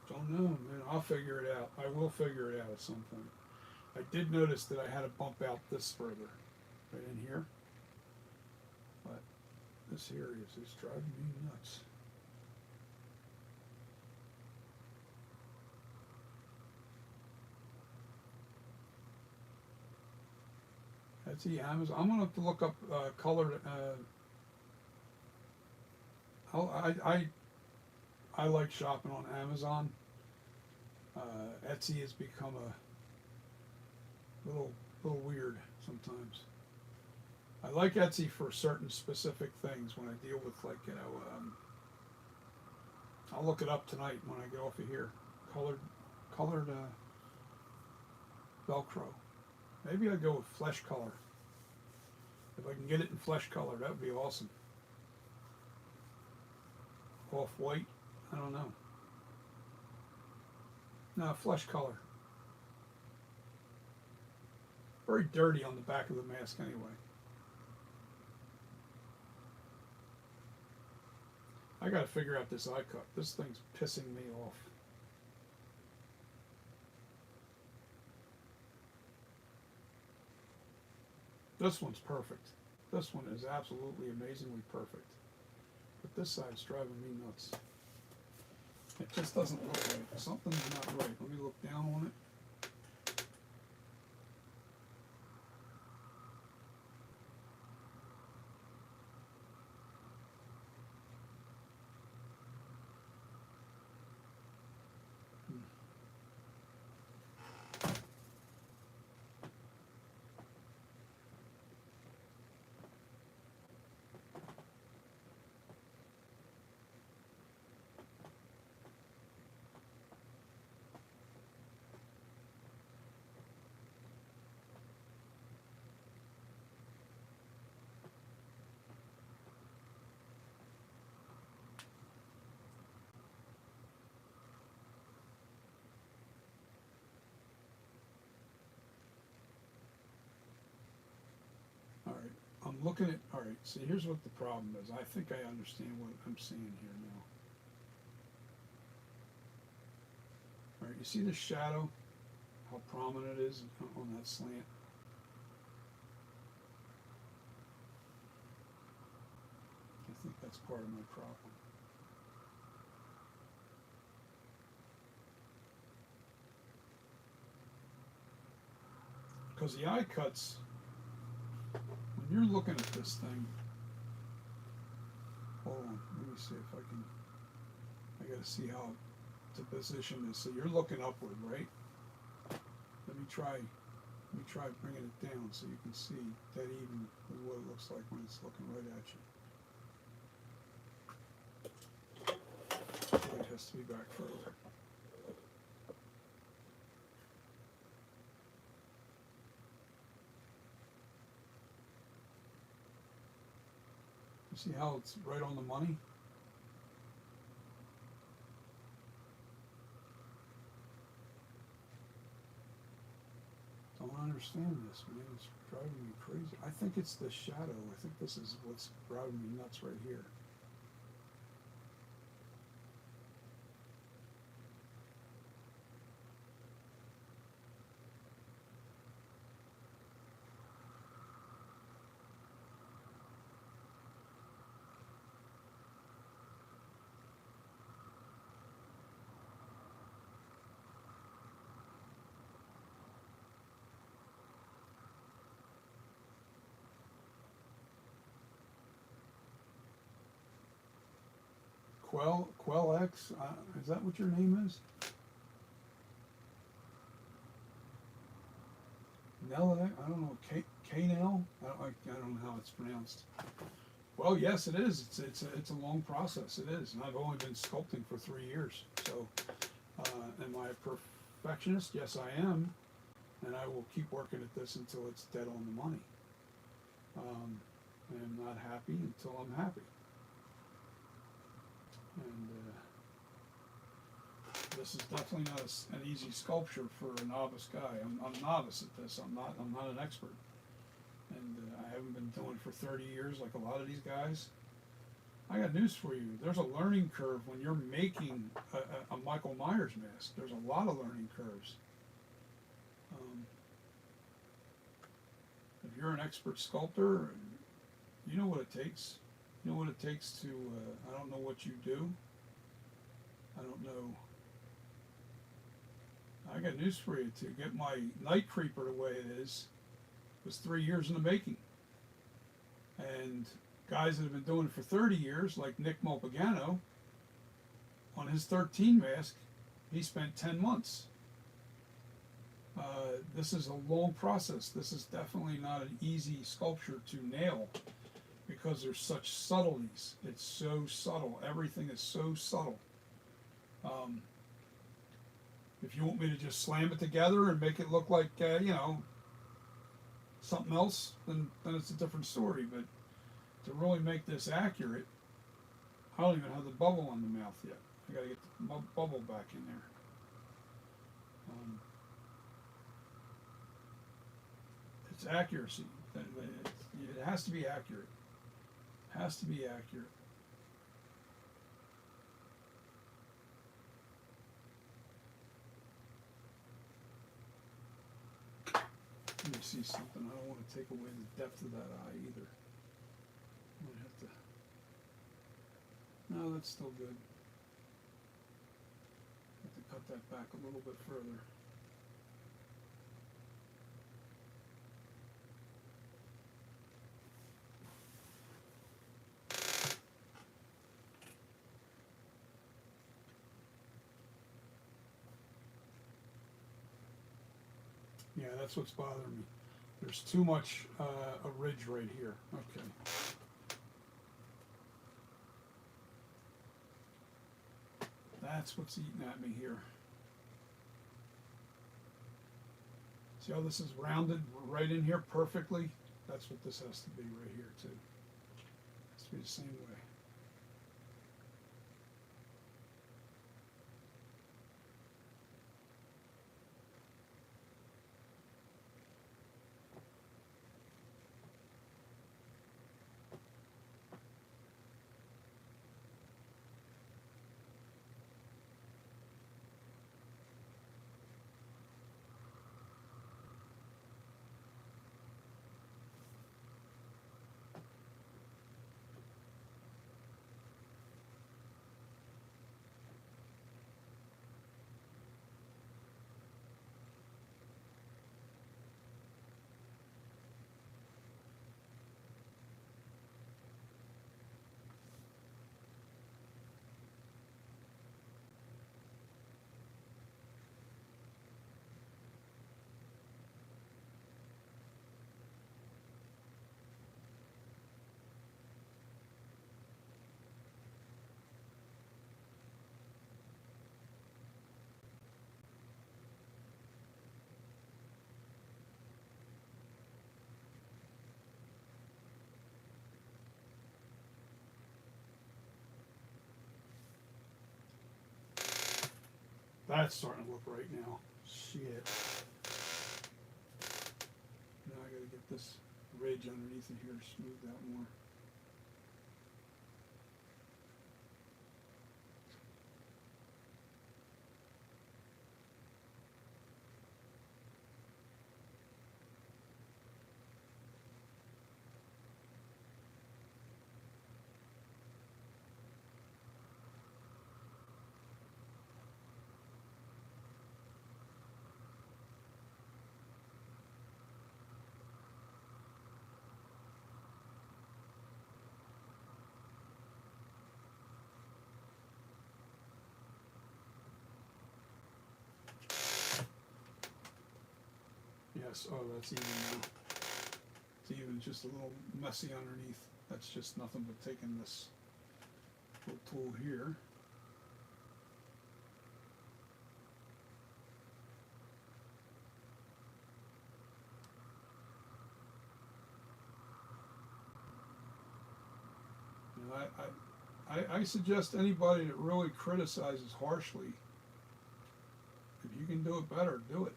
Don't know, man. I'll figure it out. I will figure it out at some point. I did notice that I had to bump out this further, right in here. But this area is driving me nuts. Etsy, Amazon. I'm gonna have to look up colored. I like shopping on Amazon. Etsy has become a little weird sometimes. I like Etsy for certain specific things when I deal with, like, I'll look it up tonight when I get off of here. Colored Velcro. Maybe I'll go with flesh color. If I can get it in flesh color, that would be awesome. Off white, I don't know. No, flesh color. Very dirty on the back of the mask anyway. I gotta figure out this eye cut. This thing's pissing me off. This one's perfect. This one is absolutely amazingly perfect. But this side's driving me nuts. It just doesn't look right. Something's not right. Let me look down on it. looking at, all right, see, here's what the problem is. I think I understand what I'm seeing here now. All right, you see the shadow, how prominent it is on that slant? I think that's part of my problem. Because the eye cuts, when you're looking at this thing, hold on, let me see if I can, I gotta see how to position this. So you're looking upward, right? Let me try bringing it down so you can see dead even with what it looks like when it's looking right at you. It has to be back further. You see how it's right on the money? Don't understand this, man. It's driving me crazy. I think it's the shadow. I think this is what's driving me nuts right here. Quell X, is that what your name is? Nell, I don't know, K-Nell? I don't know how it's pronounced. Well, yes, it is. It's a long process. It is, and I've only been sculpting for 3 years. So, am I a perfectionist? Yes, I am, and I will keep working at this until it's dead on the money. I'm not happy until I'm happy. And this is definitely not an easy sculpture for a novice guy. I'm a novice at this. I'm not an expert, and I haven't been doing it for 30 years like a lot of these guys. I got news for you. There's a learning curve when you're making a Michael Myers mask. There's a lot of learning curves. If you're an expert sculptor, you know what it takes. You know what it takes to, I don't know what you do. I don't know. I got news for you. To get my Night Creeper the way it is was 3 years in the making. And guys that have been doing it for 30 years, like Nick Mulpagano, on his 13 mask, he spent 10 months. This is a long process. This is definitely not an easy sculpture to nail because there's such subtleties. It's so subtle. Everything is so subtle. If you want me to just slam it together and make it look like, something else, then it's a different story. But to really make this accurate, I don't even have the bubble on the mouth yet. I gotta get the bubble back in there. It's accuracy. It has to be accurate. Has to be accurate. Let me see something. I don't want to take away the depth of that eye either. I might have to. No, that's still good. Have to cut that back a little bit further. Yeah, that's what's bothering me. There's too much a ridge right here. Okay. That's what's eating at me here. See how this is rounded right in here perfectly? That's what this has to be right here too. It has to be the same way. that's starting to look right now. Shit. Now I gotta get this ridge underneath it here to smooth that more. Yes, oh, that's even now. It's even just a little messy underneath. That's just nothing but taking this little tool here. And I suggest anybody that really criticizes harshly, if you can do it better, do it.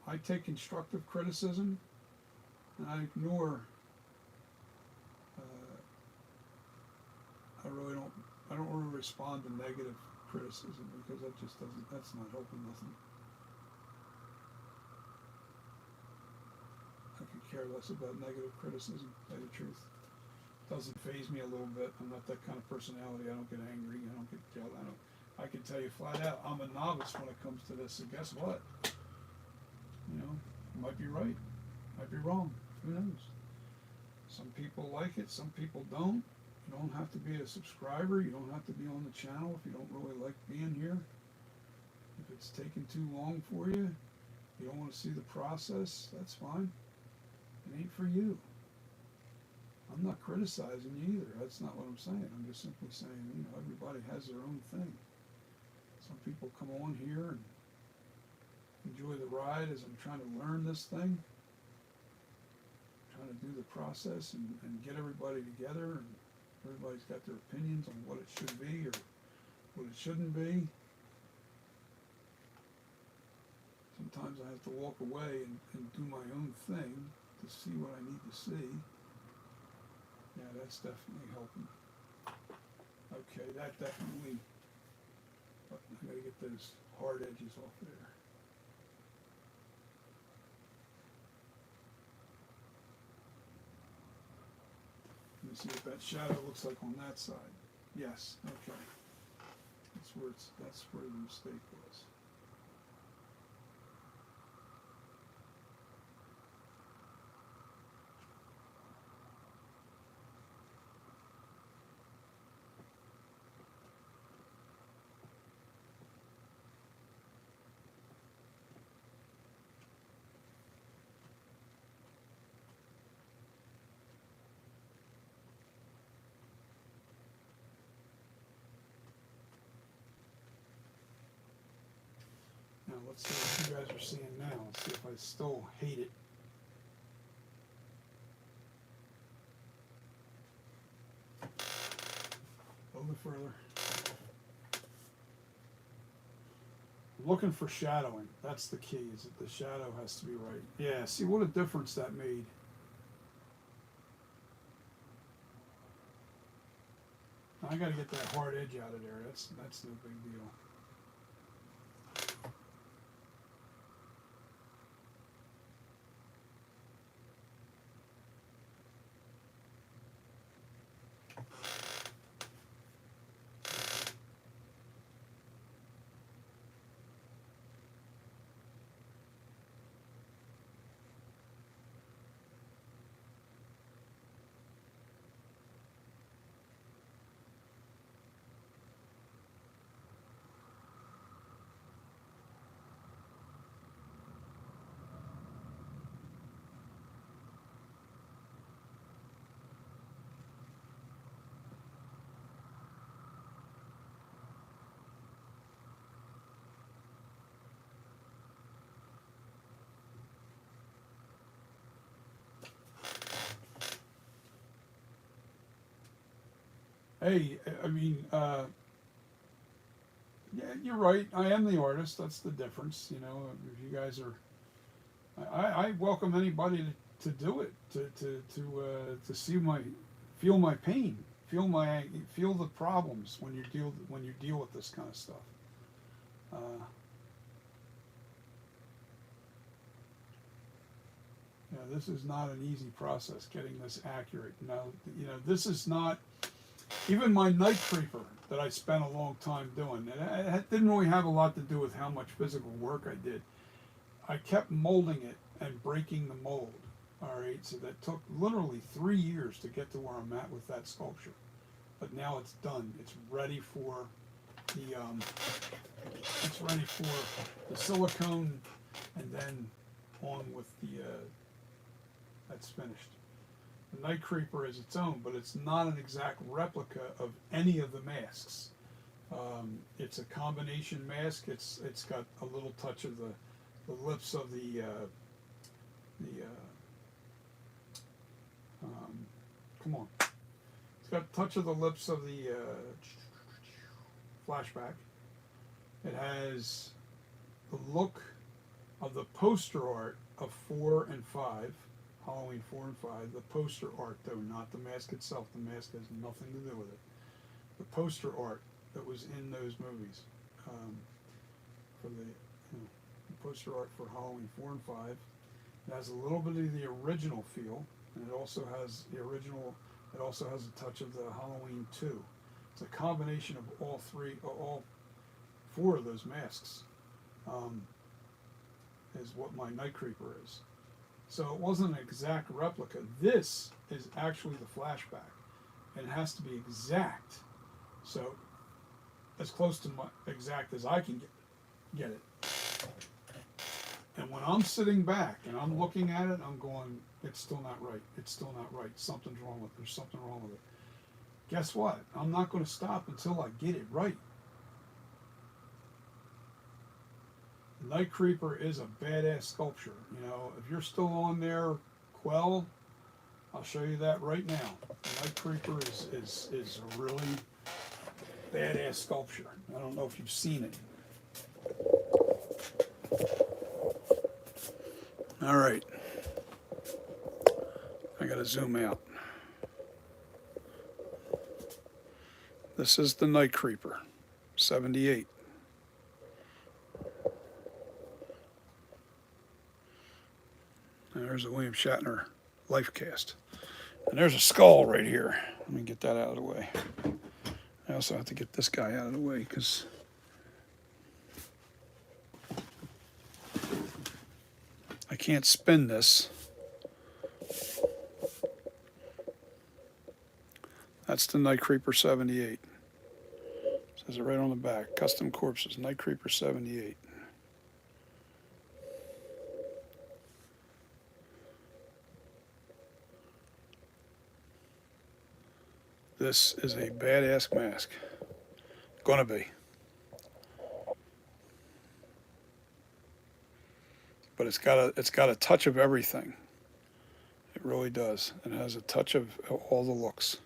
I take constructive criticism, and I ignore. I don't really respond to negative criticism because that just doesn't. That's not helping nothing. I could care less about negative criticism. To tell you the truth, it doesn't faze me a little bit. I'm not that kind of personality. I don't get angry. I don't get jealous. I can tell you flat out, I'm a novice when it comes to this. So guess what? You know, might be right, might be wrong. Who knows? Some people like it, some people don't. You don't have to be a subscriber. You don't have to be on the channel if you don't really like being here. If it's taking too long for you, you don't want to see the process, that's fine. It ain't for you. I'm not criticizing you either. That's not what I'm saying. I'm just simply saying, you know, everybody has their own thing. Some people come on here and enjoy the ride as I'm trying to learn this thing, trying to do the process and get everybody together, and everybody's got their opinions on what it should be or what it shouldn't be. Sometimes I have to walk away and do my own thing to see what I need to see. Yeah, that's definitely helping. Okay, that definitely, I gotta get those hard edges off there. Let me see what that shadow looks like on that side. Yes, okay. That's where the mistake was. Now let's see what you guys are seeing now. Let's see if I still hate it. A little bit further. I'm looking for shadowing. That's the key, is that the shadow has to be right. Yeah, see what a difference that made. I gotta get that hard edge out of there. That's no big deal. Hey, I mean, Yeah, you're right. I am the artist. That's the difference. You know, if you guys are, I welcome anybody to do it, to see my, feel my pain, feel the problems when you deal with this kind of stuff. Uh, this is not an easy process getting this accurate. Now, this is not even my night creeper that I spent a long time doing. And it didn't really have a lot to do with how much physical work I did. I kept molding it and breaking the mold. All right, so that took literally 3 years to get to where I'm at with that sculpture. But now it's done. It's ready for the silicone, and then on with the that's finished. The Night Creeper is its own, but it's not an exact replica of any of the masks. It's a combination mask. It's got a little touch of the lips of the come on. It's got a touch of the lips of the Flashback. It has the look of the poster art of 4 and 5, Halloween 4 and 5. The poster art, though, not the mask itself. The mask has nothing to do with it. The poster art that was in those movies, for the poster art for Halloween 4 and 5. It has a little bit of the original feel, and it also has the original. It also has a touch of the Halloween 2. It's a combination of all 4 of those masks. Is what my Night Creeper is. So it wasn't an exact replica. This is actually the Flashback, and it has to be exact. So as close to exact as I can get it. And when I'm sitting back and I'm looking at it, I'm going, it's still not right. It's still not right. Something's wrong with it. There's something wrong with it. Guess what? I'm not going to stop until I get it right. The Night Creeper is a badass sculpture. You know, if you're still on there, Quell, I'll show you that right now. The Night Creeper is a really badass sculpture. I don't know if you've seen it. All right. I gotta zoom out. This is the Night Creeper, 78. There's a William Shatner life cast. And there's a skull right here. Let me get that out of the way. I also have to get this guy out of the way because I can't spin this. That's the Night Creeper 78. Says it right on the back. Custom Corpses, Night Creeper 78. This is a badass mask. Gonna be. But it's got a touch of everything. It really does. It has a touch of all the looks.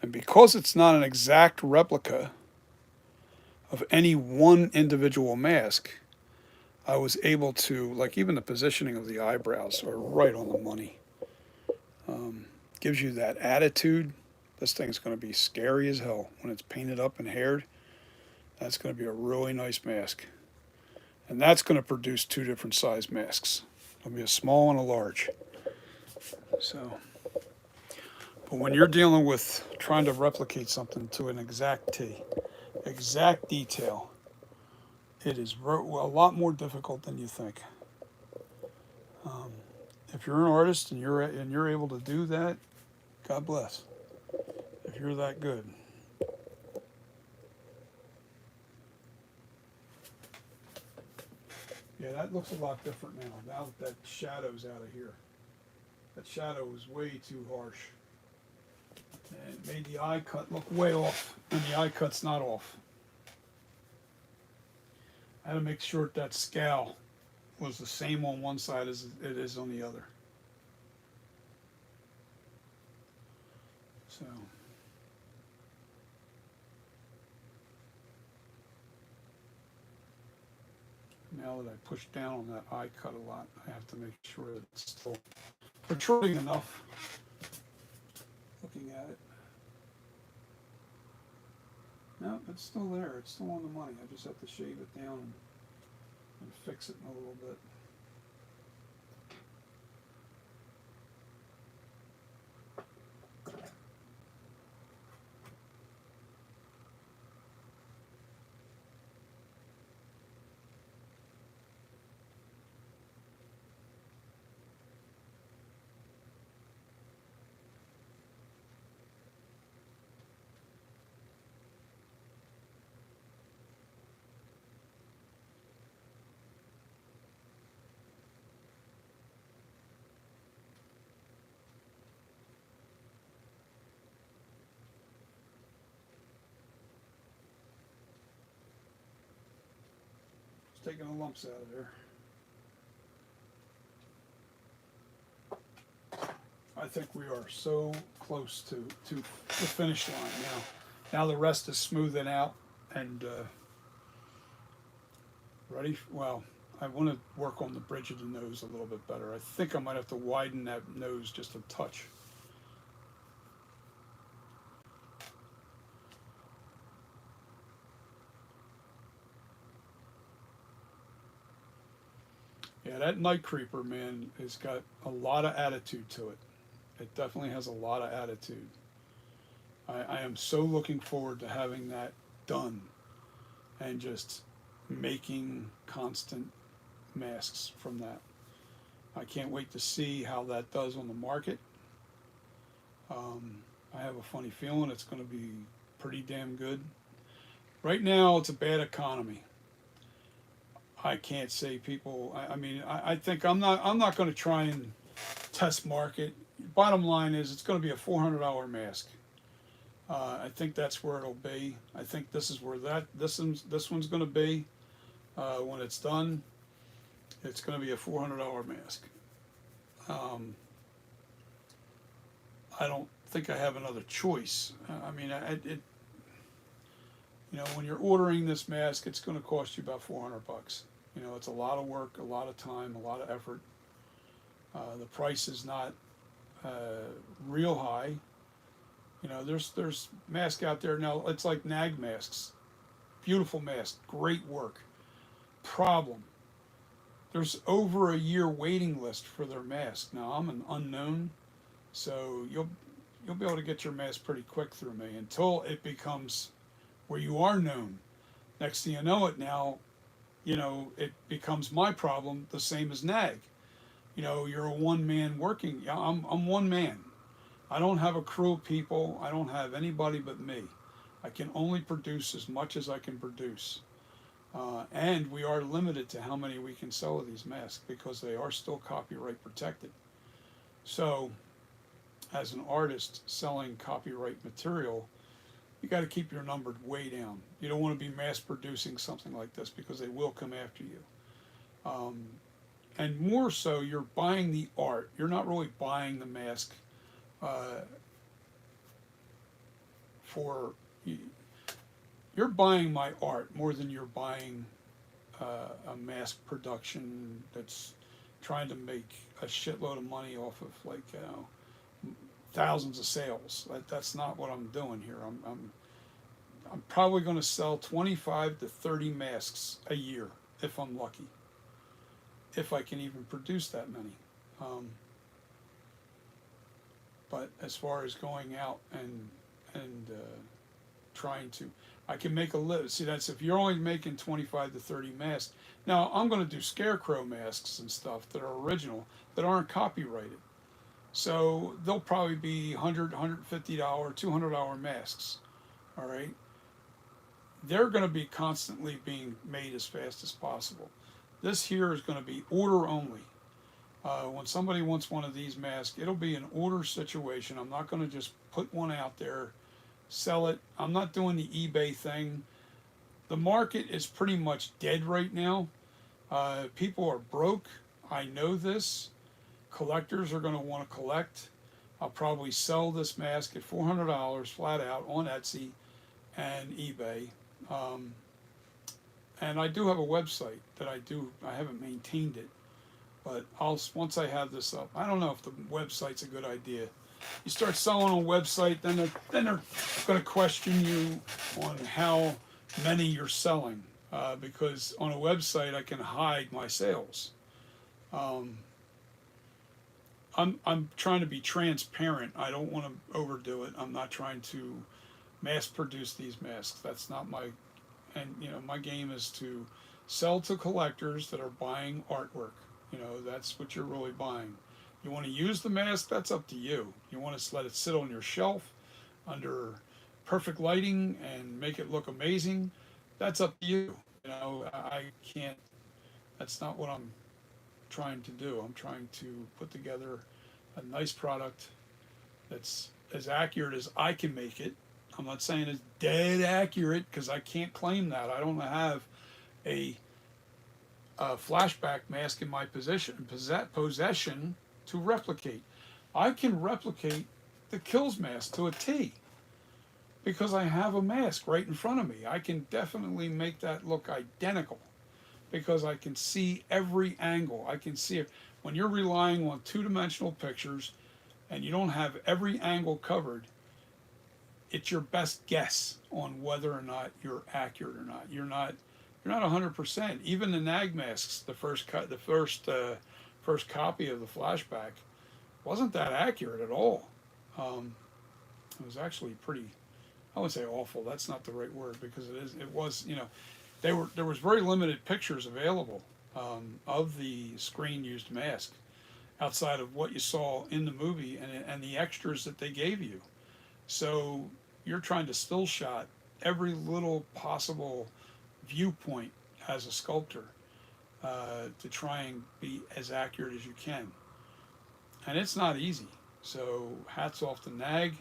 And because it's not an exact replica of any one individual mask, I was able to, like, even the positioning of the eyebrows are right on the money. Gives you that attitude. This thing's going to be scary as hell when it's painted up and haired. That's going to be a really nice mask. And that's going to produce 2 different size masks. It'll be a small and a large. So, but when you're dealing with trying to replicate something to an exact detail, it is a lot more difficult than you think. If you're an artist and you're able to do that, God bless. If you're that good. Yeah, that looks a lot different now. Now that shadow's out of here. That shadow was way too harsh. And it made the eye cut look way off. And the eye cut's not off. I had to make sure that scowl was the same on one side as it is on the other. So now that I push down on that eye cut a lot, I have to make sure that it's still protruding enough. Looking at it. No, it's still there. It's still on the money. I just have to shave it down and fix it in a little bit. Just taking the lumps out of there. I think we are so close to the finish line now. Now the rest is smoothing out and ready. Well, I want to work on the bridge of the nose a little bit better. I think I might have to widen that nose just a touch. Yeah, that Night Creeper, man, has got a lot of attitude to it. It definitely has a lot of attitude. I am so looking forward to having that done and just making constant masks from that. I can't wait to see how that does on the market. I have a funny feeling it's going to be pretty damn good. Right now, it's a bad economy. I can't say people. I think I'm not going to try and test market. Bottom line is, it's going to be a $400 mask. I think that's where it'll be. I think this is where this one's going to be when it's done. It's going to be a $400 mask. I don't think I have another choice. When you're ordering this mask, it's going to cost you about $400. It's a lot of work, a lot of time, a lot of effort. The price is not real high. There's masks out there now. It's like nag masks, beautiful mask, great work. Problem: there's over a year waiting list for their mask. Now I'm an unknown, so you'll be able to get your mask pretty quick through me until it becomes where you are known. Next thing you know it now, it becomes my problem, the same as nag. You're a one man working. I'm one man. I don't have a crew of people. I don't have anybody but me. I can only produce as much as I can produce. And we are limited to how many we can sell of these masks because they are still copyright protected. So, as an artist selling copyright material, you got to keep your number way down. You don't want to be mass producing something like this because they will come after you. And more so, you're buying the art. You're not really buying the mask you're buying my art more than you're buying a mass production that's trying to make a shitload of money off of thousands of sales. That's not what I'm doing here. I'm probably going to sell 25 to 30 masks a year if I'm lucky, if I can even produce that many. But as far as going out and trying to, I can make a list. See, that's if you're only making 25 to 30 masks. Now I'm going to do scarecrow masks and stuff that are original that aren't copyrighted. So they'll probably be $100, $150, $200 masks. All right. They're going to be constantly being made as fast as possible. This here is going to be order only. When somebody wants one of these masks, it'll be an order situation. I'm not going to just put one out there, sell it. I'm not doing the eBay thing. The market is pretty much dead right now. People are broke. I know this. Collectors are going to want to collect. I'll probably sell this mask at $400 flat out on Etsy and eBay. And I do have a website that I haven't maintained it, but once I have this up, I don't know if the website's a good idea. You start selling on a website, then they're going to question you on how many you're selling, because on a website I can hide my sales. Um, I'm trying to be transparent. I don't want to overdo it. I'm not trying to mass produce these masks. That's not my, and my game is to sell to collectors that are buying artwork. That's what you're really buying. You want to use the mask, that's up to you. You want to let it sit on your shelf under perfect lighting and make it look amazing, that's up to you. I can't, that's not what I'm trying to do. I'm trying to put together a nice product that's as accurate as I can make it. I'm not saying it's dead accurate because I can't claim that. I don't have a, flashback mask in my possession to replicate. I can replicate the Kills mask to a T because I have a mask right in front of me. I can definitely make that look identical because I can see every angle. I can see it. When you're relying on two-dimensional pictures and you don't have every angle covered, it's your best guess on whether or not you're accurate or not. You're not 100%. Even the nag masks, first copy of the flashback, wasn't that accurate at all. It was actually pretty. I would say awful. That's not the right word because it is. It was. There was very limited pictures available, of the screen used mask outside of what you saw in the movie and the extras that they gave you. So you're trying to still shot every little possible viewpoint as a sculptor, to try and be as accurate as you can. And it's not easy. So hats off to NAG.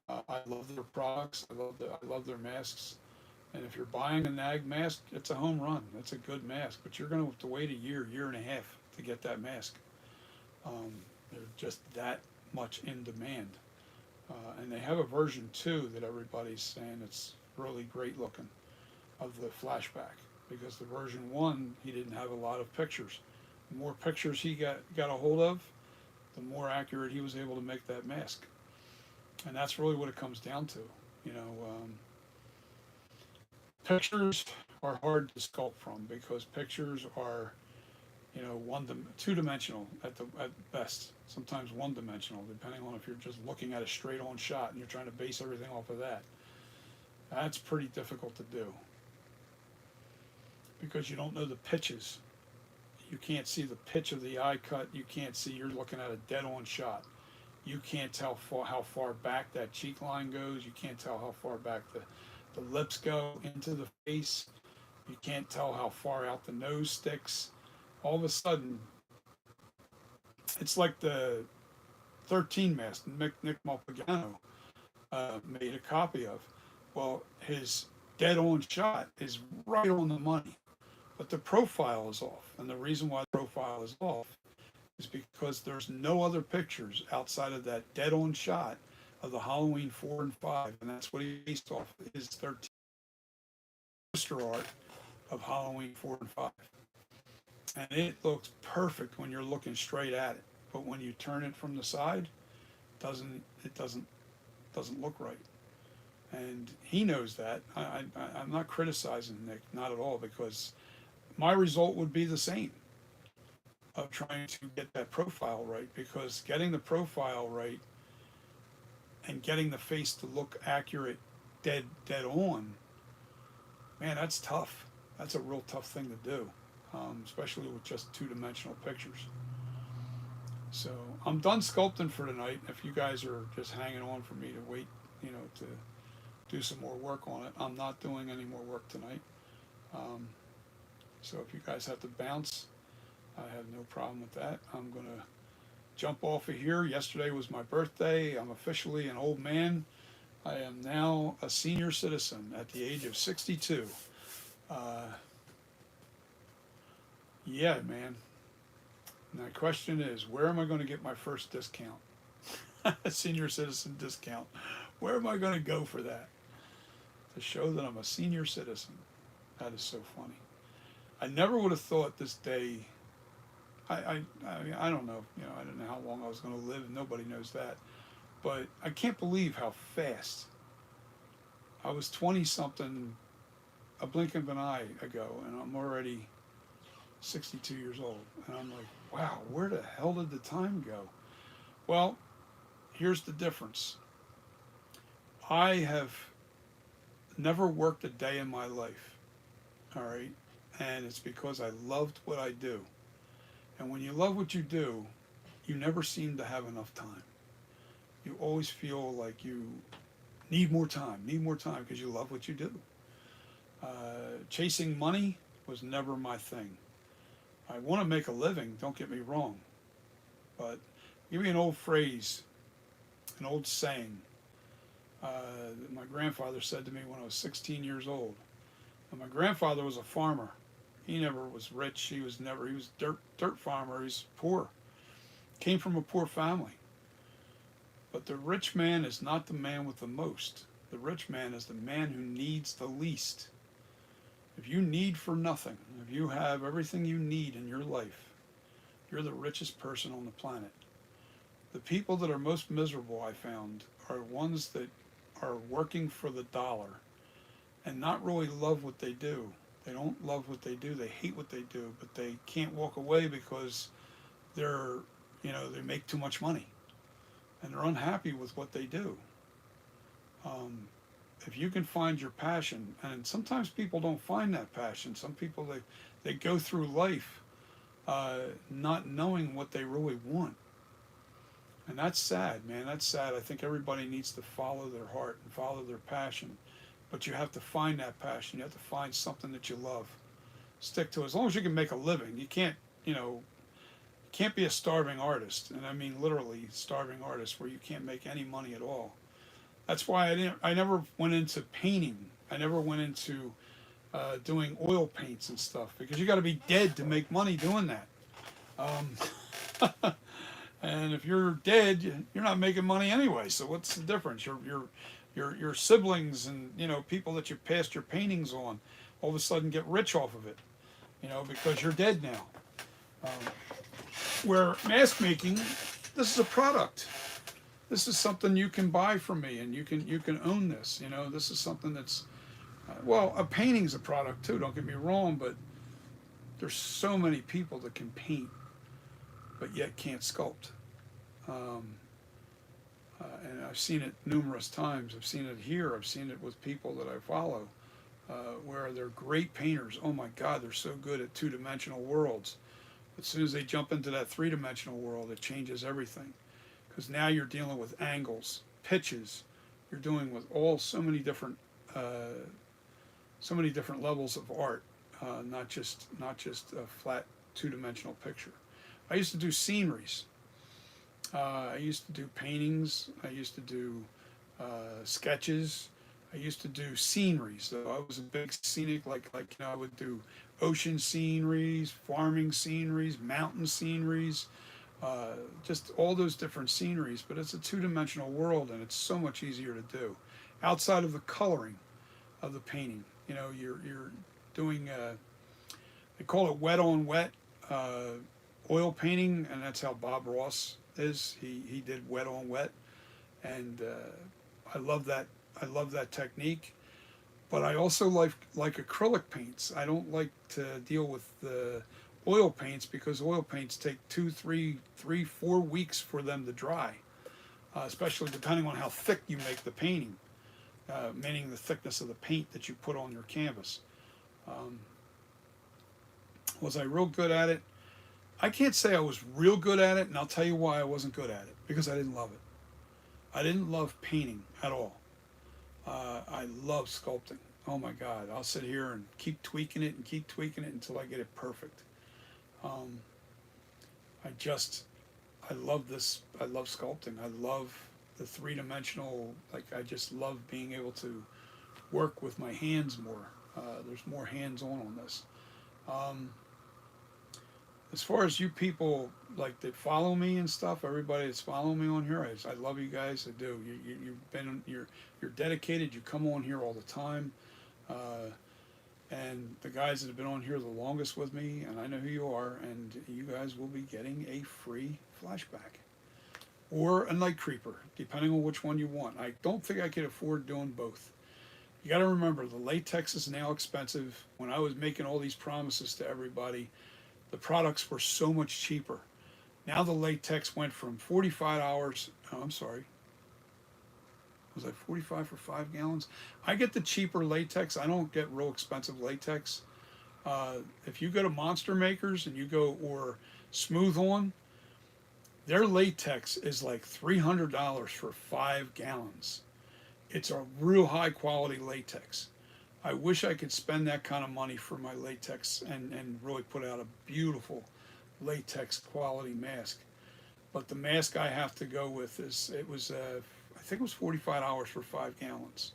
I love their products. I love their masks. And if you're buying a NAG mask, it's a home run. It's a good mask. But you're going to have to wait a year and a half to get that mask. They're just that much in demand. And they have a version 2 that everybody's saying it's really great looking of the flashback because the version 1 he didn't have a lot of pictures. The more pictures he got a hold of, the more accurate he was able to make that mask. And that's really what it comes down to. Pictures are hard to sculpt from because pictures are, two-dimensional at best. Sometimes one-dimensional, depending on if you're just looking at a straight-on shot and you're trying to base everything off of that. That's pretty difficult to do because you don't know the pitches. You can't see the pitch of the eye cut. You can't see. You're looking at a dead-on shot. You can't tell how far back that cheek line goes. You can't tell how far back the lips go into the face. You can't tell how far out the nose sticks. All of a sudden, it's like the 13 mask Nick Malpagano made a copy of. Well, his dead-on shot is right on the money, but the profile is off. And the reason why the profile is off is because there's no other pictures outside of that dead-on shot of the Halloween 4 and 5, and that's what he based off his 13 poster art of Halloween 4 and 5. And it looks perfect when you're looking straight at it, but when you turn it from the side, it doesn't look right. And he knows that. I'm not criticizing Nick, not at all, because my result would be the same of trying to get that profile right, because getting the profile right and getting the face to look accurate dead on, man, that's tough. That's a real tough thing to do, especially with just two-dimensional pictures. So I'm done sculpting for tonight. If you guys are just hanging on for me to wait, to do some more work on it, I'm not doing any more work tonight. So if you guys have to bounce, I have no problem with that. I'm going to jump off of here. Yesterday was my birthday. I'm officially an old man. I am now a senior citizen at the age of 62. Yeah, man. And the question is, where am I going to get my first discount? A senior citizen discount. Where am I going to go for that? To show that I'm a senior citizen. That is so funny. I never would have thought this day. I don't know. You know, I didn't know how long I was going to live. Nobody knows that. But I can't believe how fast. I was 20 something, a blink of an eye ago, and I'm already 62 years old. And I'm like, wow, where the hell did the time go? Well, here's the difference. I have never worked a day in my life. All right. And it's because I loved what I do. And when you love what you do, you never seem to have enough time. You always feel like you need more time, because you love what you do. Chasing money was never my thing. I want to make a living, don't get me wrong. But I'll give you an old phrase, an old saying that my grandfather said to me when I was 16 years old. And my grandfather was a farmer. He never was rich. He was dirt farmer. He's poor. Came from a poor family. But the rich man is not the man with the most. The rich man is the man who needs the least. If you need for nothing, if you have everything you need in your life, you're the richest person on the planet. The people that are most miserable, I found, are ones that are working for the dollar and not really love what they do. They don't love what they do. They hate what they do, but they can't walk away because they're, they make too much money and they're unhappy with what they do. If you can find your passion, and sometimes people don't find that passion. Some people, they go through life not knowing what they really want. And that's sad, man. That's sad. I think everybody needs to follow their heart and follow their passion. But you have to find that passion. You have to find something that you love. Stick to it. As long as you can make a living. You can't be a starving artist. And I mean literally starving artist where you can't make any money at all. That's why I never went into painting. I never went into doing oil paints and stuff, because you got to be dead to make money doing that. And if you're dead, you're not making money anyway. So what's the difference? Your siblings and people that you passed your paintings on, all of a sudden get rich off of it, because you're dead now. Where mask making, this is a product. This is something you can buy from me, and you can own this. This is something that's a painting's a product too. Don't get me wrong, but there's so many people that can paint, but yet can't sculpt. And I've seen it numerous times. I've seen it here. I've seen it with people that I follow, where they're great painters. Oh my God, they're so good at two-dimensional worlds. As soon as they jump into that three-dimensional world, it changes everything. Because now you're dealing with angles, pitches. You're dealing with so many different levels of art, not just a flat two-dimensional picture. I used to do sceneries. I used to do paintings. I used to do sketches. I used to do sceneries. So I was a big scenic, I would do ocean sceneries, farming sceneries, mountain sceneries, just all those different sceneries. But it's a two-dimensional world, and it's so much easier to do. Outside of the coloring of the painting, you're doing. They call it wet on wet oil painting, and that's how Bob Ross is. He did wet on wet, and I love that. I love that technique. But I also like acrylic paints. I don't like to deal with the oil paints, because oil paints take 2, 3, 4 weeks for them to dry, especially depending on how thick you make the painting, meaning the thickness of the paint that you put on your canvas. Was I real good at it? I can't say I was real good at it, and I'll tell you why I wasn't good at it. Because I didn't love it. I didn't love painting at all. I love sculpting. Oh my God, I'll sit here and keep tweaking it until I get it perfect. I love this. I love sculpting. I love the three-dimensional, I just love being able to work with my hands more. There's more hands-on this. As far as you people that follow me and stuff, everybody that's following me on here, I love you guys. I do. You're dedicated. You come on here all the time. And the guys that have been on here the longest with me, and I know who you are, and you guys will be getting a free flashback. Or a night creeper, depending on which one you want. I don't think I could afford doing both. You got to remember, the latex is now expensive. When I was making all these promises to everybody, the products were so much cheaper. Now the latex went from 45 hours. Oh, I'm sorry. Was that 45 for 5 gallons? I get the cheaper latex. I don't get real expensive latex. If you go to Monster Makers and you go, or Smooth On, their latex is like $300 for 5 gallons. It's a real high quality latex. I wish I could spend that kind of money for my latex and really put out a beautiful latex quality mask. But the mask I have to go with is, I think it was 45 hours for 5 gallons.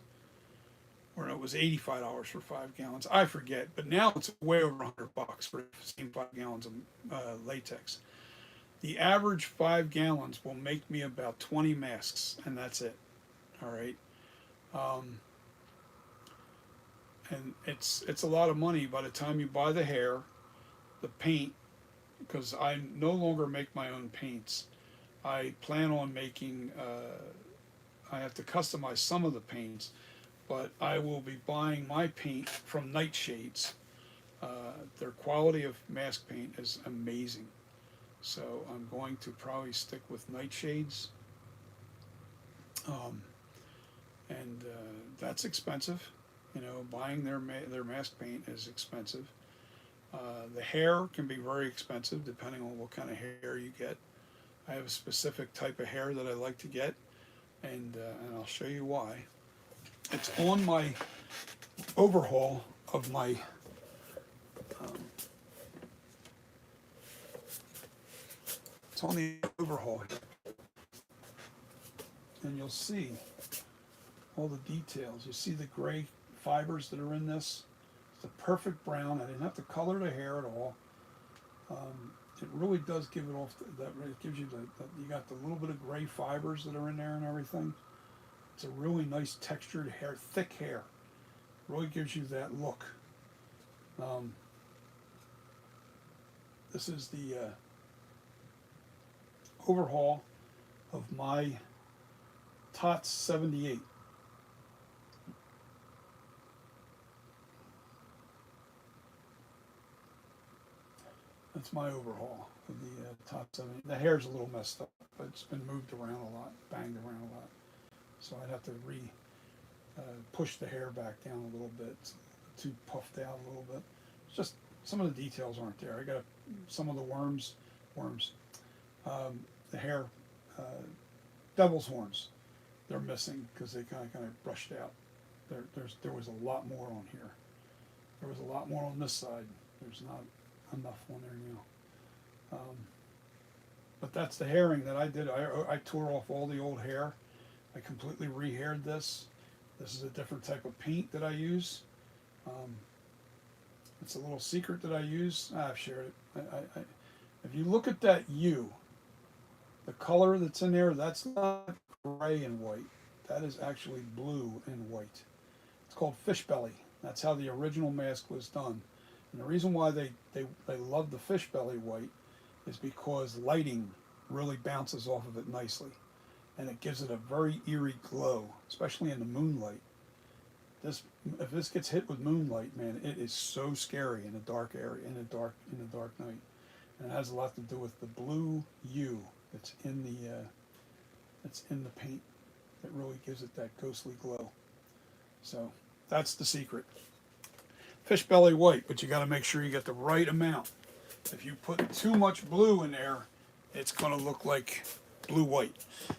Or no, it was 85 hours for 5 gallons. I forget, but now it's way over $100 for the same 5 gallons of latex. The average 5 gallons will make me about 20 masks, and that's it. All right. And it's a lot of money by the time you buy the hair, the paint, because I no longer make my own paints. I plan on making. I have to customize some of the paints, but I will be buying my paint from Nightshades. Their quality of mask paint is amazing, so I'm going to probably stick with Nightshades. And that's expensive. You know, buying their mask paint is expensive. The hair can be very expensive depending on what kind of hair you get. I have a specific type of hair that I like to get, and I'll show you why. It's on my overhaul of my it's on the overhaul here. And you'll see all the details. You see the gray fibers that are in this. It's a perfect brown. I didn't have to color the hair at all. It really does give it off. It gives you you got the little bit of gray fibers that are in there and everything. It's a really nice textured hair, thick hair. Really gives you that look. This is the overhaul of my TOTS 78. That's my overhaul of the TOTS 78. The hair's a little messed up, but it's been moved around a lot, banged around a lot. So I'd have to push the hair back down a little bit, too puffed out a little bit. It's just some of the details aren't there. I got some of the worms, the hair, devil's horns. They're missing because they kind of brushed out. There was a lot more on here. There was a lot more on this side. There's not enough on there now. But that's the hairing that I did. I tore off all the old hair. I completely re-haired this. This is a different type of paint that I use. It's a little secret that I use. I've shared it. If you look at that U, the color that's in there, that's not gray and white. That is actually blue and white. It's called fish belly. That's how the original mask was done. And the reason why they love the fish belly white is because lighting really bounces off of it nicely. And it gives it a very eerie glow, especially in the moonlight. If this gets hit with moonlight, man, it is so scary in a dark area, in a dark night. And it has a lot to do with the blue hue that's in the paint that really gives it that ghostly glow. So that's the secret. Fish belly white, but you got to make sure you get the right amount. If you put too much blue in there, it's going to look like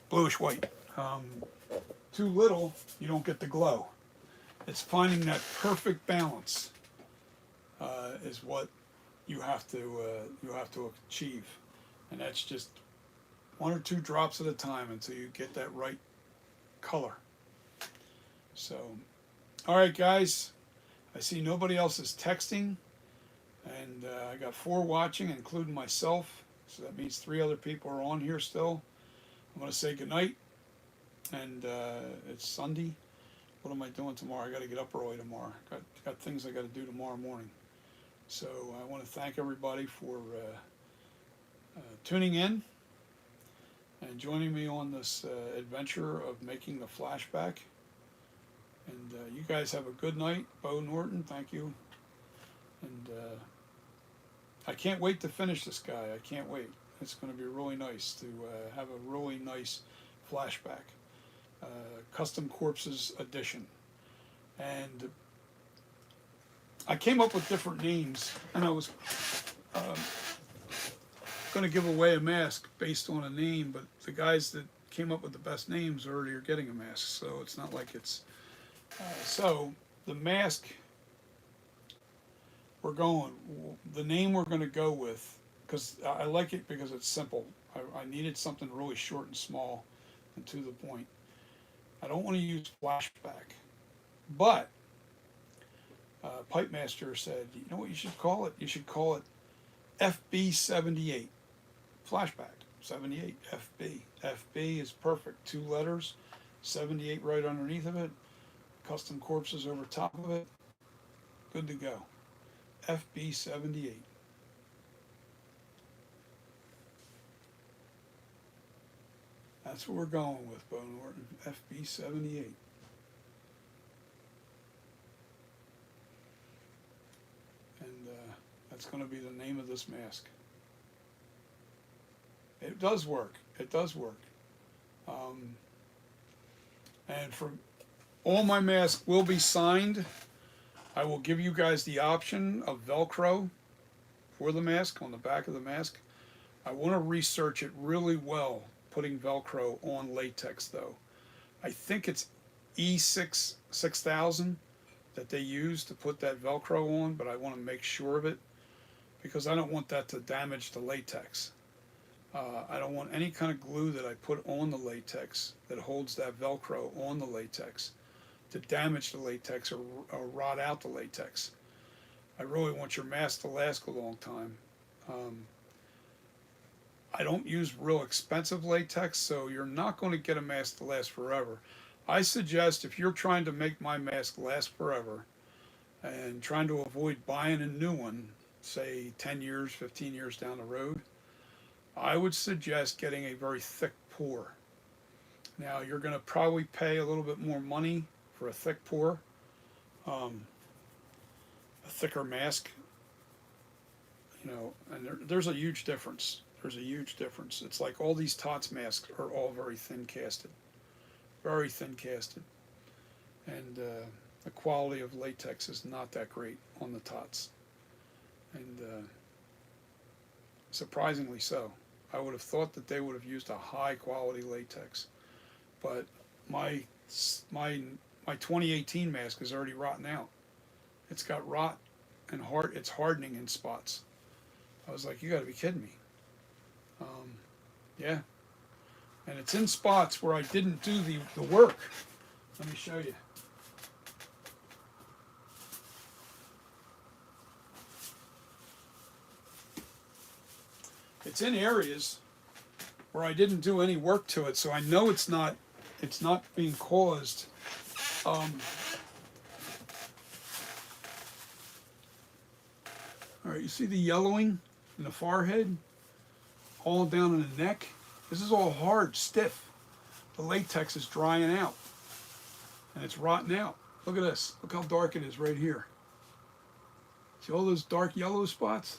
bluish white. Too little, you don't get the glow. It's finding that perfect balance is what you have to achieve, and that's just 1 or 2 drops at a time until you get that right color. So, all right, guys. I see nobody else is texting, and I got 4 watching, including myself. So that means 3 other people are on here still. I'm going to say goodnight, and it's Sunday. What am I doing tomorrow? I got to get up early tomorrow. Got got things I got to do tomorrow morning. So I want to thank everybody for tuning in and joining me on this adventure of making the flashback. And you guys have a good night. Bo Norton, thank you. And I can't wait to finish this guy. I can't wait. It's going to be really nice to have a really nice flashback. Custom Corpses edition. And I came up with different names, and I was going to give away a mask based on a name, but the guys that came up with the best names already are getting a mask, so it's not like it's... so the mask the name we're going to go with, because I like it because it's simple. I needed something really short and small and to the point. I don't want to use flashback, but Pipe Master said, you know what you should call it? You should call it FB78. Flashback, 78, FB. FB is perfect. 2 letters, 78 right underneath of it, Custom Corpses over top of it. Good to go. FB78. That's what we're going with, Bo Norton. FB78. And that's going to be the name of this mask. It does work. It does work. And for all my masks will be signed. I will give you guys the option of Velcro for the mask, on the back of the mask. I want to research it really well, putting Velcro on latex though. I think it's E6 6000 that they use to put that Velcro on, but I want to make sure of it because I don't want that to damage the latex. I don't want any kind of glue that I put on the latex that holds that Velcro on the latex to damage the latex or rot out the latex. I really want your mask to last a long time. I don't use real expensive latex, so you're not going to get a mask to last forever. I suggest if you're trying to make my mask last forever and trying to avoid buying a new one, say 10 years, 15 years down the road, I would suggest getting a very thick pour. Now you're going to probably pay a little bit more money for a thick pour, a thicker mask, you know, and there's a huge difference. There's a huge difference. It's like all these TOTS masks are all very thin casted, and the quality of latex is not that great on the TOTS, and surprisingly so. I would have thought that they would have used a high quality latex, but my 2018 mask is already rotten out. It's got rot and it's hardening in spots. I was like, you got to be kidding me. Yeah, and it's in spots where I didn't do the work. Let me show you. It's in areas where I didn't do any work to it, so I know it's not being caused. All right, you see the yellowing in the forehead, all down in the neck? This is all hard, stiff. The latex is drying out, and it's rotting out. Look at this. Look how dark it is right here. See all those dark yellow spots?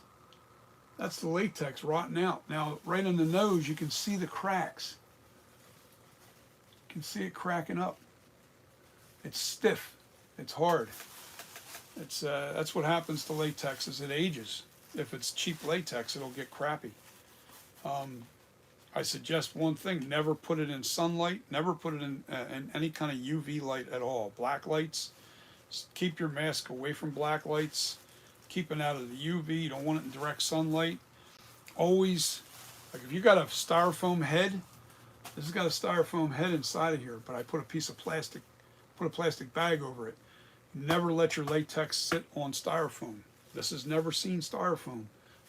That's the latex rotting out. Now, right on the nose, you can see the cracks. You can see it cracking up. It's stiff. It's hard. That's what happens to latex as it ages. If it's cheap latex, it'll get crappy. I suggest one thing: never put it in sunlight. Never put it in any kind of UV light at all. Black lights. Keep your mask away from black lights. Keep it out of the UV. You don't want it in direct sunlight. Always, like if you got a styrofoam head, this has got a styrofoam head inside of here, but I put a piece of plastic, put a plastic bag over it. Never let your latex sit on styrofoam. This has never seen styrofoam.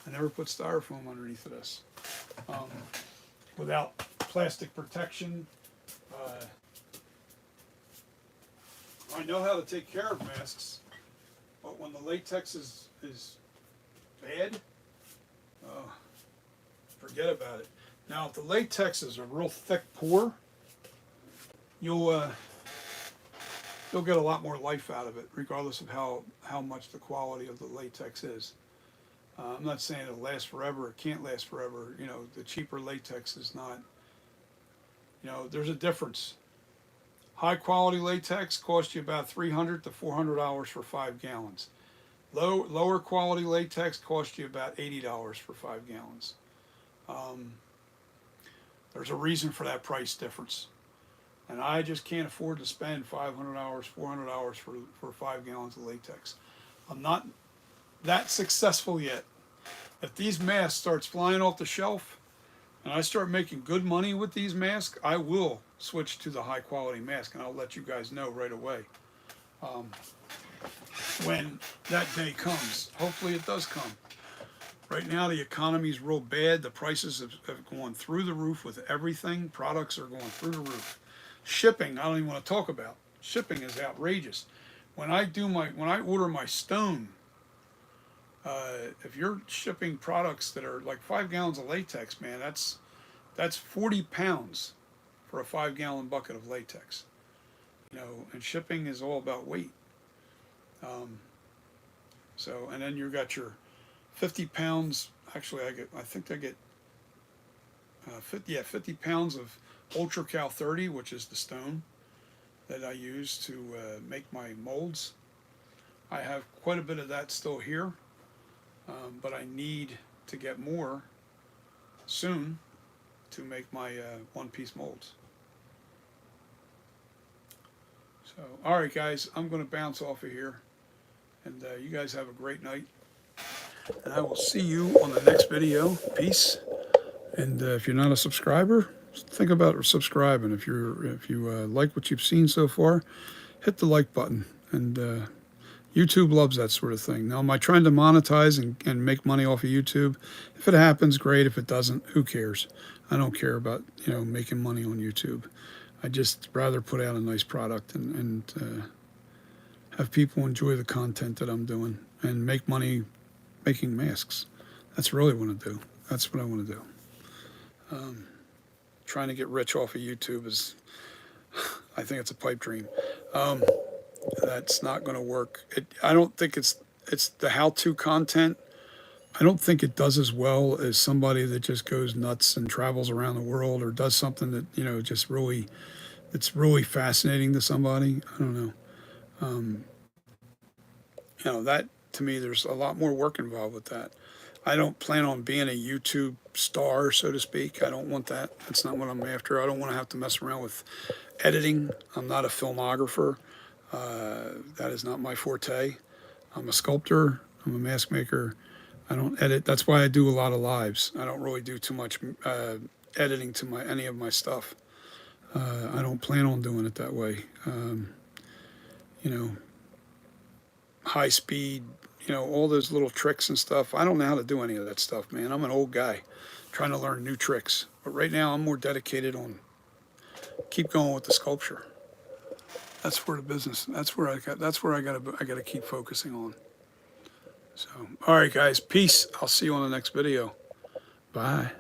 I never put styrofoam underneath of this. Without plastic protection. I know how to take care of masks. But when the latex is bad, forget about it. Now, if the latex is a real thick pour, you'll get a lot more life out of it, regardless of how much the quality of the latex is. I'm not saying it'll last forever. It can't last forever. You know, the cheaper latex is not. You know, there's a difference. High quality latex costs you about $300 to $400 for 5 gallons. Lower quality latex costs you about $80 for 5 gallons. There's a reason for that price difference. And I just can't afford to spend $500, $400 for 5 gallons of latex. I'm not that successful yet. If these masks starts flying off the shelf and I start making good money with these masks, I will switch to the high quality mask, and I'll let you guys know right away when that day comes. Hopefully it does come. Right now the economy is real bad. The prices have gone through the roof with everything. Products are going through the roof. Shipping, I don't even want to talk about. Shipping is outrageous. When I order my stone, if you're shipping products that are like 5 gallons of latex, man, that's 40 pounds for a 5-gallon bucket of latex. You know, and shipping is all about weight. So, and then you got your 50 pounds. Actually, I think I get 50 pounds of Ultra Cal 30, which is the stone that I use to make my molds. I have quite a bit of that still here, but I need to get more soon to make my one-piece molds. So, all right, guys, I'm going to bounce off of here, and you guys have a great night, and I will see you on the next video. Peace. And if you're not a subscriber, think about subscribing. If you like what you've seen so far, hit the like button. And YouTube loves that sort of thing. Now, am I trying to monetize and make money off of YouTube? If it happens, great. If it doesn't, who cares? I don't care about making money on YouTube. I just rather put out a nice product and have people enjoy the content that I'm doing and make money making masks. That's really what I want to do. That's what I want to do. Trying to get rich off of YouTube is, I think it's a pipe dream. That's not going to work. I don't think it's the how-to content. I don't think it does as well as somebody that just goes nuts and travels around the world or does something that just really, it's really fascinating to somebody. I don't know. That to me, there's a lot more work involved with that. I don't plan on being a YouTube star, so to speak. I don't want that. That's not what I'm after. I don't want to have to mess around with editing. I'm not a filmographer. That is not my forte. I'm a sculptor. I'm a mask maker. I don't edit. That's why I do a lot of lives. I don't really do too much editing to any of my stuff. I don't plan on doing it that way. High speed, all those little tricks and stuff. I don't know how to do any of that stuff, man. I'm an old guy trying to learn new tricks. But right now I'm more dedicated on keep going with the sculpture. That's where the business, that's where I got to keep focusing on. So, all right, guys, peace. I'll see you on the next video. Bye.